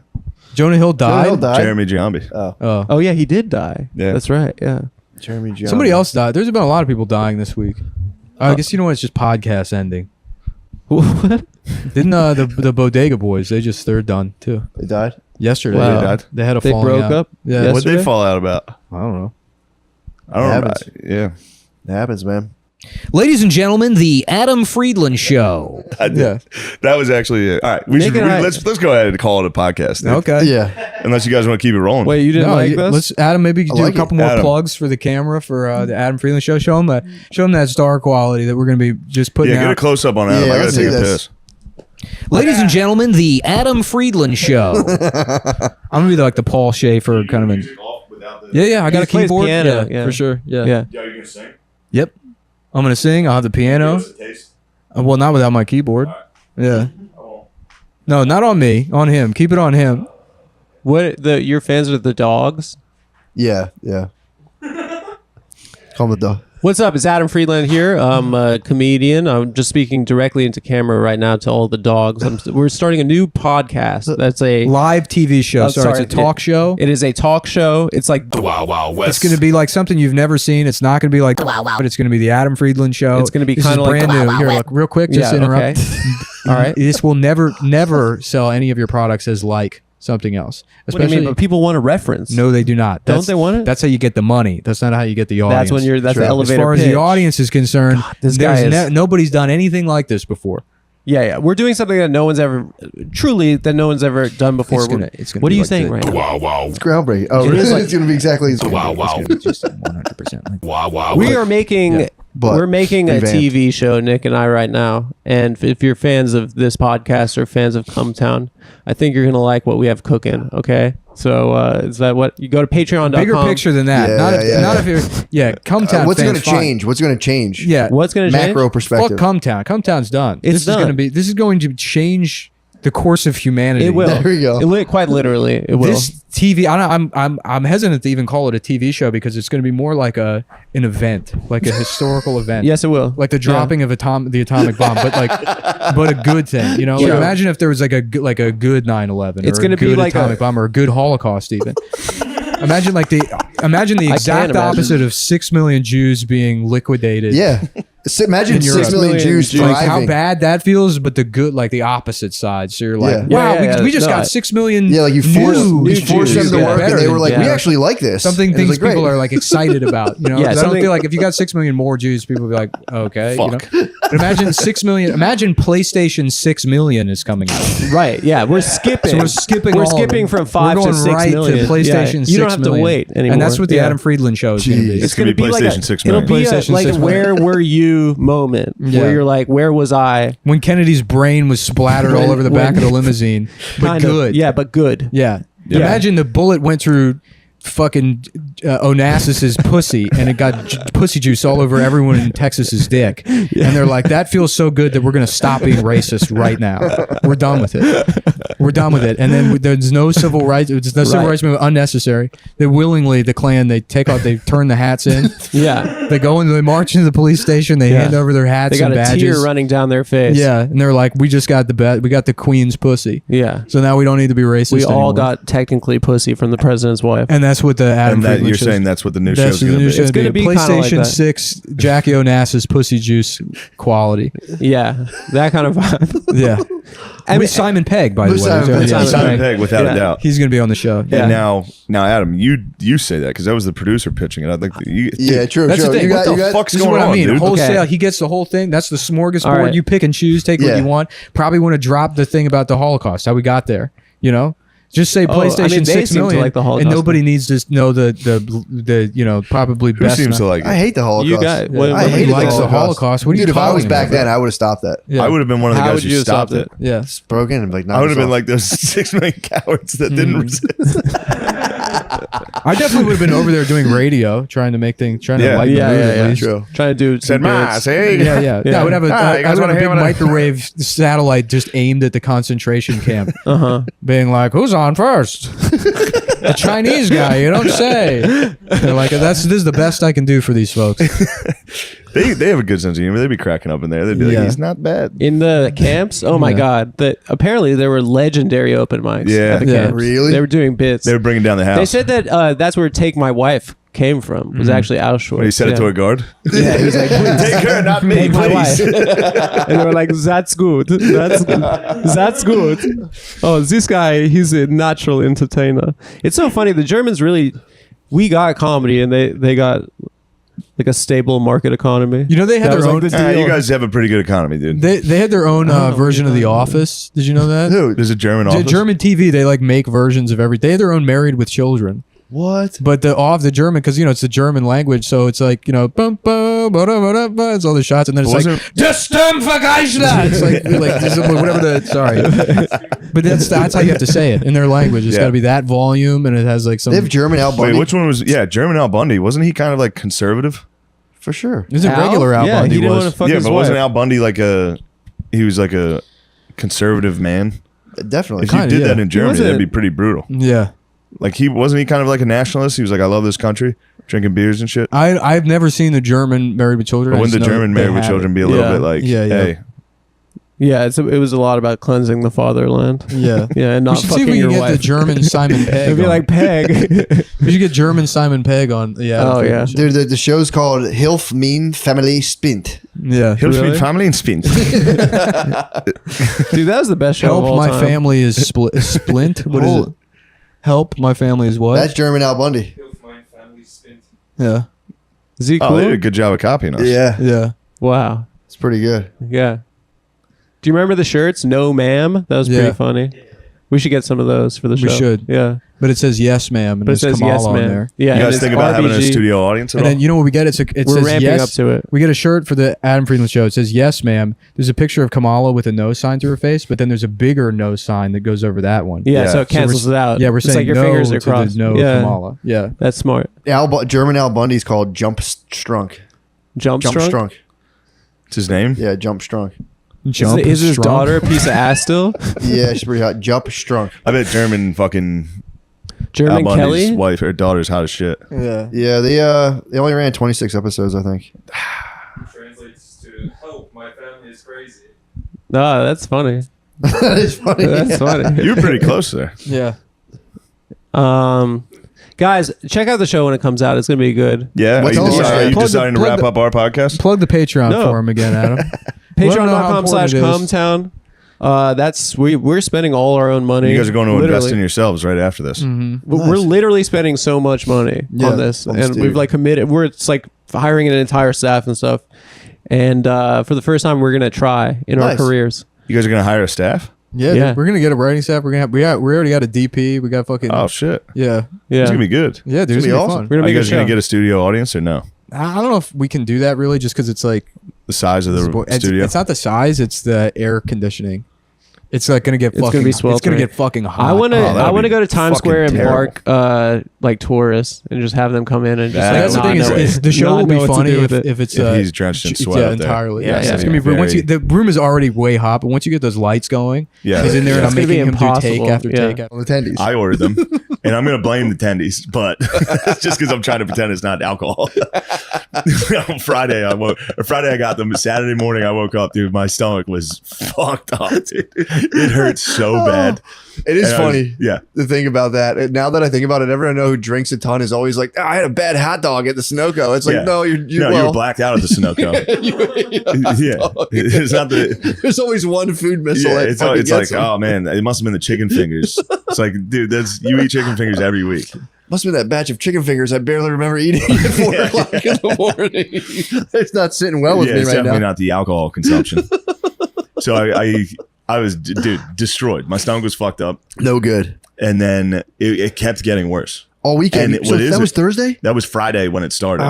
Jonah Hill died. Hill died? Jeremy Giambi. Oh. Oh yeah, he did die. Yeah. That's right. Yeah. Jeremy Giambi. Somebody else died. There's been a lot of people dying this week. I guess you know what? It's just podcast ending. What? Didn't the Bodega Boys? They're done too. They died. Yesterday, Wow. They died? they had a They falling broke out. up? Yeah, Yes. What'd they Yesterday? fall out about? I don't know. I don't know. Happens. Yeah. It happens, man. Ladies and gentlemen, the Adam Friedland Show. I did. Yeah. That was actually it. All right. Nick and I- Let's go ahead and call it a podcast. Nick. Okay. Yeah. Unless you guys want to keep it rolling. Wait, you didn't like this? Let's Adam. Maybe you could I do like a couple it. more Adam. plugs for the camera for the Adam Freeland Show. Show him that star quality that we're going to be just putting Yeah, get a out. close up on Adam. Yeah, I gotta let's take do a this. piss. Ladies and gentlemen, the Adam Friedland Show. I'm gonna be like the Paul Schaefer kind of an. Yeah, I got a He plays keyboard. piano, yeah, yeah. for sure. Yeah. Yeah. Yeah, you gonna sing? Yep. I'm gonna sing. I'll have the piano. Well, not without my keyboard. Yeah. No, not on me. On him. Keep it on him. Your fans are the dogs? Yeah. Yeah. Call him the dog. What's up? It's Adam Friedland here. I'm a comedian. I'm just speaking directly into camera right now to all the dogs. We're starting a new podcast. That's a Live TV show. Oh, Sorry, sorry. it's a talk show. It is a talk show. It's like It's going to be like something you've never seen. It's not going to be like, but it's going to be the Adam Friedland Show. It's gonna be This is kinda like- brand new. Here, look, real quick, just Yeah, interrupt. okay. All right. This will never sell any of your products as like something else. What do you Especially, mean? But people want a reference. no, they do not. Don't they want it? That's how you get the money. That's not how you get the audience. That's when you're. That's Sure. the As elevator as far pitch. as the audience is concerned, this guy is- nobody's done anything like this before. Yeah. We're doing something that no one's ever, truly, that no one's ever done before. It's gonna What be are you like saying the- right now? It's groundbreaking. Oh, It is like- it's going to be exactly. It's gonna be just 100% like We are making. But We're making a revamped. TV show, Nick and I, right now. And if you're fans of this podcast or fans of Cumtown, I think you're gonna like what we have cooking. Okay, so is that what you go to Patreon.com? bigger picture than that. Yeah, not if, yeah, not yeah. if you're Cumtown. what's going fans, to fine. change? What's going to change? Yeah, What's gonna change? Macro fuck perspective. Cumtown. Cumtown's done. It's this done. is gonna be. This is going to change the course of humanity. It will. There we go. Quite literally, it will. This TV. I'm hesitant to even call it a TV show because it's going to be more like an event, like a historical event. Yes, it will. Like the dropping of the atomic bomb, but a good thing. You know, Yeah. like imagine if there was like a good 9/11. It's or gonna a be good like atomic bomb or a good Holocaust even. Imagine the exact imagine. opposite of 6 million Jews being liquidated. Yeah. Imagine In 6 Europe. million Jews Jews. Like how thriving. bad that feels, but the good, like the opposite side. So you're like, Yeah. wow, Yeah, yeah, we just no, got 6 million. Yeah, like you forced new them Jews. to Yeah. work, and Better they were like, than- "We yeah. actually like this." Something And it was things like, people great. are like excited about, you know. Yeah, 'Cause I don't something- feel like if you got 6 million more Jews, people would be like, okay, Fuck. you know. But imagine 6 million. Imagine PlayStation 6 million is coming out. right? Yeah, we're skipping. So we're skipping. We're all of skipping it. from 5 we're to going 6 right million. to PlayStation. Yeah. You don't 6 have to million. wait anymore. And that's what the Yeah. Adam Friedland show is going to be. Jeez. It's gonna be like PlayStation a, 6 It'll million. be PlayStation like 6 a where were you moment Yeah. where you're like, where was I? When Kennedy's brain was splattered all over the back of the limousine, but Kind of. good. Yeah, but good. Yeah. Yeah. Imagine the bullet went through fucking Onassis's pussy and it got pussy juice all over everyone in Texas's dick. And they're like, that feels so good that we're going to stop being racist right now. We're done with it. We're done with it. And then there's no civil rights. It's the civil Right. rights movement unnecessary. They willingly, the Klan, they turn the hats in. Yeah. They march into the police station. They Yeah. hand over their hats They got and a badges. tear running down their face. Yeah. And they're like, we just got we got the queen's pussy. Yeah. So now we don't need to be racist We all anymore. got technically pussy from the president's wife. And that's what the Adam And that Friedland you're show's- saying that's what the new that's show's the going new to show be. It's gonna be kinda like PlayStation that. 6 Jackie Onassis pussy juice quality. Yeah. That kind of vibe. Yeah. I mean, Simon Pegg, by the way. Simon Pegg. Yeah, Simon Pegg, without Yeah. a doubt. he's going to be on the show. Yeah. And now, Adam, you say that because that was the producer pitching it. I think Yeah, true. That's true. the thing. You got, what you the got, fuck's This is going what on, I mean. dude? Wholesale, Okay. he gets the whole thing. That's the smorgasbord. All right. You pick and choose, take what Yeah. you want. Probably want to drop the thing about the Holocaust, how we got there, you know? Just say PlayStation they 6 seem to million, like the Holocaust. and nobody needs to know the probably Who best. seems to like I it? hate the Holocaust. You got Yeah. what, I what hate do you likes think? the Holocaust. What are you Dude, if I was talking back about? then, I would have stopped that. Yeah. I would have been one of the How guys would who you have stopped it. Yeah. It's broken and like. I would have been like those 6 million cowards that didn't resist. I definitely would have been over there doing radio, trying to make things, trying Yeah. to lighten the Yeah, mood yeah, at yeah. least. True. Trying to do Said some ma, bits. say. Yeah, yeah. Yeah. I would have a, Ah, you I guys would have a wanna big hear what I- microwave satellite just aimed at the concentration camp, Uh-huh. being like, "Who's on first? A Chinese guy, you don't say." They're like, "This is the best I can do for these folks." They have a good sense of humor. They'd be cracking up in there. They'd be Yeah. like, he's not bad. In the camps, oh my Yeah. god! Apparently there were legendary open mics Yeah. at the Yeah. camps. Really? They were doing bits. They were bringing down the house. They said that that's where "Take My Wife" came from. Was actually Auschwitz. When he said it to a guard. Yeah, he was like, "Please, Take her, not me, take my please. wife." And they were like, "That's good. That's good." Oh, this guy, he's a natural entertainer. It's so funny. The Germans really, we got comedy, and they got like a stable market economy. You know, they had That their was like own. the deal. You guys have a pretty good economy, dude. They had their own version of The Office. Did you know that? Dude, There's a German The office. German TV, they like make versions of everything. They had their own Married with Children. what? But the German, because it's the German language, so it's like bum, bum, ba-da-ba-da-ba, it's all the shots, and then it's Wasn't- like just vergleichen. It's like just whatever the sorry, but that's how you have to say it in their language. It's Yeah. got to be that volume, and it has like some. They have German Al Bundy Wait, which one was? Yeah, German Al Bundy. Wasn't he kind of like conservative? for sure. Is it regular Al Yeah, Bundy he didn't was? want to fuck Yeah, his but wife. wasn't Al Bundy like he was like a conservative man? Definitely. If you Kinda, did yeah. that in Germany, wasn't- that'd be pretty brutal. Yeah, Like he kind of like a nationalist. He was like, I love this country, drinking beers and shit. I've never seen the German Married with Children. But I wouldn't just the know German they Married with have Children it. be a little Yeah. bit like, Yeah, yeah. hey, Yeah, it was a lot about cleansing the fatherland. Yeah, Yeah, and we not should see if fucking we your can get wife. the German Simon Pegg. It'd be on. like Peg. We should get German Simon Pegg on. Yeah. Oh, yeah. Dude, the show's called Hilf Mein Family Spint. Yeah. Hills Really? family and spin. Dude, that was the best show of Help all my time. family is splint. What is it? Help my family is what? That's German Al Bundy. Hilf mein family spint. Yeah. Is he Oh, cool? they did a good job of copying us. Yeah, Yeah. Wow. it's pretty good. Yeah. Do you remember the shirts? No, ma'am. That was Yeah. pretty funny. We should get some of those for the show. We should. Yeah. But it says yes, ma'am, and But it there's says Kamala yes, on man. there. Yeah. You and guys it's think about having a RBG. studio audience at And all? then you know what we get? It We're says ramping yes. up to it. We get a shirt for the Adam Friedland show. It says yes, ma'am. There's a picture of Kamala with a no sign to her face, but then there's a bigger no sign that goes over that one. Yeah, Yeah. so it cancels it out. Yeah, we're It's saying like your no fingers are to the crossed. no yeah. Kamala. Yeah. That's smart. German Al Bundy's called Jump Strunk. Jump Jump strong. Strunk. It's his name. Yeah, Jump Strunk. Jump Is his strong. daughter a piece of ass still? Yeah, she's pretty hot. Jump Strunk. I bet German fucking Al German Bundy's Kelly? wife or daughter's hot as shit. Yeah. Yeah, they only ran 26 episodes, I think. Translates to help my family is crazy. No, that's funny. That is funny. That's funny. You were pretty close there. Yeah. Guys, check out the show when it comes out. It's gonna be good. Yeah. What's Are you, all decide- that? are you Plug the- deciding to plug wrap the- up our podcast? Plug the Patreon No. for him again, Adam. Let 'em know how important it is. Patreon.com/Comtown. That's we're spending all our own money. You guys are going to invest Literally. in yourselves right after this. We're literally spending so much money Yeah. on this, Almost and do. we've like committed. It's like hiring an entire staff and stuff. And for the first time, we're gonna try in our Nice. careers. You guys are going to hire a staff? Yeah, Yeah. dude, we're gonna get a writing staff. We're gonna have we already got a DP. We got fucking Oh, shit. yeah. Yeah, It's going to be good. Yeah, dude, It's it's gonna be gonna be awesome. fun. we're gonna Are make you a guys going show. to get a studio audience or no? I don't know if we can do that really, just because it's like The size of the studio? it's not the size, it's the air conditioning. It's like gonna get It's gonna fucking. be It's gonna sweltering. get fucking hot. I want to. Oh, that'd I want to be go to Times fucking Square and terrible. park like tourists and just have them come in and just That's like the not thing know is it- the show not will be know what to funny do with if it's If he's drenched in sweat yeah, up there. entirely. Yeah, Yeah, yeah. it's gonna be. Very- Once the room is already way hot, but once you get those lights going, Yeah. he's in there, Yeah. and It's I'm gonna be making him do take impossible. after Yeah. take after. On the tendies. I ordered them, and I'm going to blame the tendies, but it's just because I'm trying to pretend it's not alcohol. On Friday, I got them. Saturday morning, I woke up, dude. My stomach was fucked up, dude. It hurt so bad. It is And I was- funny yeah. to think about that. And now that I think about it, everyone I know who drinks a ton is always like, I had a bad hot dog at the Sunoco. It's like, Yeah. no, you No, you were blacked out at the Sunoco. yeah. It's not the. There's always one food missile. Yeah, that it's fucking like, gets them. oh man, it must have been the chicken fingers. It's like, dude, you eat chicken fingers every week. Must have been that batch of chicken fingers I barely remember eating at 4 o'clock in the morning. It's not sitting well with Yeah, me it's right definitely now. not the alcohol consumption. So I was, dude, destroyed. My stomach was fucked up. No good. And then it kept getting worse. All weekend. And So that was Thursday? That was Friday when it started.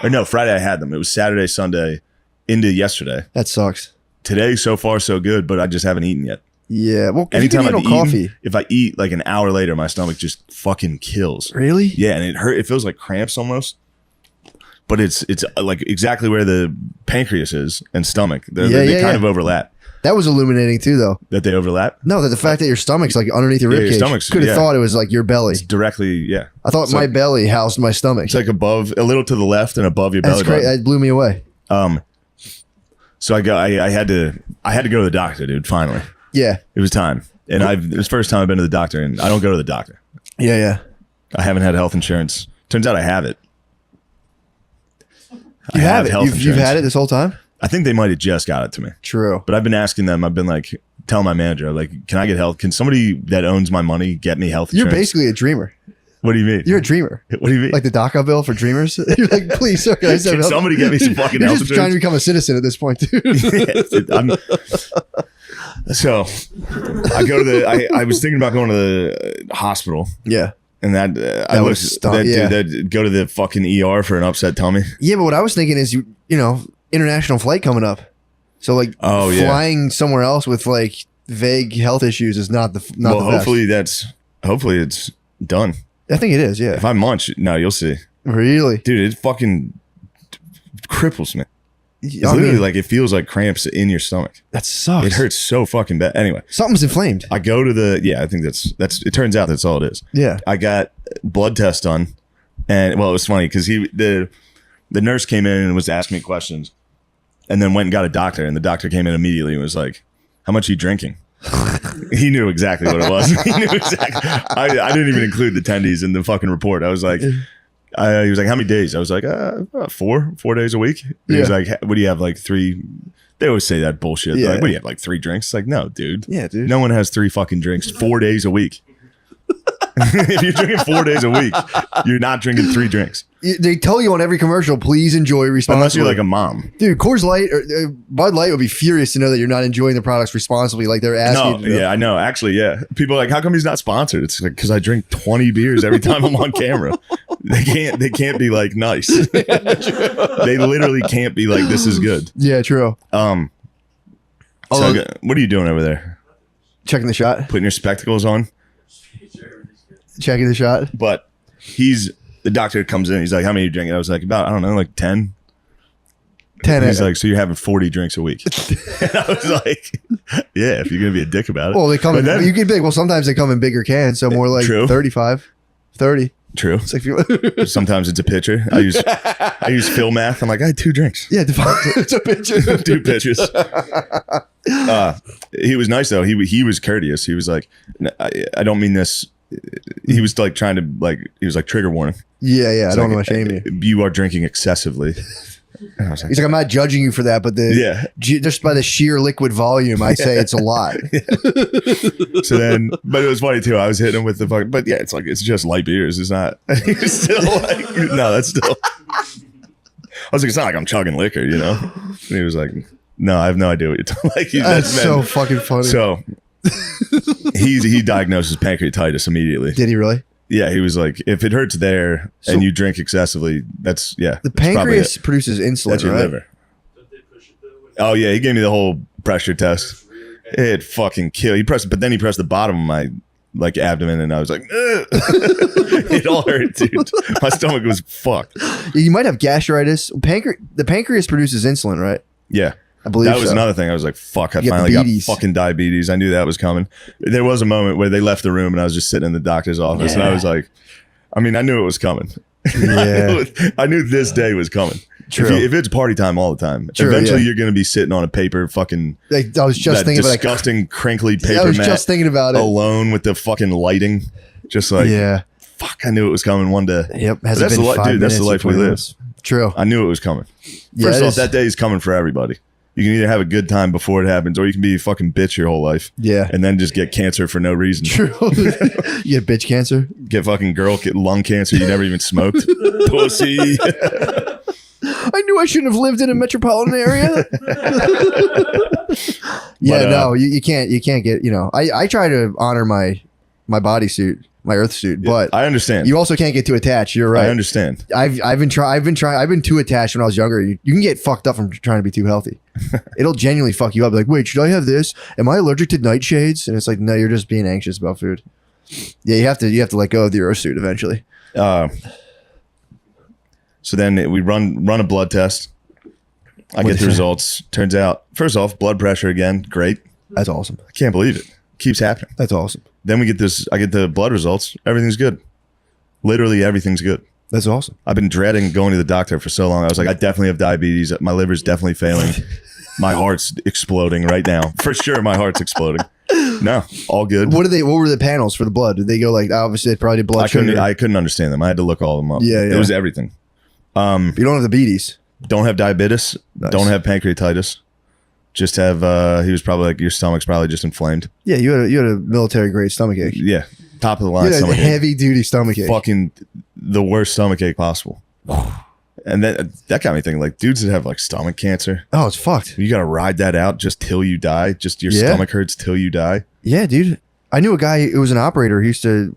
Or no, Friday I had them. It was Saturday, Sunday, into yesterday. That sucks. Today, so far, so good, but I just haven't eaten yet. Yeah. Well, Anytime you I've eaten coffee. if I eat like an hour later, my stomach just fucking kills. Really? Yeah, and it hurt. It feels like cramps almost. But it's like exactly where the pancreas is and stomach. They kind of overlap. That was illuminating too, though. That they overlap? No, that the fact that your stomach's like underneath your your ribcage. stomach's- Could have thought it was like your belly. It's directly, yeah. I thought It's my like- belly housed my stomach. It's like above, a little to the left and above your That's belly great. button. That blew me away. So I had to go to the doctor, dude. Finally, Yeah. it was time, and it was the first time I've been to the doctor, and I don't go to the doctor. Yeah. I haven't had health insurance. Turns out I have it. You have it. health You've insurance. had it this whole time? I think they might have just got it to me, True. but I've been asking them. I've been like, telling my manager, like, can I get health? Can somebody that owns my money get me health You're insurance? basically a dreamer. What do you mean? You're a dreamer. What do you mean? Like the DACA bill for dreamers. You're like, please, sir, can I Can somebody get me some fucking You're health just trying to insurance? become a citizen at this point, dude. So I go to the. I was thinking about going to the hospital, Yeah. and I That looked was that yeah. dude that go to the fucking ER for an upset tummy. Yeah, but what I was thinking is, you know, international flight coming up. So like Oh, yeah. flying somewhere else with like vague health issues is not the Well, the best. hopefully it's done. I think it is, yeah. If I munch, no, you'll see, Really? dude. It fucking cripples me. It's I literally mean, like it feels like cramps in your stomach. that sucks. It hurts so fucking bad. Anyway, Something's inflamed. I go to the I think that's it turns out that's all it is. Yeah. I got blood test done, and well, it was funny because the nurse came in and was asking me questions, and then went and got a doctor, and the doctor came in immediately and was like, "How much are you drinking?" He knew exactly what it was. He knew exactly. I didn't even include the tendies in the fucking report. I was like, he was like, "How many days?" I was like, about 4 days a week. He was like, "What do you have? Like 3?" They always say that bullshit. Yeah. Like, what do you have? Like 3 drinks? It's like, no, dude. Yeah, dude. No one has 3 fucking drinks 4 days a week. If you're drinking 4 days a week, you're not drinking 3 drinks. They tell you on every commercial, please enjoy responsibly. Unless you're like a mom. Dude, Coors Light or Bud Light would be furious to know that you're not enjoying the products responsibly, like they're asking No, you to. yeah, I know. Actually, yeah. People are like, how come he's not sponsored? It's like, because I drink 20 beers every time I'm on camera. They can't be like nice. They literally can't be like, this is good. Yeah, true. So what are you doing over there? Checking the shot. Putting your spectacles on? Checking the shot. But the doctor comes in. He's like, how many are you drinking? I was like, about, I don't know, like 10. 10. He's like, so you're having 40 drinks a week. And I was like, yeah, if you're going to be a dick about it. Well, they come But in. then- You get big. Well, sometimes they come in bigger cans, so more like True. 35, 30. True. It's like, if you- Sometimes it's a pitcher. I use Phil math. I'm like, I had 2 drinks. yeah, it's a picture. 2 pitchers. He was nice though. He was courteous. He was like, I don't mean this. He was like trying to he was like, trigger warning. Yeah. I don't Like, want to shame you. You are drinking excessively. And I was like, He's like, I'm not judging you for that, but just by the sheer liquid volume, I'd say it's a lot. so then, but it was funny too. I was hitting him with the fucking, but yeah, it's like, it's just light beers. It's not, it's still like, no, that's still, I was like, it's not like I'm chugging liquor, you know? And he was like, no, I have no idea what you're talking like. That's so fucking funny. So he diagnosed pancreatitis immediately. Did he really? Yeah, he was like, if it hurts there and you drink excessively, that's The that's probably pancreas it. produces insulin, That's your right? liver. Oh yeah, he gave me the whole pressure test. It fucking killed. But then he pressed the bottom of my abdomen, and I was like, ugh. It all hurt, dude. My stomach was fucked. You might have gastritis. The pancreas produces insulin, right? Yeah. I believe That was so. another thing. I was like, fuck, I You got finally got diabetes. fucking diabetes. I knew that was coming. There was a moment where they left the room and I was just sitting in the doctor's office and I was like, I mean, I knew it was coming. Yeah. I knew this day was coming. True. If it's party time all the time, True, eventually yeah. you're going to be sitting on a paper fucking Like, I was just that thinking about disgusting crinkly I paper was mat just thinking about it. alone with the fucking lighting. Just like, Yeah. fuck, I knew it was coming one day. Yep. But Has that's it been the 5 dude, that's the minutes life or we 20 live. minutes? True. I knew it was coming. Yeah, First it off, is. that day is coming for everybody. You can either have a good time before it happens, or you can be a fucking bitch your whole life. Yeah. And then just get cancer for no reason. True. You get bitch cancer. Get fucking get lung cancer you never even smoked. Pussy. I knew I shouldn't have lived in a metropolitan area. Yeah, But, no, you can't get, I try to honor my my bodysuit, my Earth suit. But I understand. you also can't get too attached. You're right. I understand. I've been too attached when I was younger. You can get fucked up from trying to be too healthy. It'll genuinely fuck you up. Like, wait, should I have this? Am I allergic to nightshades? And it's like, no, you're just being anxious about food. Yeah, you have to let go of the Earth suit eventually. So then we run a blood test. I get the results. Turns out, first off, blood pressure again. Great. That's awesome. I can't believe it. Keeps happening. That's awesome. Then we get this. I get the blood results. Everything's good. Literally everything's good. That's awesome. I've been dreading going to the doctor for so long. I was like, I definitely have diabetes. My liver's definitely failing. My heart's exploding right now. For sure, my heart's exploding. No, all good. What were the panels for the blood? Did they go like, obviously they probably did blood sugar? I couldn't understand them. I had to look all of them up. Yeah. It was everything. You don't have the beaties. Don't have diabetes. Nice. Don't have pancreatitis. Just have he was probably like, your stomach's probably just inflamed. Yeah, you had a military grade stomach ache. Yeah. Top of the You line had a stomach ache. heavy duty stomach ache. Fucking the worst stomach ache possible. And that got me thinking, like, dudes that have like stomach cancer, Oh, it's fucked. you gotta ride that out just till you die. Just your stomach hurts till you die. Yeah, dude. I knew a guy who was an operator. He used to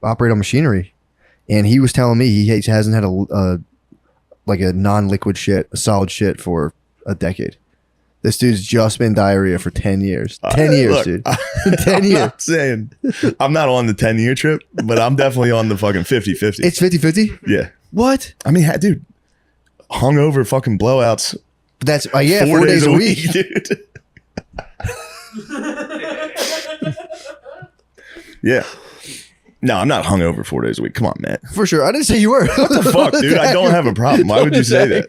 operate on machinery, and he was telling me he hasn't had a non-liquid shit, a solid shit for a decade. This dude's just been diarrhea for 10 years. 10 years, Look, dude. 10 I'm years. not saying I'm not on the 10-year trip, but I'm definitely on the fucking 50-50. It's 50-50? Yeah. What? I mean, dude, hungover fucking blowouts. That's 4 days a week. dude. Yeah. No, I'm not hungover 4 days a week. Come on, man. For sure. I didn't say you were. What the fuck, dude? I don't have a problem. Why would you say that?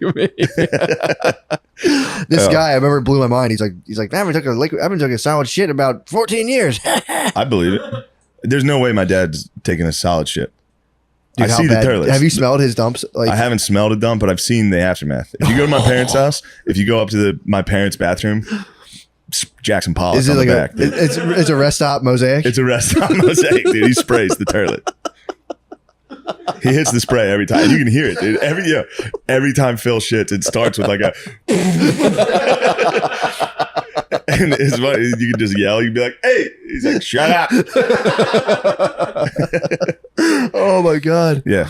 This guy, I remember, blew my mind. He's like, I haven't took a solid shit in about 14 years. I believe it. There's no way my dad's taking a solid shit. Dude, I how see the bad- toilets. Have you smelled his dumps? Like, I haven't smelled a dump, but I've seen the aftermath. If you go to my parents' house, if you go up to my parents' bathroom, Jackson Pollock is it on like the back. it's a rest stop mosaic? It's a restaurant mosaic, dude. He sprays the toilet. He hits the spray every time. You can hear it, dude. Every time Phil shits, it starts with like a. And it's funny. You can just yell. You can be like, "Hey!" He's like, "Shut up!" Oh my god. Yeah,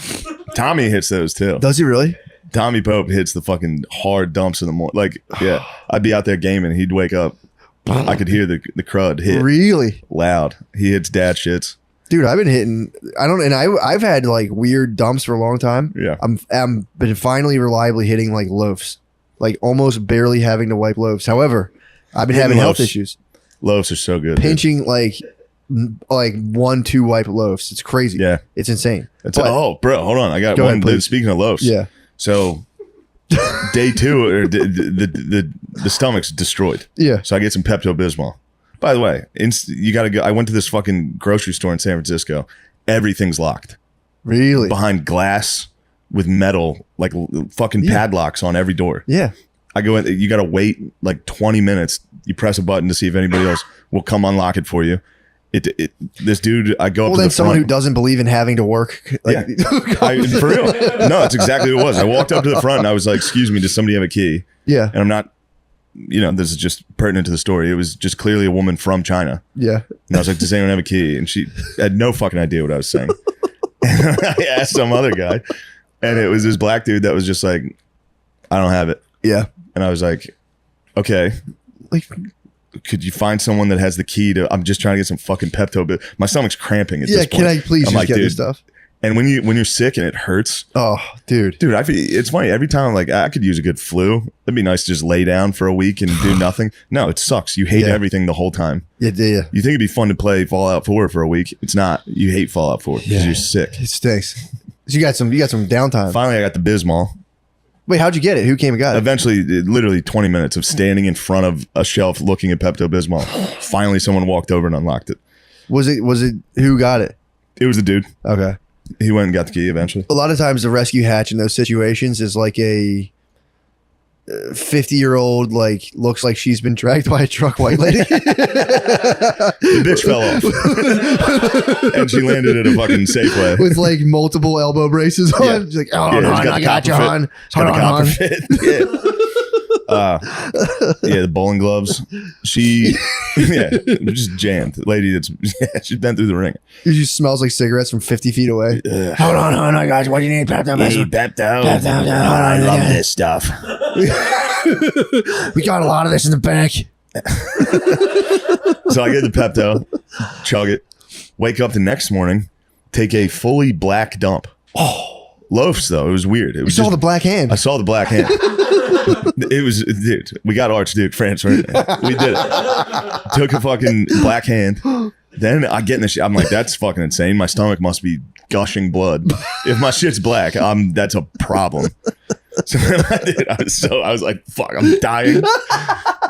Tommy hits those too. Does he really? Tommy Pope hits the fucking hard dumps in the morning. Like, yeah, I'd be out there gaming. He'd wake up. I could hear the crud hit Really? loud. He hits dad shits. Dude, I've been hitting. I've had like weird dumps for a long time. Yeah. I'm been finally reliably hitting like loafs, like almost barely having to wipe loaves. However, I've been Hitting having health loaves. issues, Loaves are so good. dude. pinching like 1-2 wipe loaves. It's crazy. Yeah. It's insane. It's, But- oh, bro, hold on. I got Go one. ahead, please. Speaking of loaves. Yeah. So day 2, or the stomach's destroyed. Yeah. So I get some Pepto-Bismol. By the way, you got to go. I went to this fucking grocery store in San Francisco. Everything's locked Really? behind glass with metal, like fucking padlocks on every door. Yeah. I go in, you got to wait like 20 minutes. You press a button to see if anybody else will come unlock it for you. This dude, I go up Well, to then the someone front. who doesn't believe in having to work. Like, For real. No, it's exactly what it was. I walked up to the front and I was like, "Excuse me, does somebody have a key?" yeah. And I'm not, this is just pertinent to the story. It was just clearly a woman from China. Yeah. And I was like, "Does anyone have a key?" And she had no fucking idea what I was saying. And I asked some other guy, and it was this black dude that was just like, "I don't have it." Yeah. And I was like, "Okay, Like, could you find someone that has the key to? I'm just trying to get some fucking Pepto. My stomach's cramping at yeah. this point. Can I please I'm just like, get dude. this stuff? And when you're sick and it hurts, Oh, dude. dude, it's funny. Every time I'm like, I could use a good flu. It'd be nice to just lay down for a week and do nothing. No, it sucks. You hate Yeah. everything the whole time. Yeah. You think it'd be fun to play Fallout 4 for a week. It's not. You hate Fallout 4 because you're sick. It stinks. So you got some downtime. Finally, I got the Bismol. Wait, how'd you get it? Who came and got it? Eventually, literally 20 minutes of standing in front of a shelf looking at Pepto-Bismol. Finally, someone walked over and unlocked it. Was it who got it? It was the dude. Okay. He went and got the key eventually. A lot of times the rescue hatch in those situations is like a 50-year-old, like, looks like she's been dragged by a truck white lady. The bitch fell off. And she landed at a fucking Safeway. With like multiple elbow braces on. Yeah. She's like, oh, Yeah, hon, he's I got you, copper fit. hon. He's got a Hold on, copper hon. fit. Yeah. The bowling gloves. She, just jammed. Lady that's she's been through the ringer. It just smells like cigarettes from 50 feet away. Hold on, guys. What do you need, Pepto? Pepto. I love this stuff. We got a lot of this in the bank. So I get the Pepto, chug it, wake up the next morning, take a fully black dump. Loafs though, it was weird. It was You saw the black hand. I saw the black hand. It was, dude. We got Archduke France right now. We did it. Took a fucking black hand. Then I get in the shit. I'm like, that's fucking insane. My stomach must be gushing blood. If my shit's black, that's a problem. So then I did. I was like, fuck, I'm dying.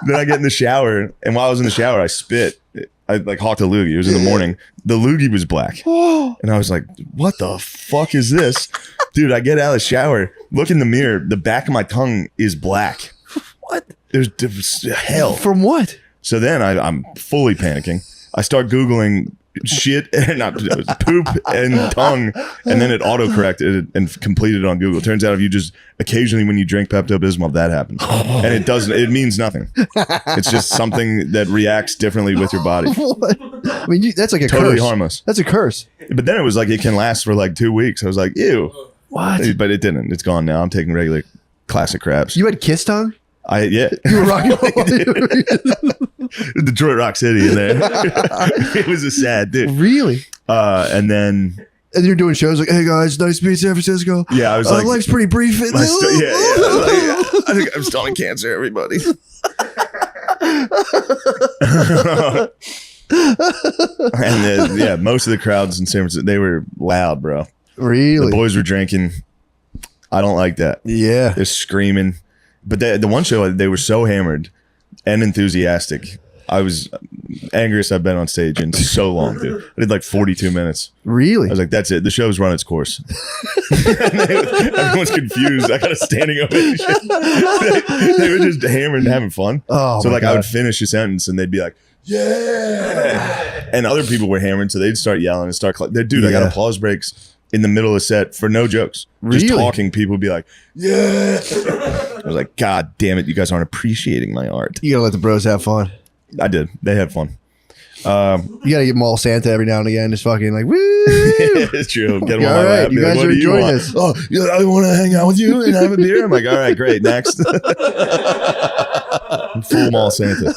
Then I get in the shower, and while I was in the shower, I spit. I like hawked a loogie. It was in the morning. The loogie was black. And I was like, what the fuck is this? Dude, I get out of the shower, look in the mirror, the back of my tongue is black. What? There's hell. From what? So then I'm fully panicking. I start Googling shit, poop and tongue, and then it autocorrected and completed on Google. Turns out if you just occasionally when you drink Pepto-Bismol, that happens. And it means nothing. It's just something that reacts differently with your body. What? I mean, that's like a Totally curse. harmless. That's a curse. But then it was like it can last for like 2 weeks. I was like, ew. What? But it didn't. It's gone now. I'm taking regular classic craps. You had kiss tongue? Yeah. You were rocking Detroit Rock City in there. It was a sad dude. Really? And then you're doing shows like, hey guys, nice to meet San Francisco. Yeah, I was like, life's pretty brief. I think I'm stomach cancer, everybody. And then, most of the crowds in San Francisco, they were loud, bro. Really? The boys were drinking. I don't like that. Yeah. They're screaming. But the one show, they were so hammered and enthusiastic. I was angriest I've been on stage in so long, dude. I did like 42 minutes. Really? I was like, that's it. The show's run its course. Everyone's confused. I got a standing ovation. They were just hammered and having fun. Oh, so my like God. I would finish a sentence and they'd be like, yeah. And other people were hammered, so they'd start yelling and start dude, I got applause breaks in the middle of the set for no jokes. Just Really? talking, people would be like, yeah. I was like, God damn it, you guys aren't appreciating my art. You gotta let the bros have fun. I did. They had fun. You gotta get Mall Santa every now and again, just fucking like, woo. It's true. Get them on All my right, lap. you Be like, guys what are do you enjoying want? this. Oh, yeah, I want to hang out with you and have a beer. I'm like, all right, great. Next. Full Mall Santa.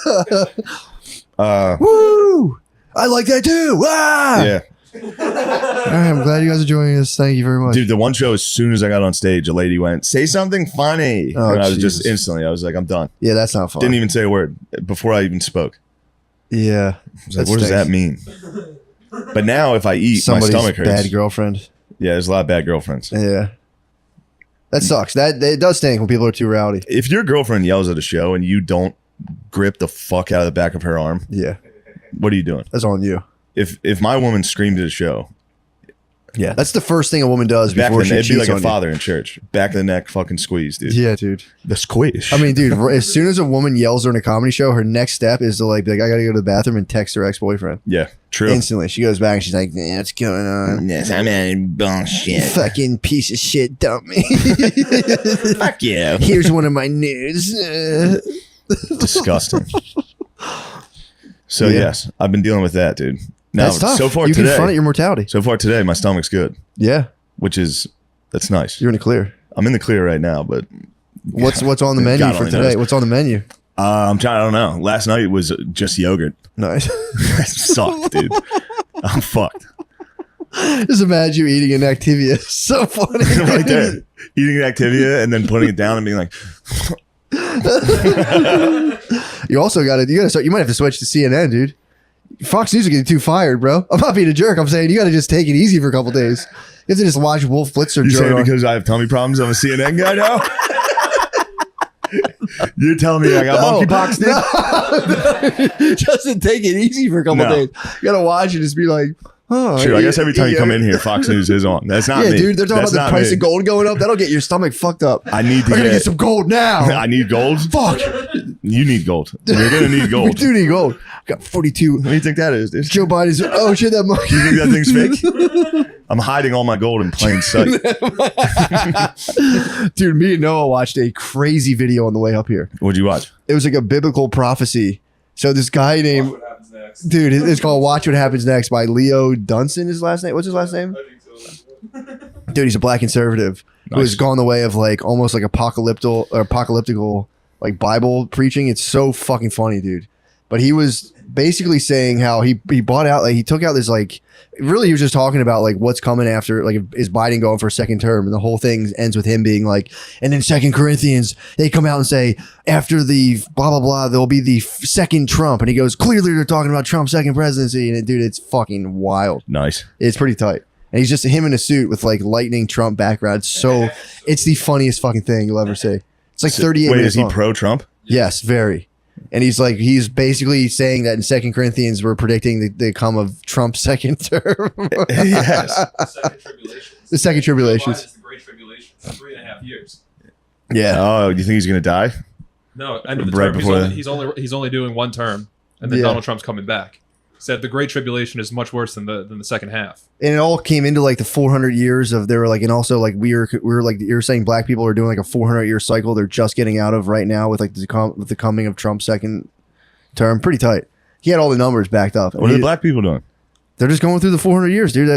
Woo! I like that too. Ah! Yeah. All right, I'm glad you guys are joining us. Thank you very much. Dude, the one show, as soon as I got on stage, a lady went, say something funny. Oh, and I was Jesus. just instantly, I was like, I'm done. Yeah, that's not fun. Didn't even say a word before I even spoke. Yeah. I was like, what does that mean? But now if I eat, Somebody's my stomach hurts. bad girlfriend. Yeah, there's a lot of bad girlfriends. Yeah. That sucks. It does stink when people are too rowdy. If your girlfriend yells at a show and you don't grip the fuck out of the back of her arm, Yeah. what are you doing? That's on you. If my woman screamed at a show, Yeah. That's the first thing a woman does back before then, she it'd be cheats like a on father in church. Back of the neck, fucking squeeze, dude. you. Yeah, dude. The squish. I mean, dude, as soon as a woman yells during a comedy show, her next step is to like, be like, I gotta go to the bathroom and text her ex-boyfriend. yeah, true. Instantly. She goes back and she's like, yeah, what's going on? Yes, I'm in bullshit. Fucking piece of shit, dump me. Fuck you. Here's one of my nudes. Disgusting. So Yeah. yes, I've been dealing with that, dude. Now, That's tough. so far you today, confront your mortality. so far today, my stomach's good, Yeah. that's nice. You're in the clear. I'm in the clear right now, but What's on the menu God for only today? knows. What's on the menu? I'm trying. I don't know. Last night was just yogurt. Nice. That sucked, dude. I'm fucked. Just imagine you eating an Activia. It's so funny. Right there, eating an Activia and then putting it down and being like, You also got to. You got to start. You might have to switch to CNN, dude. Fox News are getting too fired, bro. I'm not being a jerk. I'm saying you got to just take it easy for a couple days. You have to just watch Wolf Blitzer. you saying on. because I have tummy problems, I'm a CNN guy now? You're telling me I got monkeypox, dude? No. Just to take it easy for a couple No. days. You got to watch and just be like, True. I guess every time you come in here, Fox News is on. That's not Yeah, me. dude, they're talking That's about the not price me. of gold going up. That'll get your stomach fucked up. I need to I gotta get get some gold now. I need gold. Fuck. You need gold. You're gonna need We gold. do need gold. Got 42. What do you think that is, dude? Joe Biden's. Oh shit, that monkey. You think that thing's fake? I'm hiding all my gold in plain sight. Dude, me and Noah watched a crazy video on the way up here. What'd you watch? It was like a biblical prophecy. So this guy named What happens next? dude, it's called "Watch What Happens Next" by Leo Dunson. His last name. What's his last name? I think so. Dude, he's a black conservative who has Nice. gone the way of like almost like apocalyptical like Bible preaching. It's so fucking funny, dude. But he was basically saying how he bought out, like he took out this like, really he was just talking about like what's coming after, like is Biden going for a second term, and the whole thing ends with him being like, and in 2 Corinthians they come out and say after the blah blah blah there'll be the second Trump, and he goes, clearly they're talking about Trump's second presidency, and dude, it's fucking wild. Nice. It's pretty tight. And he's just him in a suit with like lightning Trump background. So it's the funniest fucking thing you'll ever see. It's like 38 Wait, minutes is he long. pro-Trump? Yes, very. And he's basically saying that in 2 Corinthians we're predicting the come of Trump's second term. Yes. The second tribulations. The second tribulations. It's the Great Tribulation. It's 3.5 years. Yeah. Oh, you think he's gonna die? No, end of the Right term. before He's only doing one term, and then Yeah. Donald Trump's coming back. Said the Great Tribulation is much worse than the second half. And it all came into like the 400 years of, they were like, and also like we were like, you're saying black people are doing like a 400-year cycle they're just getting out of right now with like with the coming of Trump's second term. Pretty tight. He had all the numbers backed up. What are the black people doing? They're just going through the 400 years, dude.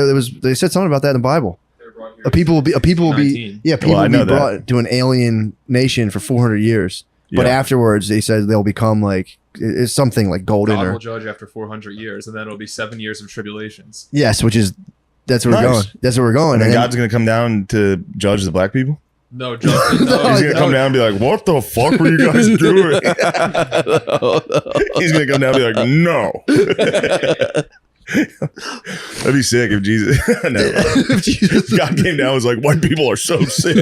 They said something about that in the Bible. They were brought here A people will be 19. people I will know be that. brought to an alien nation for 400 years. But Yeah. afterwards, they said they'll become like, it's something like golden God or will judge after 400 years, and then it'll be 7 years of tribulations. yes, which is that's where we're Nice. going. That's where we're going. And then And then- God's gonna come down to judge the black people? No, judge, He's gonna come down and be like, what the fuck were you guys doing? He's gonna come down and be like, no. That'd be sick if Jesus, no. God came down and was like, white people are so sick.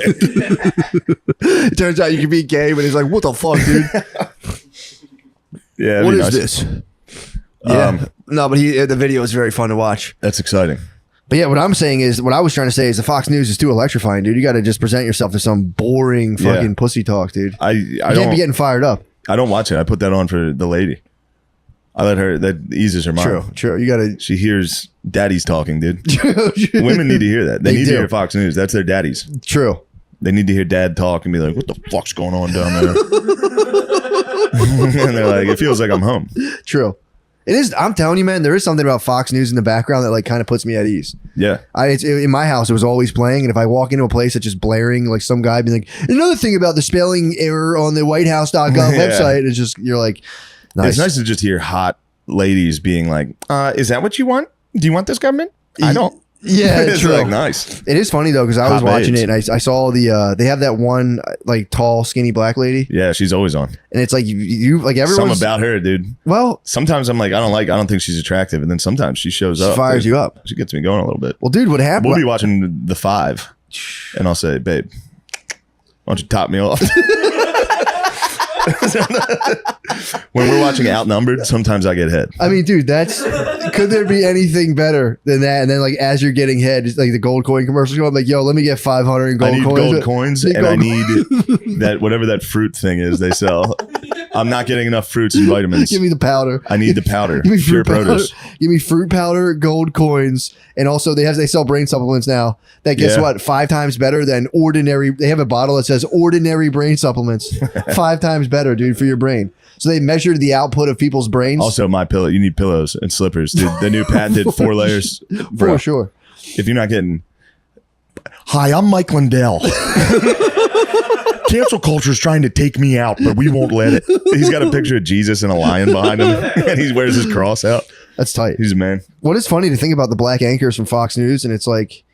it turns out you can be gay, but he's like, what the fuck, dude? Yeah, What that'd is be nice. this? Yeah. Um, No, but the video is very fun to watch. That's exciting. But yeah, what I'm saying is, what I was trying to say is the Fox News is too electrifying, dude. You got to just present yourself to some boring fucking Yeah. pussy talk, dude. I You can't don't be getting fired up. I don't watch it. I put that on for the lady. I let her, that eases her mind. True. You got to. She hears daddies talking, dude. Women need to hear that. They need do. to hear Fox News. That's their daddies. True. They need to hear dad talk and be like, what the fuck's going on down there? And they're like, it feels like I'm home. True. It is. I'm telling you, man, there is something about Fox News in the background that like kind of puts me at ease. Yeah. In my house, it was always playing, and if I walk into a place that's just blaring, like some guy being like, another thing about the spelling error on the WhiteHouse.gov Yeah. website, it's just, you're like, nice. It's nice to just hear hot ladies being like, is that what you want? Do you want this government? I don't. Yeah, It's true. like nice. It is funny though, because I was Hot watching babes. it and I saw they have that one like tall, skinny black lady, Yeah, she's always on. and it's like you like Something everyone's about her, dude. well, Sometimes I'm like, I don't think she's attractive. And then sometimes she shows she up. fires dude. you up. She gets me going a little bit. Well, dude, what happened? We'll be watching The Five, and I'll say, babe, why don't you top me off? When we're watching Outnumbered, sometimes I get head. I mean, dude, that's could there be anything better than that? And then like as you're getting head, it's like the gold coin commercials go. I'm like, yo, let me get 500 in I gold need coins. gold coins, Need and I gold need that whatever that fruit thing is they sell. I'm not getting enough fruits and vitamins. Give me the powder. I need the powder. Give me Pure fruit powder. produce. Give me fruit powder, gold coins, and also they sell brain supplements now. That guess Yeah. what? 5 times better than ordinary. They have a bottle that says ordinary brain supplements. 5 times better, dude, for your brain. So they measured the output of people's brains. Also, my pillow. You need pillows and slippers, dude. The new patented 4 layers. Bro, for sure. if you're not getting. Hi, I'm Mike Lindell. Cancel culture is trying to take me out, but we won't let it. He's got a picture of Jesus and a lion behind him, and he wears his cross out. That's tight. He's a man. What is funny to think about the black anchors from Fox News, and it's like,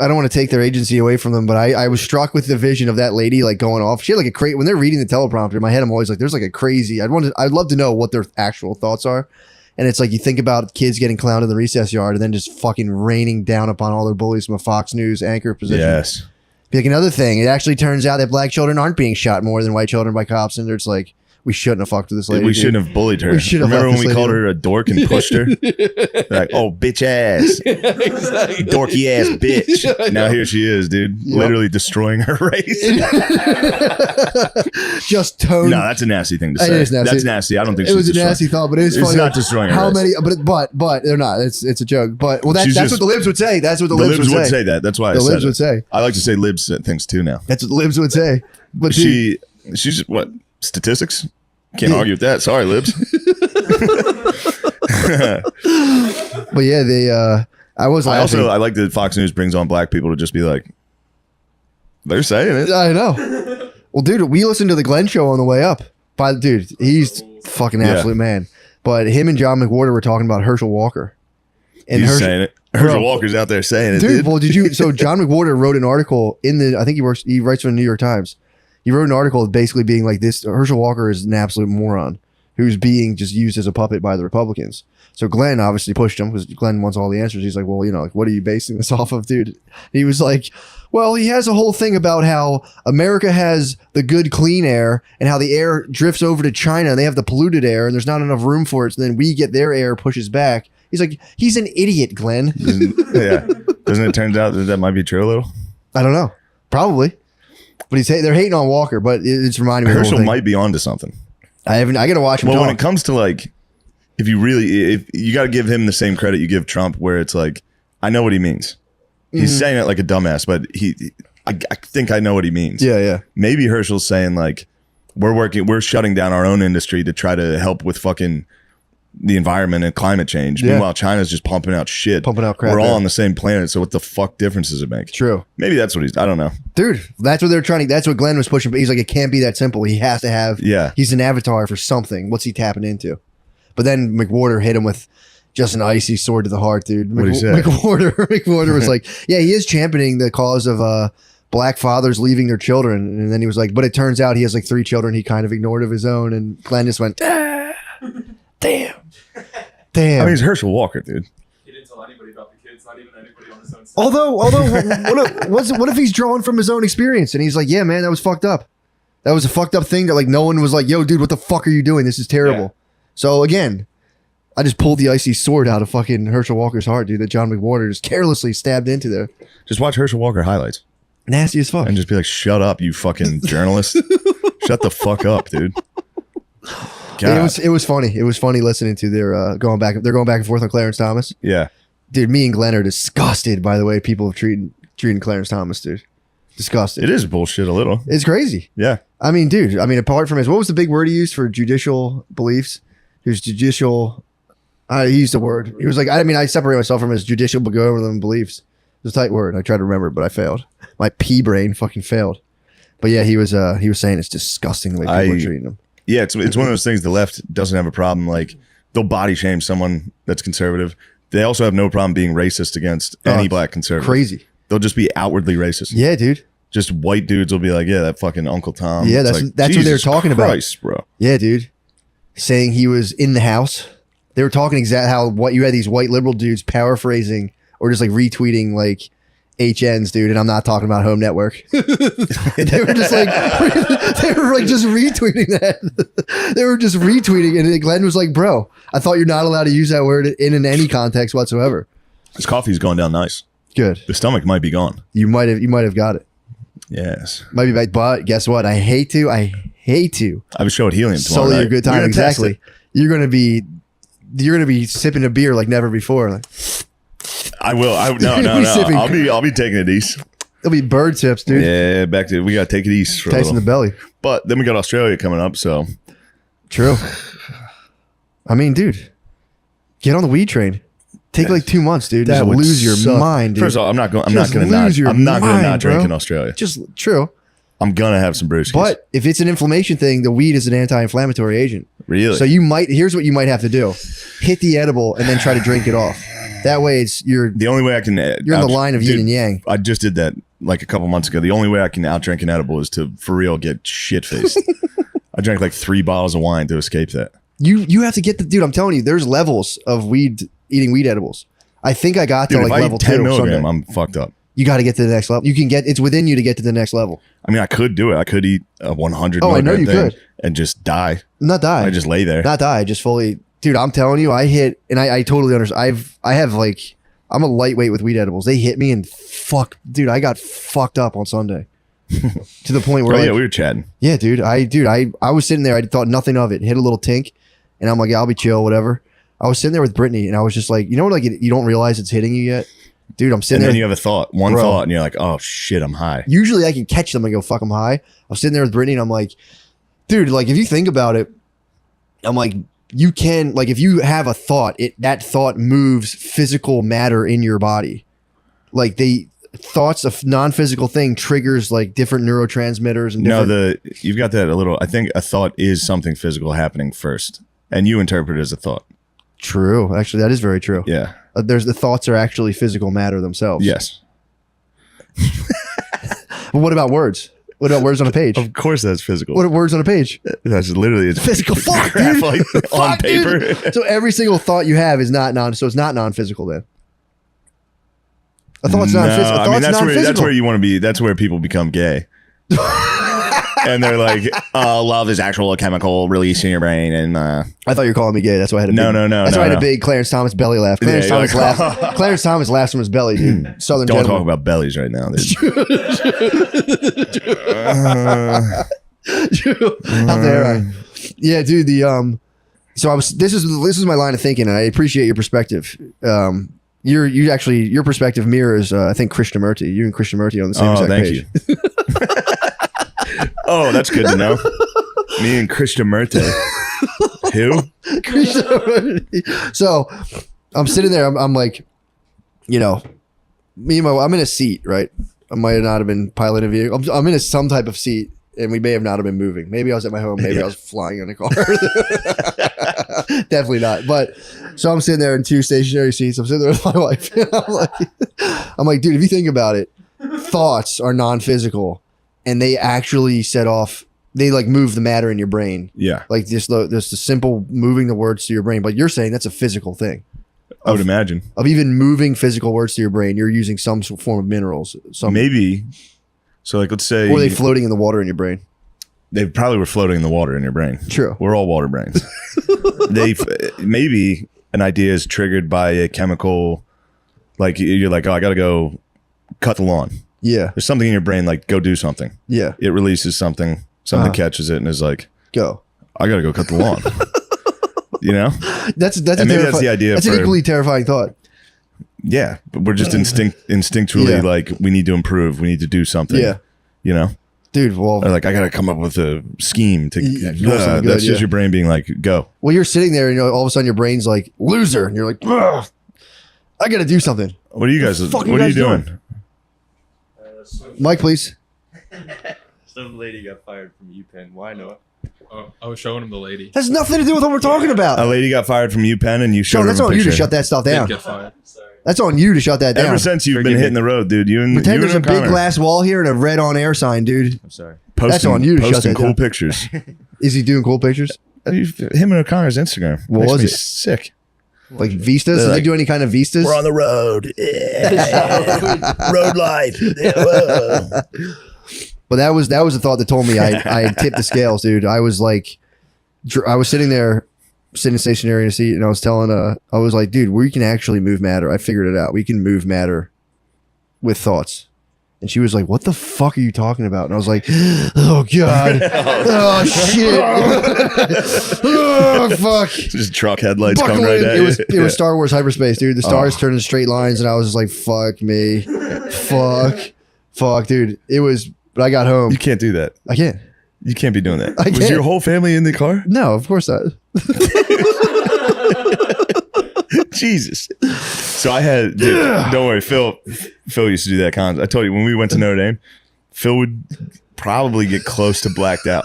I don't want to take their agency away from them, but I was struck with the vision of that lady like going off. She had like a crazy, when they're reading the teleprompter in my head, I'm always like, there's like a crazy, I'd love to know what their actual thoughts are. And it's like, you think about kids getting clowned in the recess yard and then just fucking raining down upon all their bullies from a Fox News anchor position. Yes. Be like, another thing, it actually turns out that black children aren't being shot more than white children by cops. And it's like, we shouldn't have fucked with this lady. We dude. shouldn't have bullied her. We should have Remember left when we this called lady her a dork and pushed her? Like, oh, bitch ass. Dorky ass bitch. Now here she is, dude. Yep. Literally destroying her race. Just tone. No, that's a nasty thing to It say. is nasty. That's nasty. I don't think It was a she's nasty thought, but it was It's funny. not destroying her how race. many? But they're not. It's a joke. But well, She's that's just- what the libs would say. That's what the, The libs, would say. that. That's why The I said libs it. would say. I like to say libs things too now. That's what the libs would say. But dude, She's what? Statistics? Can't argue with that. Sorry, libs. but yeah, they. I was I laughing. like that Fox News brings on black people to just be like, they're saying it. I know. Well, dude, we listened to the Glenn show on the way up. Dude, he's fucking absolute man. But him and John McWhorter were talking about Herschel Walker. And He's saying it. Herschel Walker's out there saying it, dude. Well, did you? So John McWhorter wrote an article in the. I think he writes for the New York Times. He wrote an article basically being like this: Herschel Walker is an absolute moron who's being just used as a puppet by the Republicans. So Glenn obviously pushed him because Glenn wants all the answers. He's like, well, like, what are you basing this off of, dude? He was like, well, he has a whole thing about how America has the good clean air and how the air drifts over to China and they have the polluted air and there's not enough room for it. So then we get their air pushes back. He's like, he's an idiot, Glenn. Yeah. Doesn't it turn out that might be true a little? I don't know. Probably. But they're hating on Walker, but it's reminding me of the whole Herschel thing. might be onto something. I got to watch him Well, when talk. it comes to like, if you got to give him the same credit you give Trump, where it's like, I know what he means. He's saying it like a dumbass, but I think I know what he means. Yeah. Maybe Herschel's saying like, we're shutting down our own industry to try to help with fucking the environment and climate change. Yeah. Meanwhile, China's just pumping out shit. Pumping out crap, We're all yeah. on the same planet, so what the fuck difference does it make? True. Maybe that's what I don't know. Dude, that's what they're trying to, that's what Glenn was pushing. But he's like, it can't be that simple. He has to have, he's an avatar for something. What's he tapping into? But then McWhorter hit him with just an icy sword to the heart, dude. What'd he say? McWhorter was like, yeah, he is championing the cause of black fathers leaving their children. And then he was like, but it turns out he has like 3 children he kind of ignored of his own. And Glenn just went, damn. I mean, it's Herschel Walker, dude. He didn't tell anybody about the kids, not even anybody on his own side. Although, what if he's drawing from his own experience and he's like, yeah, man, that was fucked up. That was a fucked up thing that like no one was like, yo, dude, what the fuck are you doing? This is terrible. Yeah. So again, I just pulled the icy sword out of fucking Herschel Walker's heart, dude, that John McWhorter just carelessly stabbed into there. Just watch Herschel Walker highlights Nasty as fuck. and just be like, shut up, you fucking journalist. Shut the fuck up, dude. God. It was funny. It was funny listening to their going back. They're going back and forth on Clarence Thomas. Yeah. Dude, me and Glenn are disgusted by the way people have treating Clarence Thomas, dude. Disgusted. It is bullshit a little. It's crazy. Yeah. I mean, dude. I mean, apart from his, what was the big word he used for judicial beliefs? His judicial. He used a word. He was like, I separate myself from his judicial government beliefs. It's a tight word. I tried to remember it, but I failed. My pea brain fucking failed. But yeah, he was saying it's disgusting the way people are treating him. Yeah, it's one of those things the left doesn't have a problem. Like, they'll body shame someone that's conservative. They also have no problem being racist against any black conservative. Crazy. They'll just be outwardly racist. Yeah, dude. Just white dudes will be like, yeah, that fucking Uncle Tom. Yeah, It's that's like, what they're Jesus talking Christ, about. bro. Yeah, dude. Saying he was in the house. They were talking exactly how what you had these white liberal dudes paraphrasing or just like retweeting like HNs, dude, and I'm not talking about Home Network. They were just like just retweeting that. They were just retweeting, and Glenn was like, "Bro, I thought you're not allowed to use that word in any context whatsoever." This coffee's going down nice. Good. The stomach might be gone. You might have got it. Yes. Might be back, but guess what? I hate to. I have a show at Helium tomorrow sully your night. good We're time. gonna test Exactly. You're gonna be sipping a beer like never before. Like, I will. No. sipping. I'll be taking it east. it'll be bird tips, dude. Yeah, back to we gotta take it east for a Tasting little. the belly. But then we got Australia coming up, so True. I mean, dude, get on the weed train. Take like 2 months, dude. That Just would lose your suck. mind, dude. First of all, I'm not going Just to lose your not mind, drink bro. in Australia. Just true. I'm gonna have some brewskis. But if it's an inflammation thing, the weed is an anti-inflammatory agent. Really? So here's what you might have to do: hit the edible and then try to drink it off. That way, you're the only way I can. You're in the line of yin and yang. I just did that like a couple months ago. The only way I can outdrink an edible is to for real get shit faced. I drank like 3 bottles of wine to escape that. you have to get the dude. I'm telling you, there's levels of eating weed edibles. I think I got Dude, to if like I level eat 10 2 milligram, Sunday. I'm fucked up. You got to get to the next level. It's within you to get to the next level. I mean, I could do it. I could eat a 100 Oh, I know you milligram thing could. and just die. Not die. I just lay there. Not die. Just fully. Dude, I'm telling you, I hit, and I totally understand. I'm a lightweight with weed edibles. They hit me and dude, I got fucked up on Sunday. To the point where yeah, we were chatting. Yeah, dude. I was sitting there. I thought nothing of it. Hit a little tink, and I'm like, yeah, I'll be chill, whatever. I was sitting there with Brittany, and I was just like, you know, like you don't realize it's hitting you yet, dude. I'm sitting And there. then you have a thought, one thought, and you're like, oh shit, I'm high. Usually I can catch them and go, fuck, I'm high. I'm sitting there with Brittany, and I'm like, dude, like if you think about it, I'm like, you can, like if you have a thought, that thought moves physical matter in your body. Like thoughts of non-physical thing triggers like different neurotransmitters and different. You've got that a little. I think a thought is something physical happening first, and you interpret it as a thought. True. Actually, that is very true. Yeah. There's the thoughts are actually physical matter themselves. Yes. But what about words? What about words on a page? Of course, that's physical. What are words on a page? That's literally it's Physical. Fuck, graph, dude. like, on Fuck, paper. dude. So every single thought you have is not so it's not non-physical then. A thought's non-physical. I mean, that's where you want to be. That's where people become gay. And they're like, love is actual chemical release in your brain. And I thought you were calling me gay. That's why I had a no. That's why I had a big Clarence Thomas belly laugh. Clarence Yeah, Thomas laughed. Clarence Thomas laughs from his belly, dude. Southern don't gentleman. talk about bellies right now. How dare I? Yeah, dude. So this is my line of thinking, and I appreciate your perspective. Your perspective mirrors, I think, Krishnamurti. You and Krishnamurti on the same exact page. You. Oh, that's good to know. Me and Krishnamurti. Who? Krishnamurti. So I'm sitting there. I'm like, you know, I'm in a seat, right? I might not have been piloting a vehicle. I'm in some type of seat, and we may have not have been moving. Maybe I was at my home. Maybe I was flying in a car. Definitely not. But so I'm sitting there in 2 stationary seats. I'm sitting there with my wife. And I'm like, dude, if you think about it, thoughts are non-physical, and they actually set off. They like move the matter in your brain. Yeah. Like just the simple moving the words to your brain. But you're saying that's a physical thing. I would imagine. Of even moving physical words to your brain, you're using some form of minerals. Maybe. So like, let's say. Or are they floating in the water in your brain? They probably were floating in the water in your brain. True. We're all water brains. Maybe an idea is triggered by a chemical. Like you're like, oh, I got to go cut the lawn. Yeah. There's something in your brain like, go do something. Yeah. It releases something. Something catches it and is like, go. I got to go cut the lawn. You know? That's the idea. That's an equally terrifying thought. Yeah, but we're just instinctually like, we need to improve. We need to do something. Yeah. You know? Dude, well. Or like, I got to come up with a scheme to. Good, that's just your brain being like, go. Well, you're sitting there and all of a sudden your brain's like, loser. And you're like, ugh, I got to do something. What are you guys? What are you doing? Mike, please. Some lady got fired from UPenn. Why, Noah? Oh, I was showing him the lady. Has nothing to do with what we're talking about. A lady got fired from UPenn and you showed her that's a on you to picture. shut that stuff down. Did get fired. That's on you to shut that down. Ever since you've been hitting the road, dude. Pretend there's a big O'Connor glass wall here and a red on air sign, dude. I'm sorry. That's on you to shut posting that cool down. pictures. Is he doing cool pictures? Him and O'Connor's Instagram. What Makes was me it? sick. Like vistas? They're Did they like, do any kind of vistas? We're on the road. Road life. Whoa. But that was a thought that told me I tipped the scales, dude. I was like, I was sitting stationary in a seat, and I was like, dude, we can actually move matter. I figured it out. We can move matter with thoughts. And she was like, what the fuck are you talking about? And I was like, oh God. Oh shit. Oh fuck. Just truck headlights Buckle coming right in. at It you. was Star Wars hyperspace, dude. The stars turned in straight lines, and I was just like, fuck me. Fuck, dude. It was, but I got home. You can't do that. I can't. You can't be doing that. I Was can't. your whole family in the car? No, of course not. Jesus. So I had, dude, don't worry, Phil used to do that concept. I told you, when we went to Notre Dame, Phil would probably get close to blacked out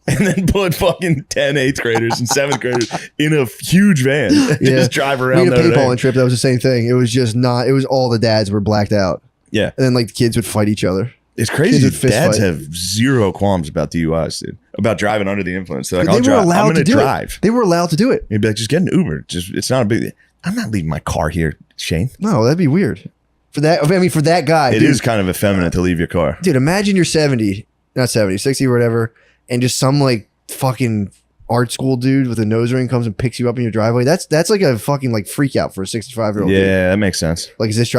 and then put fucking 10 8th graders and 7th graders in a huge van and just drive around We had a Notre paintballing Dame. trip. That was the same thing. It was just not, it was all the dads were blacked out. Yeah. And then like the kids would fight each other. It's Kids crazy. would fist Dads fight. have zero qualms about DUIs, dude. About driving under the influence. They're like, But I'll they were drive. I'm allowed going to to do drive. it. They were allowed to do it. You'd be like, just get an Uber. It's not a big. I'm not leaving my car here, Shane. No, that'd be weird. For that guy, It is kind of effeminate to leave your car. dude. Imagine you're 70, not 70, 60 or whatever, and just some like fucking art school dude with a nose ring comes and picks you up in your driveway. That's like a fucking like freak out for a 65-year-old. Yeah, dude. that makes sense. Like, is this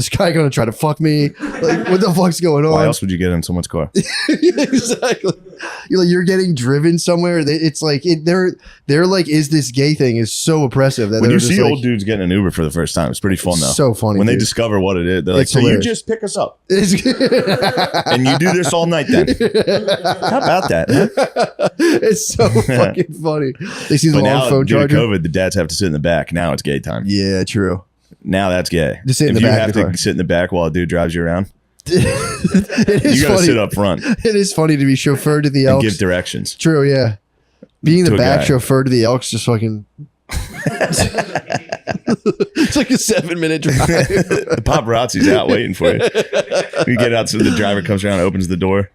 guy going to try to fuck me? Like, what the fuck's going on? Why else would you get in someone's car? Exactly. You're getting driven somewhere. It's like they're like, is this gay thing is so oppressive that When they're you just see like, old dudes getting an Uber for the first time, it's pretty fun though. so funny, when they dude. discover what it is. They're like, It's "So hilarious. you just pick us up, it's, and you do this all night, then? How about that?" Huh? it's so fucking funny. They see the But long now, phone due to charger. COVID, the dads have to sit in the back. Now it's gay time. Yeah, true. Now that's gay. Just sit in if the you back have of the to car. sit in the back while a dude drives you around, It you is got to funny. sit up front It is funny to be chauffeured to the and Elks. give directions. True, yeah. Being To the a back guy. chauffeur to the Elks just fucking. It's like a 7-minute drive. The paparazzi's out waiting for you. You get out, so the driver comes around, opens the door.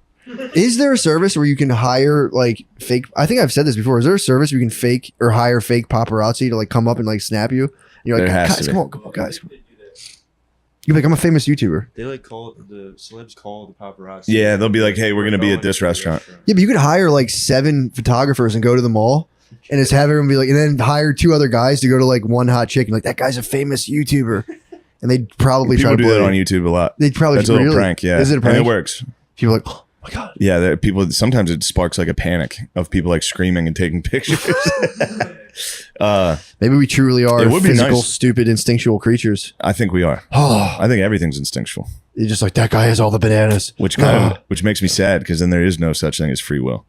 Is there a service where you can hire like fake? I think I've said this before. Is there a service where you can fake or hire fake paparazzi to like come up and like snap you? And you're like, There has guys, to be. come on, guys. You're like, I'm a famous YouTuber. They like call the celebs call the paparazzi. Yeah, they'll be like, "Hey, we're gonna be at this restaurant." Yeah, but you could hire like 7 photographers and go to the mall and just have everyone be like, and then hire 2 other guys to go to like one hot chick and like, that guy's a famous YouTuber. And they'd probably try People to do that blow on you. YouTube a lot. They'd probably That's a little really? prank. Yeah, Is it a And prank? it works. People are like, oh my God. Yeah, people. Sometimes it sparks like a panic of people like screaming and taking pictures. Maybe we truly are It would be physical, nice. stupid, instinctual creatures. I think we are. Oh, I think everything's instinctual, you're just like, that guy has all the bananas. which makes me sad because then there is no such thing as free will.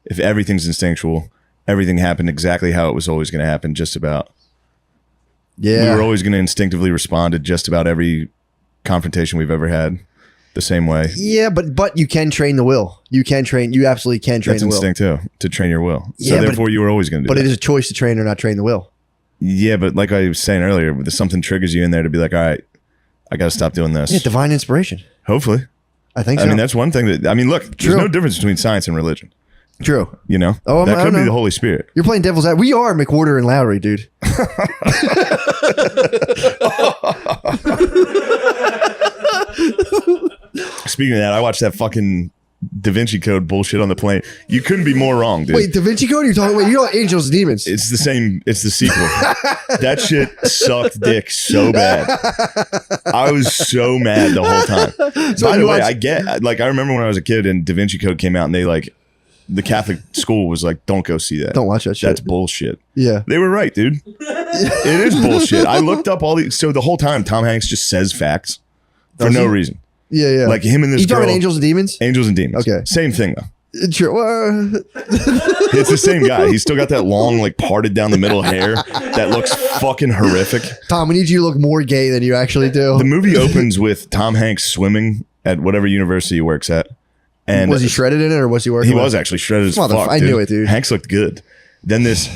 If everything's instinctual, everything happened exactly how it was always going to happen. Just about. Yeah. We were always going to instinctively respond to just about every confrontation we've ever had the same way. Yeah, but you can train the will. You absolutely can train That's the will. instinct too, to train your will. Yeah, So but- therefore, you were always going to do But that. it is a choice to train or not train the will. Yeah, but like I was saying earlier, something triggers you in there to be like, all right, I got to stop doing this. Yeah, divine inspiration. Hopefully. I think so. I mean, that's one thing that, I mean, look, True. there's no difference between science and religion, true. you know? Oh, that I could be know. the Holy Spirit. You're playing devil's advocate. We are McWhorter and Lowry, dude. Speaking of that, I watched that fucking Da Vinci Code bullshit on the plane. You couldn't be more wrong, dude. Wait, Da Vinci Code? You're talking? Wait, you know Angels and Demons? It's the same. It's the sequel. That shit sucked dick so bad. I was so mad the whole time. So By you the way, watched- I remember when I was a kid and Da Vinci Code came out and they like, the Catholic school was like, don't go see that. Don't watch that shit. That's bullshit. Yeah. They were right, dude. It is bullshit. I looked up all these. So the whole time, Tom Hanks just says facts for Does no he? reason. Yeah, yeah. Like him and this You talking girl. Angels and Demons? Angels and Demons. Okay. Same thing though. Sure. Well, It's the same guy. He's still got that long, like parted down the middle hair that looks fucking horrific. Tom, we need you to look more gay than you actually do. The movie opens with Tom Hanks swimming at whatever university he works at. And Was he shredded in it or was he working? he with- was actually shredded as Motherf- fuck. I knew it, dude. Hanks looked good. Then this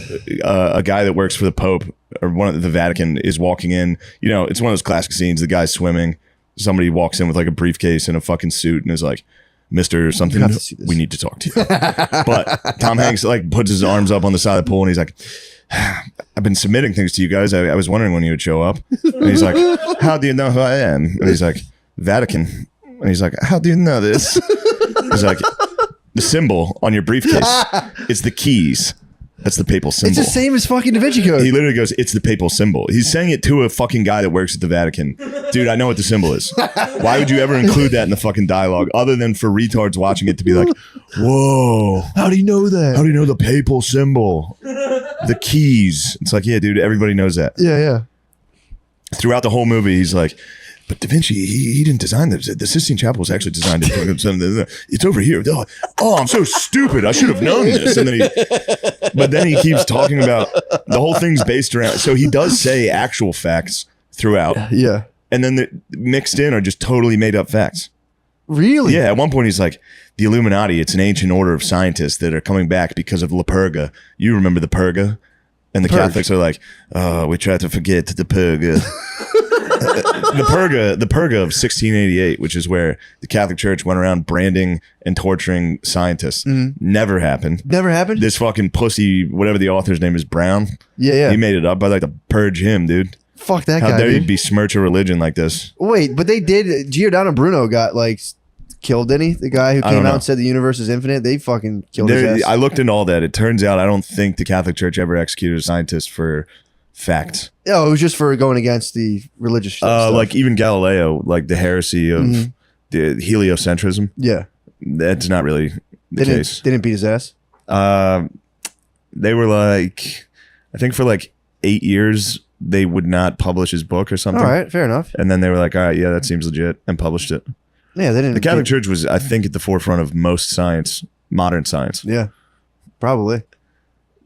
a guy that works for the Pope or one of the Vatican is walking in. You know, it's one of those classic scenes. The guy's swimming. Somebody walks in with like a briefcase and a fucking suit and is like, "Mr. something, have to see this. we need to talk to you." But Tom Hanks like puts his arms up on the side of the pool and he's like, "I've been submitting things to you guys. I was wondering when you would show up." And he's like, "How do you know who I am?" And he's like, "Vatican." And he's like, "How do you know this?" He's like, "The symbol on your briefcase, it's the keys. That's the papal symbol." It's the same as fucking Da Vinci Code. He literally goes, "It's the papal symbol." He's saying it to a fucking guy that works at the Vatican. Dude, I know what the symbol is. Why would you ever include that in the fucking dialogue other than for retards watching it to be like, "Whoa, How do you know that? how do you know the papal symbol? The keys." It's like, yeah, dude, everybody knows that. Yeah, yeah. Throughout the whole movie, he's like, "But Da Vinci, he didn't design this. The Sistine Chapel was actually designed. It's over here. Oh, I'm so stupid. I should have known this." And then he keeps talking about the whole thing's based around. So he does say actual facts throughout, Yeah. and then the mixed in are just totally made up facts. Really? Yeah. At one point, he's like, "The Illuminati. It's an ancient order of scientists that are coming back because of La Purga. You remember the Purga?" And the Purge. Catholics are like, "Oh, we try to forget the Purga." the purga of 1688, which is where the Catholic Church went around branding and torturing scientists, never happened. Never happened? This fucking pussy, whatever the author's name is, Brown. Yeah, yeah. He made it up. I'd like to purge him, dude. Fuck that How guy. dare you Dude. besmirch a religion like this? Wait, but they did. Giordano Bruno got like killed, didn't he? The guy who I came don't out know. and said the universe is infinite. They fucking killed his ass. I looked into all that. It turns out I don't think the Catholic Church ever executed a scientist for facts. Oh, it was just for going against the religious stuff. Like even Galileo, like the heresy of the heliocentrism. Yeah. That's not really the case. They didn't beat his ass. They were like, I think for like 8 years, they would not publish his book or something. All right, fair enough. And then they were like, all right, yeah, that seems legit, and published it. Yeah, they didn't. The Catholic Church was, I think, at the forefront of most science, modern science. Yeah, probably.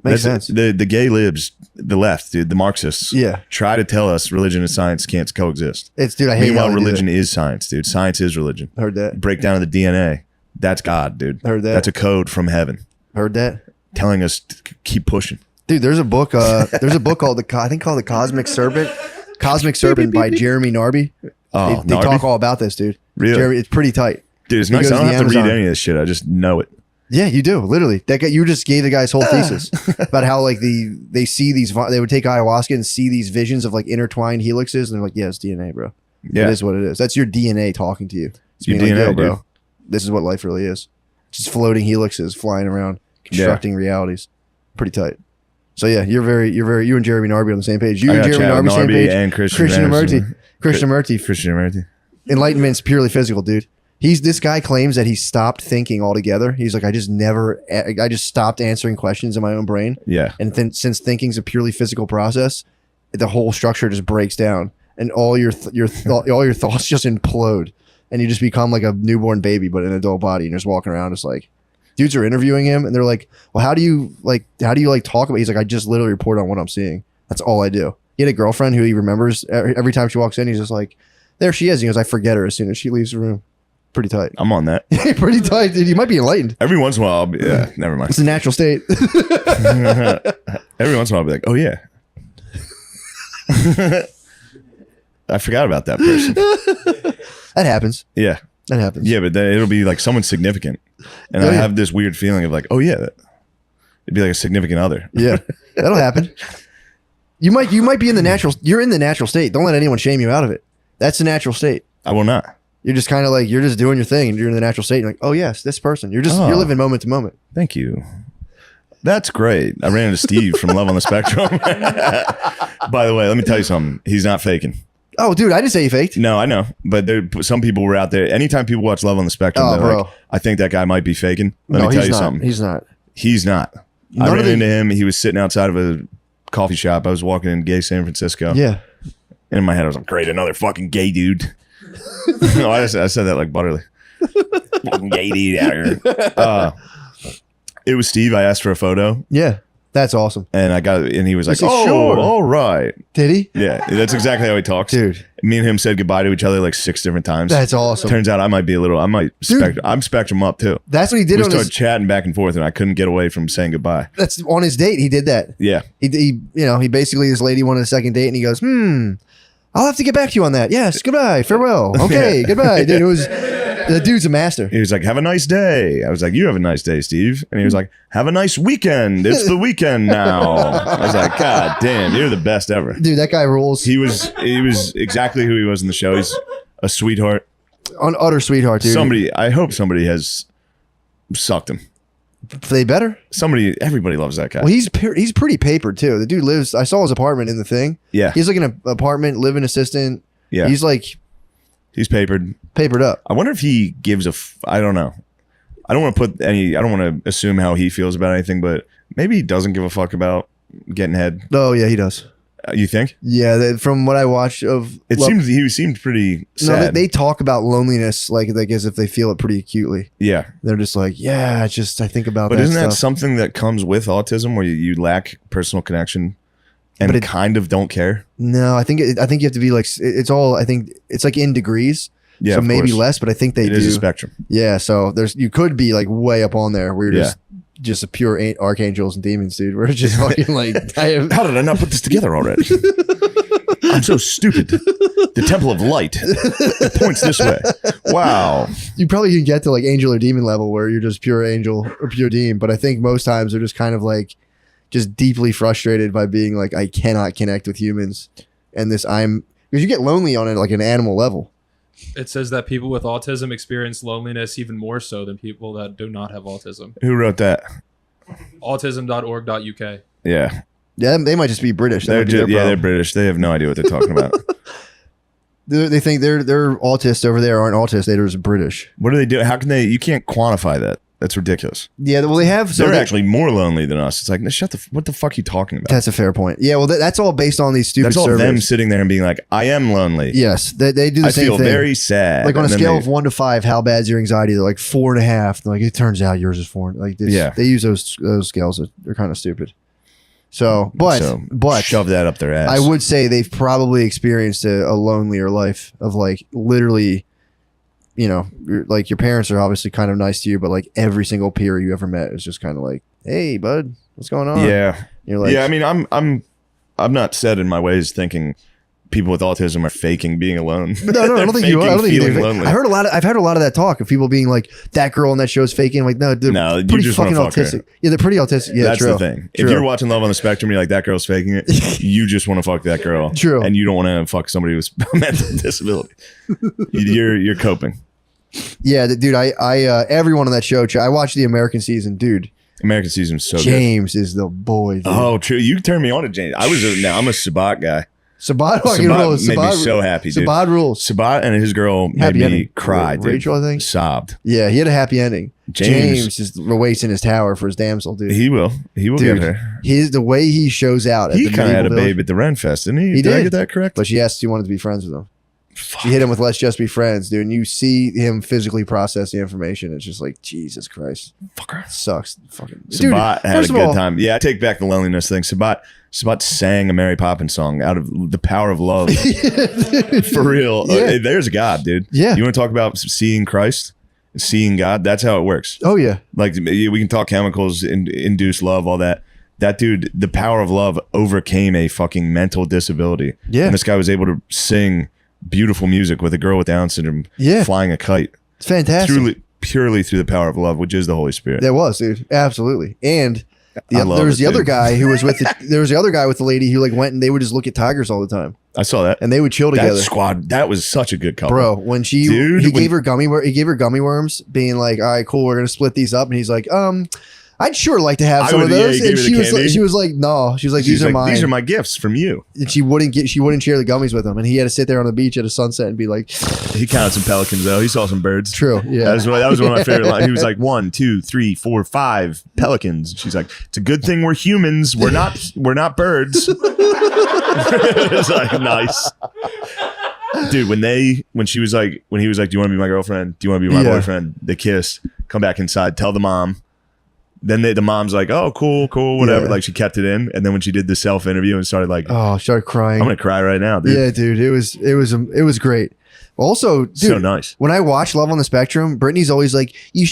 Makes sense. The gay libs, the left, dude, the Marxists, Yeah. try to tell us religion and science can't coexist. Dude, I hate Meanwhile, how they do religion that. is science, dude. Science is religion. Heard that. Break down the DNA. That's God, dude. Heard that. That's a code from heaven Heard that. telling us to keep pushing. Dude, there's a book. There's a book called the Cosmic Serpent. Cosmic Serpent by Jeremy Narby. Oh, They Narby? talk all about this, dude. Really? Jeremy, it's pretty tight. Dude, it's He nice. goes I don't to the have to read Amazon. any of this shit. I just know it. Yeah, you do. Literally, that guy. You just gave the guy's whole thesis about how like they see these. They would take ayahuasca and see these visions of like intertwined helixes, and they're like, "Yeah, it's DNA, bro. Yeah. It is what it is. That's your DNA talking to you. It's Your being like, DNA, yo, bro. dude. This is what life really is. Just floating helixes flying around, constructing realities. Pretty tight. So yeah, you and Jeremy Narby on the same page. You I and got Jeremy Chad Narby same Narby page. and Christian Krishnamurti. Anderson. Krishnamurti. Christianity. Enlightenment's purely physical, dude. This guy claims that he stopped thinking altogether. He's like, I just stopped answering questions in my own brain. Yeah. And then since thinking's a purely physical process, the whole structure just breaks down, and all your thoughts just implode, and you just become like a newborn baby, but in an adult body, and you're just walking around, just like dudes are interviewing him, and they're like, well, how do you talk about? He's like, I just literally report on what I'm seeing. That's all I do. He had a girlfriend who he remembers every time she walks in. He's just like, there she is. He goes, I forget her as soon as she leaves the room. Pretty tight. I'm on that. Pretty tight, dude. You might be enlightened. Every once in a while, I'll be, yeah, never mind. It's a natural state. Every once in a while, I'll be like, oh, yeah. I forgot about that person. That happens. Yeah. That happens. Yeah, but then it'll be like someone significant. And Oh, I yeah. have this weird feeling of like, oh, yeah. It'd be like a significant other. Yeah. That'll happen. You might be in the natural. You're in the natural state. Don't let anyone shame you out of it. That's the natural state. I will not. You're just kind of like, you're just doing your thing, and you're in the natural state. You're like, oh yes, this person. You're Oh. living moment to moment. Thank you. That's great. I ran into Steve from Love on the Spectrum. By the way, let me tell you something. He's not faking. Oh, dude, I didn't say you faked. No, I know. But some people were out there. Anytime people watch Love on the Spectrum, Oh, they're bro. like, I think that guy might be faking. Let No, me tell he's you not. something. He's not. He's not. None I of ran the- into him. He was sitting outside of a coffee shop. I was walking in gay San Francisco. Yeah. And in my head, I was like, great, another fucking gay dude. No, I said that like butterly. Fucking gay dude out here. It was Steve. I asked for a photo, Yeah. That's awesome. and I got it, and he was like, said, "Oh, sure." all right." Did he? Yeah, that's exactly how he talks, Dude. Me and him said goodbye to each other like 6 different times. That's awesome. Turns out I'm spectrum up too. That's what he did We on started his. chatting back and forth, and I couldn't get away from saying goodbye. That's on his date. He did that. Yeah, He he basically, this lady wanted a second date, and he goes, I'll have to get back to you on that. Yes, goodbye, farewell. Okay, goodbye. Dude, the dude's a master. he was like, "Have a nice day." I was like, "You have a nice day, Steve." And he was like, "Have a nice weekend. It's the weekend now." I was like, "God damn, you're the best ever." Dude, that guy rules. He was exactly who he was in the show. He's a sweetheart. An utter sweetheart, dude. I hope somebody has sucked him. They better. Everybody loves that guy. Well, he's pretty papered too. The dude lives. I saw his apartment in the thing. Yeah. He's like an apartment, living assistant. Yeah. He's like He's papered. papered up. I wonder if he gives I don't know. I don't want to assume how he feels about anything, but maybe he doesn't give a fuck about getting head. Oh yeah, he does. You think? Yeah, from what I watched of, He seemed pretty No, sad. they talk about loneliness like as if they feel it pretty acutely. yeah. They're just like, yeah, it's just I think about But that isn't that stuff. something that comes with autism where you lack personal connection and But it- kind of don't care? No, I think you have to be like it's all. I think it's like in degrees. Yeah, so of maybe course. less, but I think they It do. is a spectrum. Yeah, so you could be like way up on there where you're Yeah. just a pure archangels and demons, dude. We're just fucking like How did I not put this together already? I'm so stupid. The Temple of Light. It points this way. Wow. you probably can get to like angel or demon level where you're just pure angel or pure demon, but I think most times they're just kind of like just deeply frustrated by being like I cannot connect with humans. and this because you get lonely on it like an animal level. It says that people with autism experience loneliness even more so than people that do not have autism. Who wrote that? Autism.org.uk. Yeah. Yeah, they might just be British. They're British. They have no idea what they're talking about. They think they're autists over there aren't autists. They're just British. What do they do? How can they? You can't quantify that. That's ridiculous. Yeah, well, they have. They're actually more lonely than us. It's like, no, what the fuck are you talking about? That's a fair point. Yeah, well, that's all based on these stupid That's all surveys. them sitting there and being like, I am lonely. Yes, they do the I same feel thing. very sad. Like on a And then scale of 1 to 5, how bad's your anxiety? They're like 4.5. Like it turns out yours is 4. Like they use those scales. They're kind of stupid. So, but shove that up their ass. I would say they've probably experienced a lonelier life of like literally, you know, like your parents are obviously kind of nice to you, but like every single peer you ever met is just kind of like, hey, bud, what's going on? Yeah. You're like, yeah. I mean, I'm not set in my ways thinking people with autism are faking being alone. No, I don't think you are. I don't think feeling you're lonely. I've heard a lot of that talk of people being like, that girl on that show is faking. I'm like, no, they're No, you pretty just fucking wanna fuck her. autistic. Yeah, they're pretty autistic. Yeah, That's true. the thing. True. If you're watching Love on the Spectrum, you're like, that girl's faking it. You just want to fuck that girl. True. And you don't want to fuck somebody with a mental disability. You're coping. Yeah, dude, I everyone on that show, I watched the American season, dude. American season is so James is the boy, dude. good. Oh, true. You turned me on to James. I'm a Sabat guy. Sabat fucking rules. made me so happy, dude. Sabat rules. Sabat and his girl made Happy me ending. cry, dude. Rachel, I think. Sobbed. Yeah, he had a happy ending. James is wasting his tower for his damsel, dude. He will Dude, get her. the way he shows out. He at the kind of had a medieval village, babe at the Renfest, didn't he? He did I did. get that correct? but she asked if she wanted to be friends with him. Fuck. She hit him with "Let's just be friends," dude. And you see him physically process the information. It's just like Jesus Christ, Fucker. it sucks. Fucking Sabat had a first of good all, time. Yeah, I take back the loneliness thing. Sabat sang a Mary Poppins song out of the power of love. For real. Yeah. There's a God, dude. Yeah. You want to talk about seeing Christ? Seeing God? That's how it works. Oh yeah, Like, we can talk chemicals, induce love, all that. That dude, the power of love overcame a fucking mental disability. Yeah. And this guy was able to sing beautiful music with a girl with Down syndrome flying a kite. it's fantastic. Purely through the power of love, which is the Holy Spirit. There was, dude, absolutely. And I love there was it, the other dude. guy who was with there was the other guy with the lady who like went and they would just look at tigers all the time I saw that. and they would chill That together. squad, that was such a good couple. Bro, when Dude, he gave her gummy worms, being like, "All right, cool, we're gonna split these up," and he's like, I'd sure like to have I some would- of yeah, those." he gave And her she the was like, candy. "No," she was like, She's "These are like, mine." These are my gifts from you. And she wouldn't share the gummies with him, and he had to sit there on the beach at a sunset and be like, He counted some pelicans though. He saw some birds. "True, yeah." That was one of my favorite lines. He was like 1, 2, 3, 4, 5 pelicans. She's like, it's a good thing we're humans. We're not birds. It's like, nice. Dude, when he was like, do you want to be my girlfriend? Do you want to be my Yeah. boyfriend? They kiss, come back inside, tell the mom. Then the mom's like, oh, cool, whatever. Yeah. Like she kept it in. And then when she did the self interview and started like, Oh, I started crying. I'm gonna cry right now, dude. Yeah, dude, it was great. Also, dude, So nice. when I watch Love on the Spectrum, Brittany's always like, you're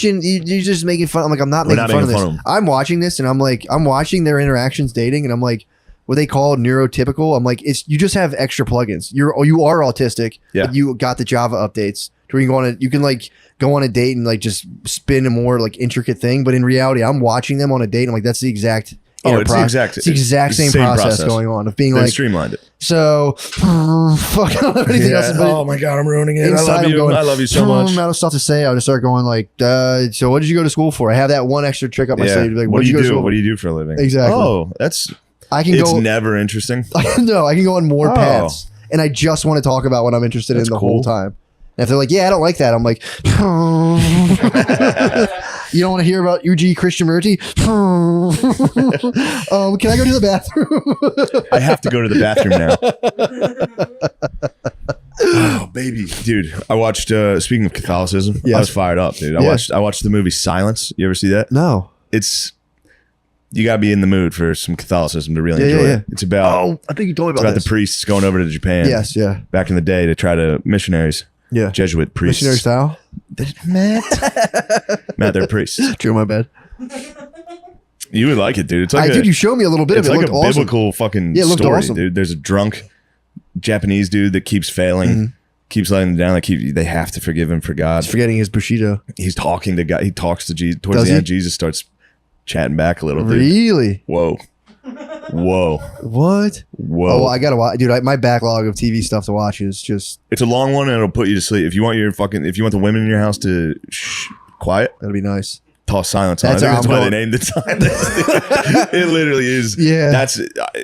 just making fun. I'm like, I'm not We're making not fun of making this. fun of 'em. I'm watching this and I'm like, I'm watching their interactions dating and I'm like, what they call neurotypical. I'm like, you just have extra plugins. You are autistic, Yeah. but you got the Java updates to where you can like go on a date and like just spin a more like intricate thing. But in reality, I'm watching them on a date. I'm like, that's the exact. Oh, it's the exact- it's the exact it's the same same process process. going on of being Then like, streamlined it. so fuck, I don't have anything else. But Oh my god, I'm ruining it. I inside love I'm you. going, I love you so much. I'm out of stuff to say. I'll just start going like, so what did you go to school for? I have that one extra trick up my Yeah. sleeve. Like, What did do you go to do? school What for? do you do for a living? Exactly. Oh, it's I can go. never interesting. No, I can go on more Oh. paths, and I just want to talk about what I'm interested That's in the cool. whole time. And if they're like, yeah, I don't like that, I'm like, you don't want to hear about UG Krishnamurti? Can I go to the bathroom? I have to go to the bathroom now. Oh, baby. Dude, I watched, speaking of Catholicism, Yeah. I was fired up, dude. Yeah. I watched the movie Silence. You ever see that? No. You got to be in the mood for some Catholicism to really enjoy it. It's about, I think you told me it's about about this. the priests going over to Japan. Yes, yeah. Back in the day to try to missionaries, Yeah. Jesuit priests. Missionary style? Matt, they're priests. True, my bad. You would like it, dude. It's like Dude, you showed me a little bit of it's it. It like looked a awesome. biblical fucking Yeah, it looked story, awesome. dude. There's a drunk Japanese dude that keeps failing, Mm-hmm. keeps letting them down. They have to forgive him for God. He's forgetting his Bushido. He's talking to God. He talks to Jesus. Towards Does the he? end, Jesus starts chatting back a little. Dude. Really? Whoa. Whoa. What? Whoa. Oh, well, I gotta watch, dude. My backlog of TV stuff to watch is just. It's a long one and it'll put you to sleep. If you want the women in your house to quiet, That'll be nice. toss silence on. I think that's why they named it silence. It literally is. Yeah.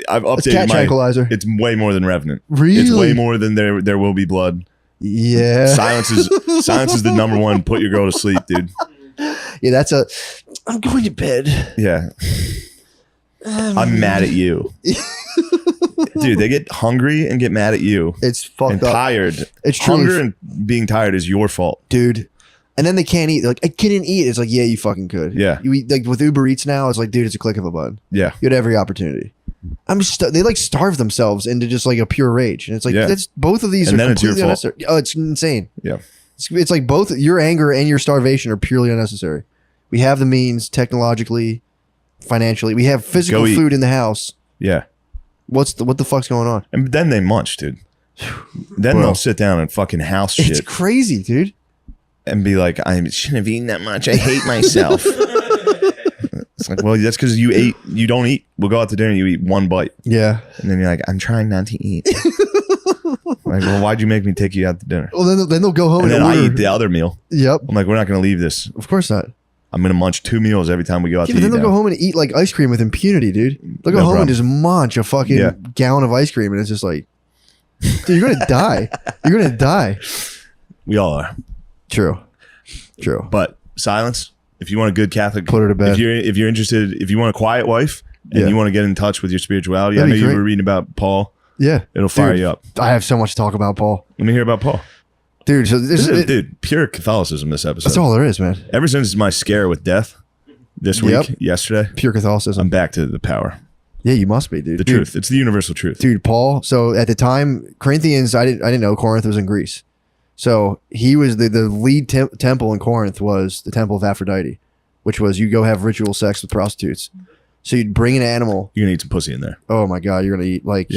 I've updated cat tranquilizer. It's way more than Revenant. Really? It's way more than There Will Be Blood. Yeah. Silence is the number one. Put your girl to sleep, dude. Yeah, I'm going to bed. Yeah. I'm mad at you. Dude, they get hungry and get mad at you. It's fucked and up. Tired. It's true. Hunger and being tired is your fault. Dude. And then they can't eat. They're like, I couldn't eat. It's like, yeah, you fucking could. Yeah. You eat, like with Uber Eats now, it's like, dude, it's a click of a button. Yeah. You had every opportunity. They like starve themselves into just like a pure rage. And it's like, that's both of these and are then completely it's your fault. unnecessary. Oh, it's insane. Yeah. It's like both your anger and your starvation are purely unnecessary. We have the means technologically, financially. We have physical food in the house. Yeah. What the fuck's going on? And then they munch, dude. Then they'll sit down and fucking house shit. It's crazy, dude. And be like, I shouldn't have eaten that much. I hate myself. It's like, well, that's because you don't eat. We'll go out to dinner and you eat one bite. Yeah. And then you're like, I'm trying not to eat. Like, well, why'd you make me take you out to dinner? Well, then they'll go home and then order. I eat the other meal. Yep. I'm like, we're not going to leave this. Of course not. I'm going to munch 2 meals every time we go out to But eat. then they'll now. go home and eat like ice cream with impunity, dude. They'll go home and just munch a fucking gallon of ice cream, and it's just like, dude, you're gonna die. You're gonna die. We all are. True. But silence. If you want a good Catholic, put her to bed. If you're interested, if you want a quiet wife and you want to get in touch with your spirituality, I know you were reading about Paul. Yeah, it'll fire you up. I have so much to talk about Paul. Let me hear about Paul. Dude, so dude, pure Catholicism this episode. That's all there is, man. Ever since my scare with death this week, yesterday, pure Catholicism. I'm back to the power. Yeah, you must be, dude. The truth. It's the universal truth. Dude, Paul, so at the time, Corinthians, I didn't know Corinth was in Greece. So he was the lead temple in Corinth was the temple of Aphrodite, which was you go have ritual sex with prostitutes. So you'd bring an animal. You're gonna eat some pussy in there. Oh my God, you're gonna eat like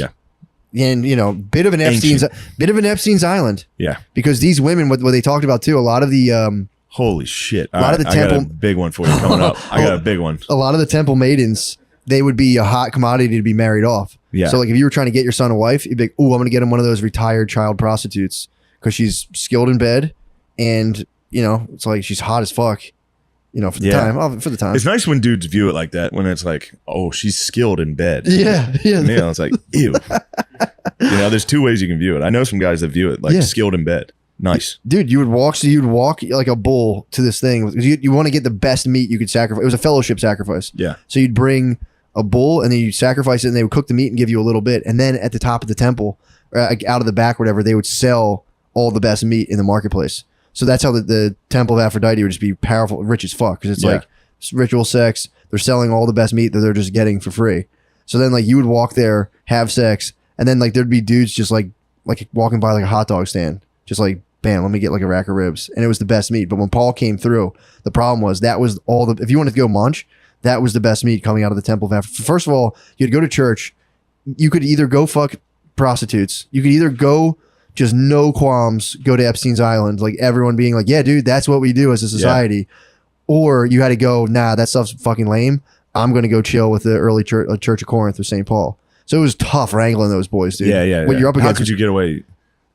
and bit of an Ancient. Epstein's island. Yeah, because these women, what they talked about too, a lot of the holy shit, a lot of the temple, I got a big one for you coming up. I got a big one. A lot of the temple maidens, they would be a hot commodity to be married off. Yeah. So like if you were trying to get your son a wife, you'd be like, oh, I'm gonna get him one of those retired child prostitutes because she's skilled in bed, and it's like she's hot as fuck. For the time. For the time. It's nice when dudes view it like that, when it's like, oh, she's skilled in bed. Yeah. It's like, ew. There's two ways you can view it. I know some guys that view it like skilled in bed. Nice. Dude, you'd walk like a bull to this thing. You want to get the best meat you could sacrifice. It was a fellowship sacrifice. Yeah. So you'd bring a bull and then you sacrifice it and they would cook the meat and give you a little bit. And then at the top of the temple, out of the back, whatever, they would sell all the best meat in the marketplace. So that's how the temple of Aphrodite would just be powerful, rich as fuck. Because it's like ritual sex. They're selling all the best meat that they're just getting for free. So then like you would walk there, have sex, and then like there'd be dudes just like walking by like a hot dog stand. Just like, bam, let me get like a rack of ribs. And it was the best meat. But when Paul came through, the problem was that was if you wanted to go munch, that was the best meat coming out of the temple of Aphrodite. First of all, you'd go to church. You could either go fuck prostitutes. You could either go just no qualms, go to Epstein's Island, like everyone being like, yeah, dude, that's what we do as a society. Yeah. Or you had to go, nah, that stuff's fucking lame. I'm going to go chill with the early Church of Corinth with St. Paul. So it was tough wrangling those boys, dude. Yeah. What you're up against. How could you get away?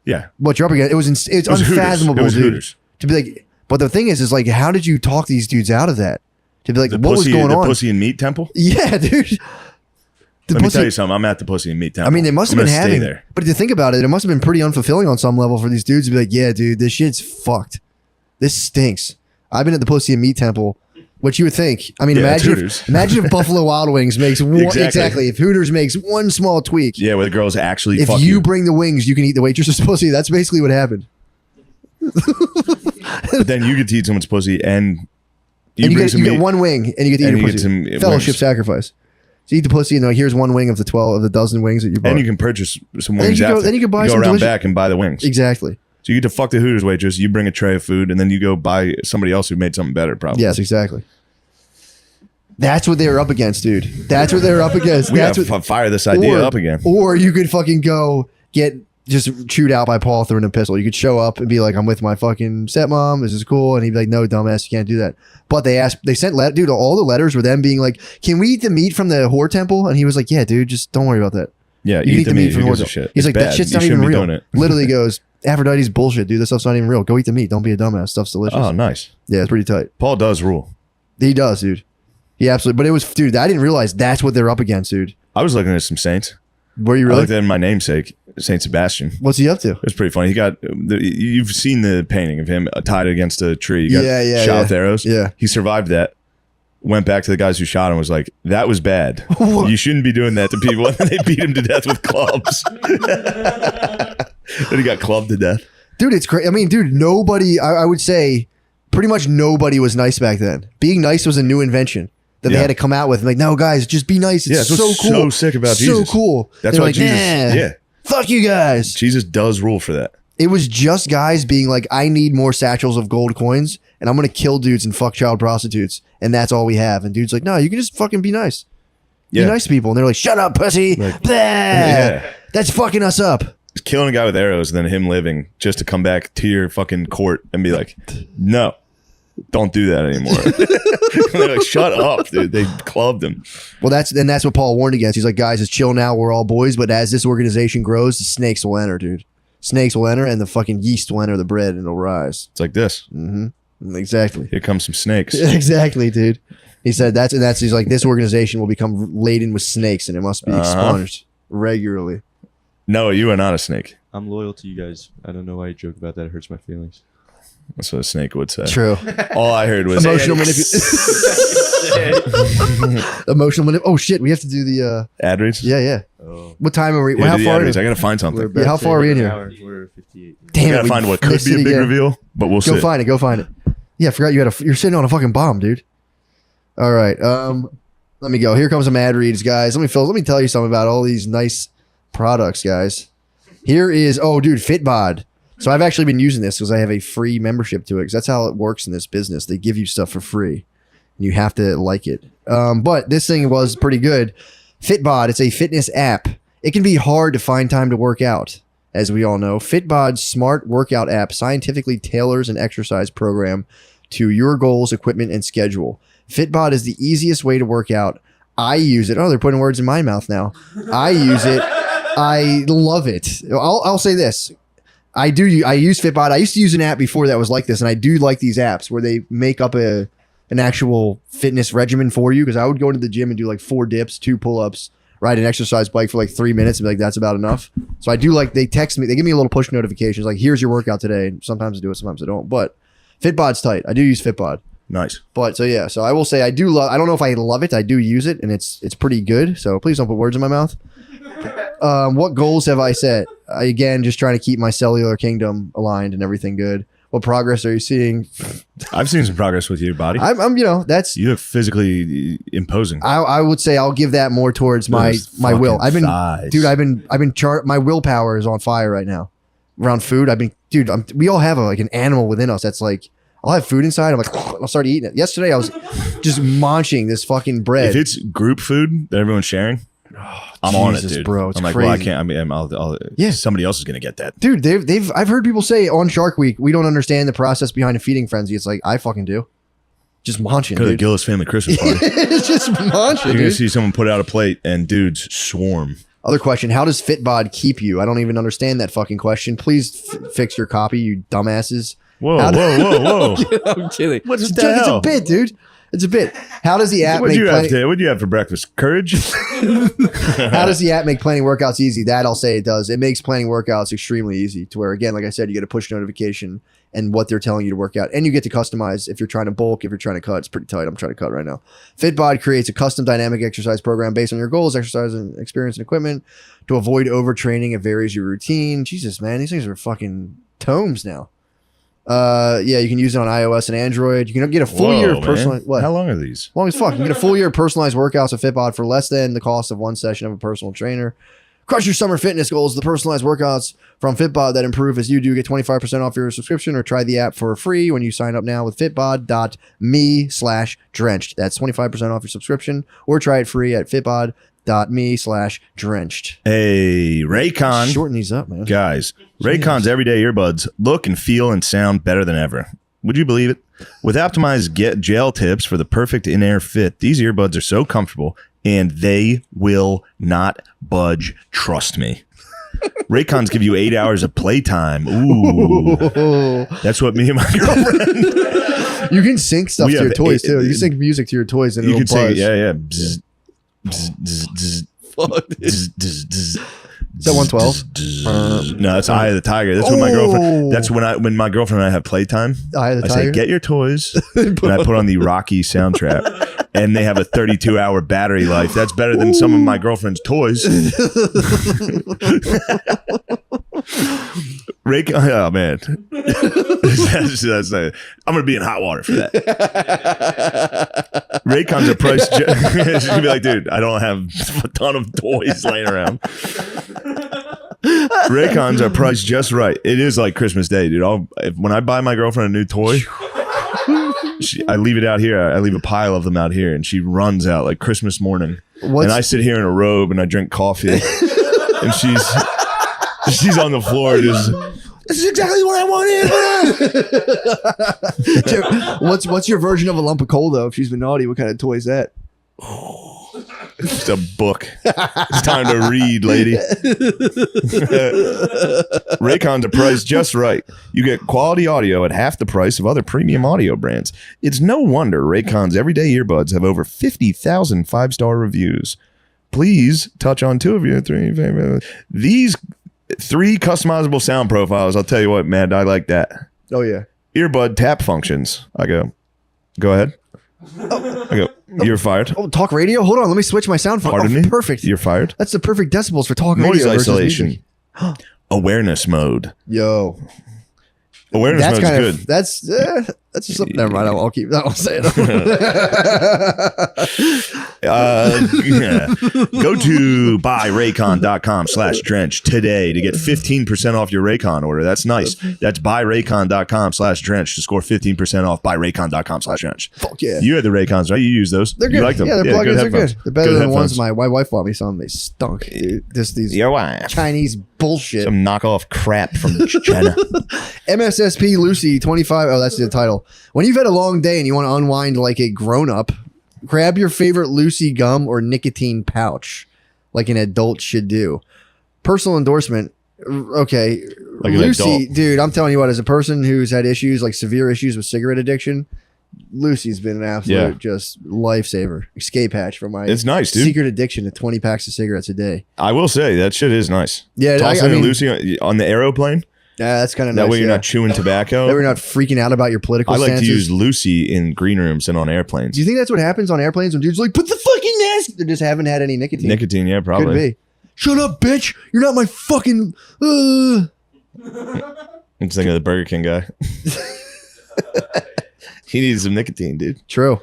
Yeah. What you're up against, it's unfathomable, Hooters. It was dude. Hooters. To be like, but the thing is like, how did you talk these dudes out of that? To be like, what was going on? The pussy and meat temple? Yeah, dude. Let me tell you something. I'm at the pussy and meat temple. I mean, they must have been having there. But if you think about it, it must have been pretty unfulfilling on some level for these dudes to be like, yeah, dude, this shit's fucked. This stinks. I've been at the pussy and meat temple. What you would think. I mean, imagine if Buffalo Wild Wings makes one exactly. If Hooters makes one small tweak. Yeah, where the girls actually if you bring the wings, you can eat the waitress's pussy. That's basically what happened. But then you get to eat someone's pussy and you get one wing and you get to eat your pussy. Fellowship sacrifice. So you eat the pussy and here's one wing of the dozen wings that you bought. And you can purchase some wings after. Then you can buy some around back and buy the wings. Exactly. So you get to fuck the Hooters waitress, you bring a tray of food, and then you go buy somebody else who made something better, probably. Yes, exactly. That's what they were up against, dude. That's what they were up against. We have to fire this idea up again. Or you could fucking go get just chewed out by Paul through an epistle. You could show up and be like, I'm with my fucking stepmom. This is cool. And he'd be like, no, dumbass, you can't do that. But they sent, dude, all the letters were them being like, can we eat the meat from the whore temple? And he was like, yeah, dude, just don't worry about that. Yeah, you eat the meat from the whore whore shit. He's It's like, that bad. shit's You not even shouldn't be real. doing it. Literally goes, Aphrodite's bullshit, dude. That stuff's not even real. Go eat the meat. Don't be a dumbass. Stuff's delicious. Oh, nice. Yeah, it's pretty tight. Paul does rule. He does, dude. He absolutely. But it was, dude, I didn't realize that's what they're up against, dude. I was looking at some saints. Were you I really? looked at my namesake, Saint Sebastian. What's he up to? It was pretty funny. He got you've seen the painting of him tied against a tree. He got shot with arrows. Yeah. He survived that. Went back to the guys who shot him. Was like, that was bad. You shouldn't be doing that to people. And then they beat him to death with clubs. Then he got clubbed to death. Dude, it's crazy. I mean, dude, nobody. I would say, pretty much nobody was nice back then. Being nice was a new invention that they had to come out with. Like, no, guys, just be nice. It's that's so what's cool. so sick about so Jesus. cool. That's They're why like, Jesus. nah, Yeah, fuck you guys. Jesus does rule for that. It was just guys being like, I need more satchels of gold coins, and I'm gonna kill dudes and fuck child prostitutes, and that's all we have. And dude's like, no, you can just fucking be nice. Yeah. Be nice to people, and they're like, shut up, pussy. Like, Blah. yeah. That's fucking us up. Killing a guy with arrows and then him living just to come back to your fucking court and be like, no, don't do that anymore. They're like, shut up, dude. They clubbed him. Well, that's what Paul warned against. He's like, guys, it's chill now. We're all boys, but as this organization grows, the snakes will enter, dude. Snakes will enter, and the fucking yeast will enter the bread, and it'll rise. It's like this. Mm-hmm. Exactly. Here comes some snakes. Exactly, dude. He said he's like, this organization will become laden with snakes, and it must be expunged regularly. No, you are not a snake. I'm loyal to you guys. I don't know why you joke about that. It hurts my feelings. That's what a snake would say. True. All I heard was Emotional manipulation. Emotional manipulation. Oh shit, we have to do the. ad reads. Yeah. Oh. What time are we? Yeah, how do the far? ad Are reads. I we? gotta find something. Yeah, how far are we in here? We're 58. Damn I it, gotta we find what could missed be a it big again. reveal, but we'll see. Go find it. Yeah, I forgot you're sitting on a fucking bomb, dude. All right. Let me go. Here comes some ad reads, guys. Let me tell you something about all these nice products, guys. Here is Fitbod. So I've actually been using this because I have a free membership to it, because that's how it works in this business. They give you stuff for free. And you have to like it. But this thing was pretty good. Fitbod, it's a fitness app. It can be hard to find time to work out, as we all know. Fitbod's smart workout app scientifically tailors an exercise program to your goals, equipment, and schedule. Fitbod is the easiest way to work out. I use it. Oh, they're putting words in my mouth now. I use it. I love it. I'll say this. I use Fitbod. I used to use an app before that was like this, and I do like these apps where they make up an actual fitness regimen for you, because I would go into the gym and do like 4 dips, 2 pull-ups, ride an exercise bike for like 3 minutes and be like, that's about enough. So I do like, they text me, they give me a little push notifications like, here's your workout today. Sometimes I do it, sometimes I don't. But Fitbod's tight. I do use Fitbod. Nice. But so yeah, so I will say I don't know if I love it. I do use it, and it's pretty good. So please don't put words in my mouth. What goals have I set? Again, just trying to keep my cellular kingdom aligned and everything good. What progress are you seeing? I've seen some progress with your body. I'm that's. You look physically imposing. I would say I'll give that more towards my will. My willpower is on fire right now. Around food, we all have an animal within us that's like, I'll have food inside. I'm like, I'll start eating it. Yesterday, I was just munching this fucking bread. If it's group food that everyone's sharing, I'm on it, dude. Bro, it's I'm like, crazy. well, I can't. I mean, I'll somebody else is gonna get that, dude. I've heard people say on Shark Week, we don't understand the process behind a feeding frenzy. It's like, I fucking do. Just munching, Go to the dude. Gillis family Christmas party. It's just munching, You're gonna dude. see someone put out a plate and dudes swarm. Other question: how does Fitbod keep you? I don't even understand that fucking question. Please fix your copy, you dumbasses. Whoa. I'm kidding. What's It's the hell? a bit, dude. It's a bit. How does the app What'd make What'd you have for breakfast? Courage? How does the app make planning workouts easy? That I'll say it does. It makes planning workouts extremely easy, to where, again, like I said, you get a push notification and what they're telling you to work out. And you get to customize if you're trying to bulk, if you're trying to cut. It's pretty tight. I'm trying to cut right now. Fitbod creates a custom dynamic exercise program based on your goals, exercise and experience and equipment. To avoid overtraining, it varies your routine. Jesus, man, these things are fucking tomes now. Yeah, you can use it on iOS and Android. You can get a full year of personalized. What? How long are these? Long as fuck. You can get a full year of personalized workouts with Fitbod for less than the cost of one session of a personal trainer. Crush your summer fitness goals. The personalized workouts from Fitbod that improve as you do. Get 25% off your subscription or try the app for free when you sign up now with fitbod.me/drenched. That's 25% off your subscription or try it free at fitbod.me/drenched. Hey, Raycon. Shorten these up, man. Guys, Raycon's everyday earbuds look and feel and sound better than ever. Would you believe it? With optimized gel tips for the perfect in-air fit, these earbuds are so comfortable and they will not budge. Trust me. Raycons give you 8 hours of playtime. Ooh. That's what me and my girlfriend. You can sync stuff to your toys, too. You can sync music to your toys and you it'll can buzz. say, yeah. Bzz, bzz, bzz, bzz. Fuck. Bzz, bzz, bzz. Is that 112? No, that's Eye of the Tiger. That's what my girlfriend. That's when my girlfriend and I have playtime. Eye of the I Tiger? say, get your toys, and I put on the Rocky soundtrack, and they have a 32-hour battery life. That's better than some of my girlfriend's toys. Rick, oh man, that's I'm gonna be in hot water for that. Raycons are priced. She's gonna be like, dude, I don't have a ton of toys laying around. Raycons are priced just right. It is like Christmas Day, dude. When I buy my girlfriend a new toy, I leave it out here. I leave a pile of them out here, and she runs out like Christmas morning. And I sit here in a robe and I drink coffee, and she's on the floor just. This is exactly what I wanted. What's your version of a lump of coal though? If she's been naughty, what kind of toy is that? It's a book. It's time to read, lady. Raycons are priced just right. You get quality audio at half the price of other premium audio brands. It's no wonder Raycon's everyday earbuds have over 50,000 five-star reviews. Please touch on two of your three favorite. These 3 customizable sound profiles. I'll tell you what, man, I like that. Oh yeah. Earbud tap functions. I go ahead. I go, you're fired. Oh, talk radio? Hold on, let me switch my sound phone. Pardon me? Perfect. You're fired. That's the perfect decibels for talk Noise radio. isolation. Awareness mode. Yo. Awareness That's mode kind is of good. that's just something. Never mind. I'll keep that. I'll say it. Yeah. Go to buyraycon.com/drench today to get 15% off your Raycon order. That's nice. That's buyraycon.com/drench to score 15% off. Buyraycon.com/drench. Fuck yeah. You had the Raycons, right? You use those. They're good. You like them? Yeah, their plugins are good. They're better than the ones headphones. my wife bought me. Some they stunk, dude. Just these Your wife. Chinese bullshit. Some knockoff crap from China. MSSP Lucy 25. Oh, that's the title. When you've had a long day and you want to unwind like a grown-up, grab your favorite Lucy gum or nicotine pouch, like an adult should do. Personal endorsement. Okay, Like an Lucy, adult. dude, I'm telling you what, as a person who's had issues, like severe issues with cigarette addiction, Lucy's been an absolute just lifesaver. Escape hatch from my It's nice, dude. secret addiction to 20 packs of cigarettes a day. I will say, that shit is nice. Yeah, Tossing I mean, Lucy on the aeroplane. Yeah, that's kind of nice. That way you're yeah. not chewing tobacco. That way you're not freaking out about your political I like stances. to use Lucy in green rooms and on airplanes. Do you think that's what happens on airplanes when dudes are like, put the fucking mask? They just haven't had any nicotine. Nicotine, yeah, probably. Could be. Shut up, bitch. You're not my fucking... I'm just thinking of the Burger King guy. He needs some nicotine, dude. True.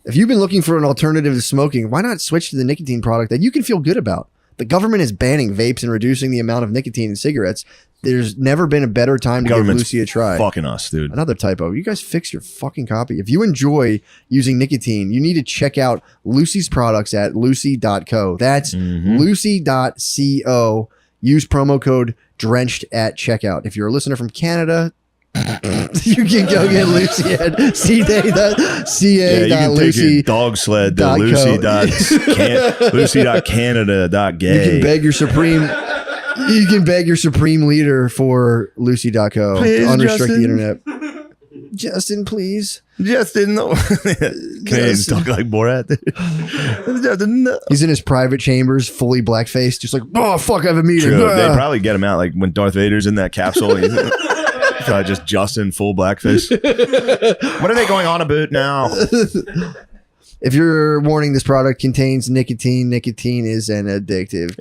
If you've been looking for an alternative to smoking, why not switch to the nicotine product that you can feel good about? The government is banning vapes and reducing the amount of nicotine in cigarettes. There's never been a better time to give Government's Lucy a try. Fucking us, dude. Another typo. You guys fix your fucking copy. If you enjoy using nicotine, you need to check out Lucy's products at lucy.co. That's lucy.co. Use promo code drenched at checkout. If you're a listener from Canada, you can go get Lucy at Yeah, you can take your dog sled to lucy.canada.gay. You can beg your supreme... You can beg your supreme leader for lucy.co to unrestrict the internet. Justin, please. Justin, no. Canadians talk like Borat. Justin, no. He's in his private chambers, fully blackface, just like, oh, fuck, I have a meeting. True. Ah. They probably get him out like when Darth Vader's in that capsule. Just Justin full blackface. What are they going on about now? If you're warning, this product contains nicotine. Nicotine is an addictive.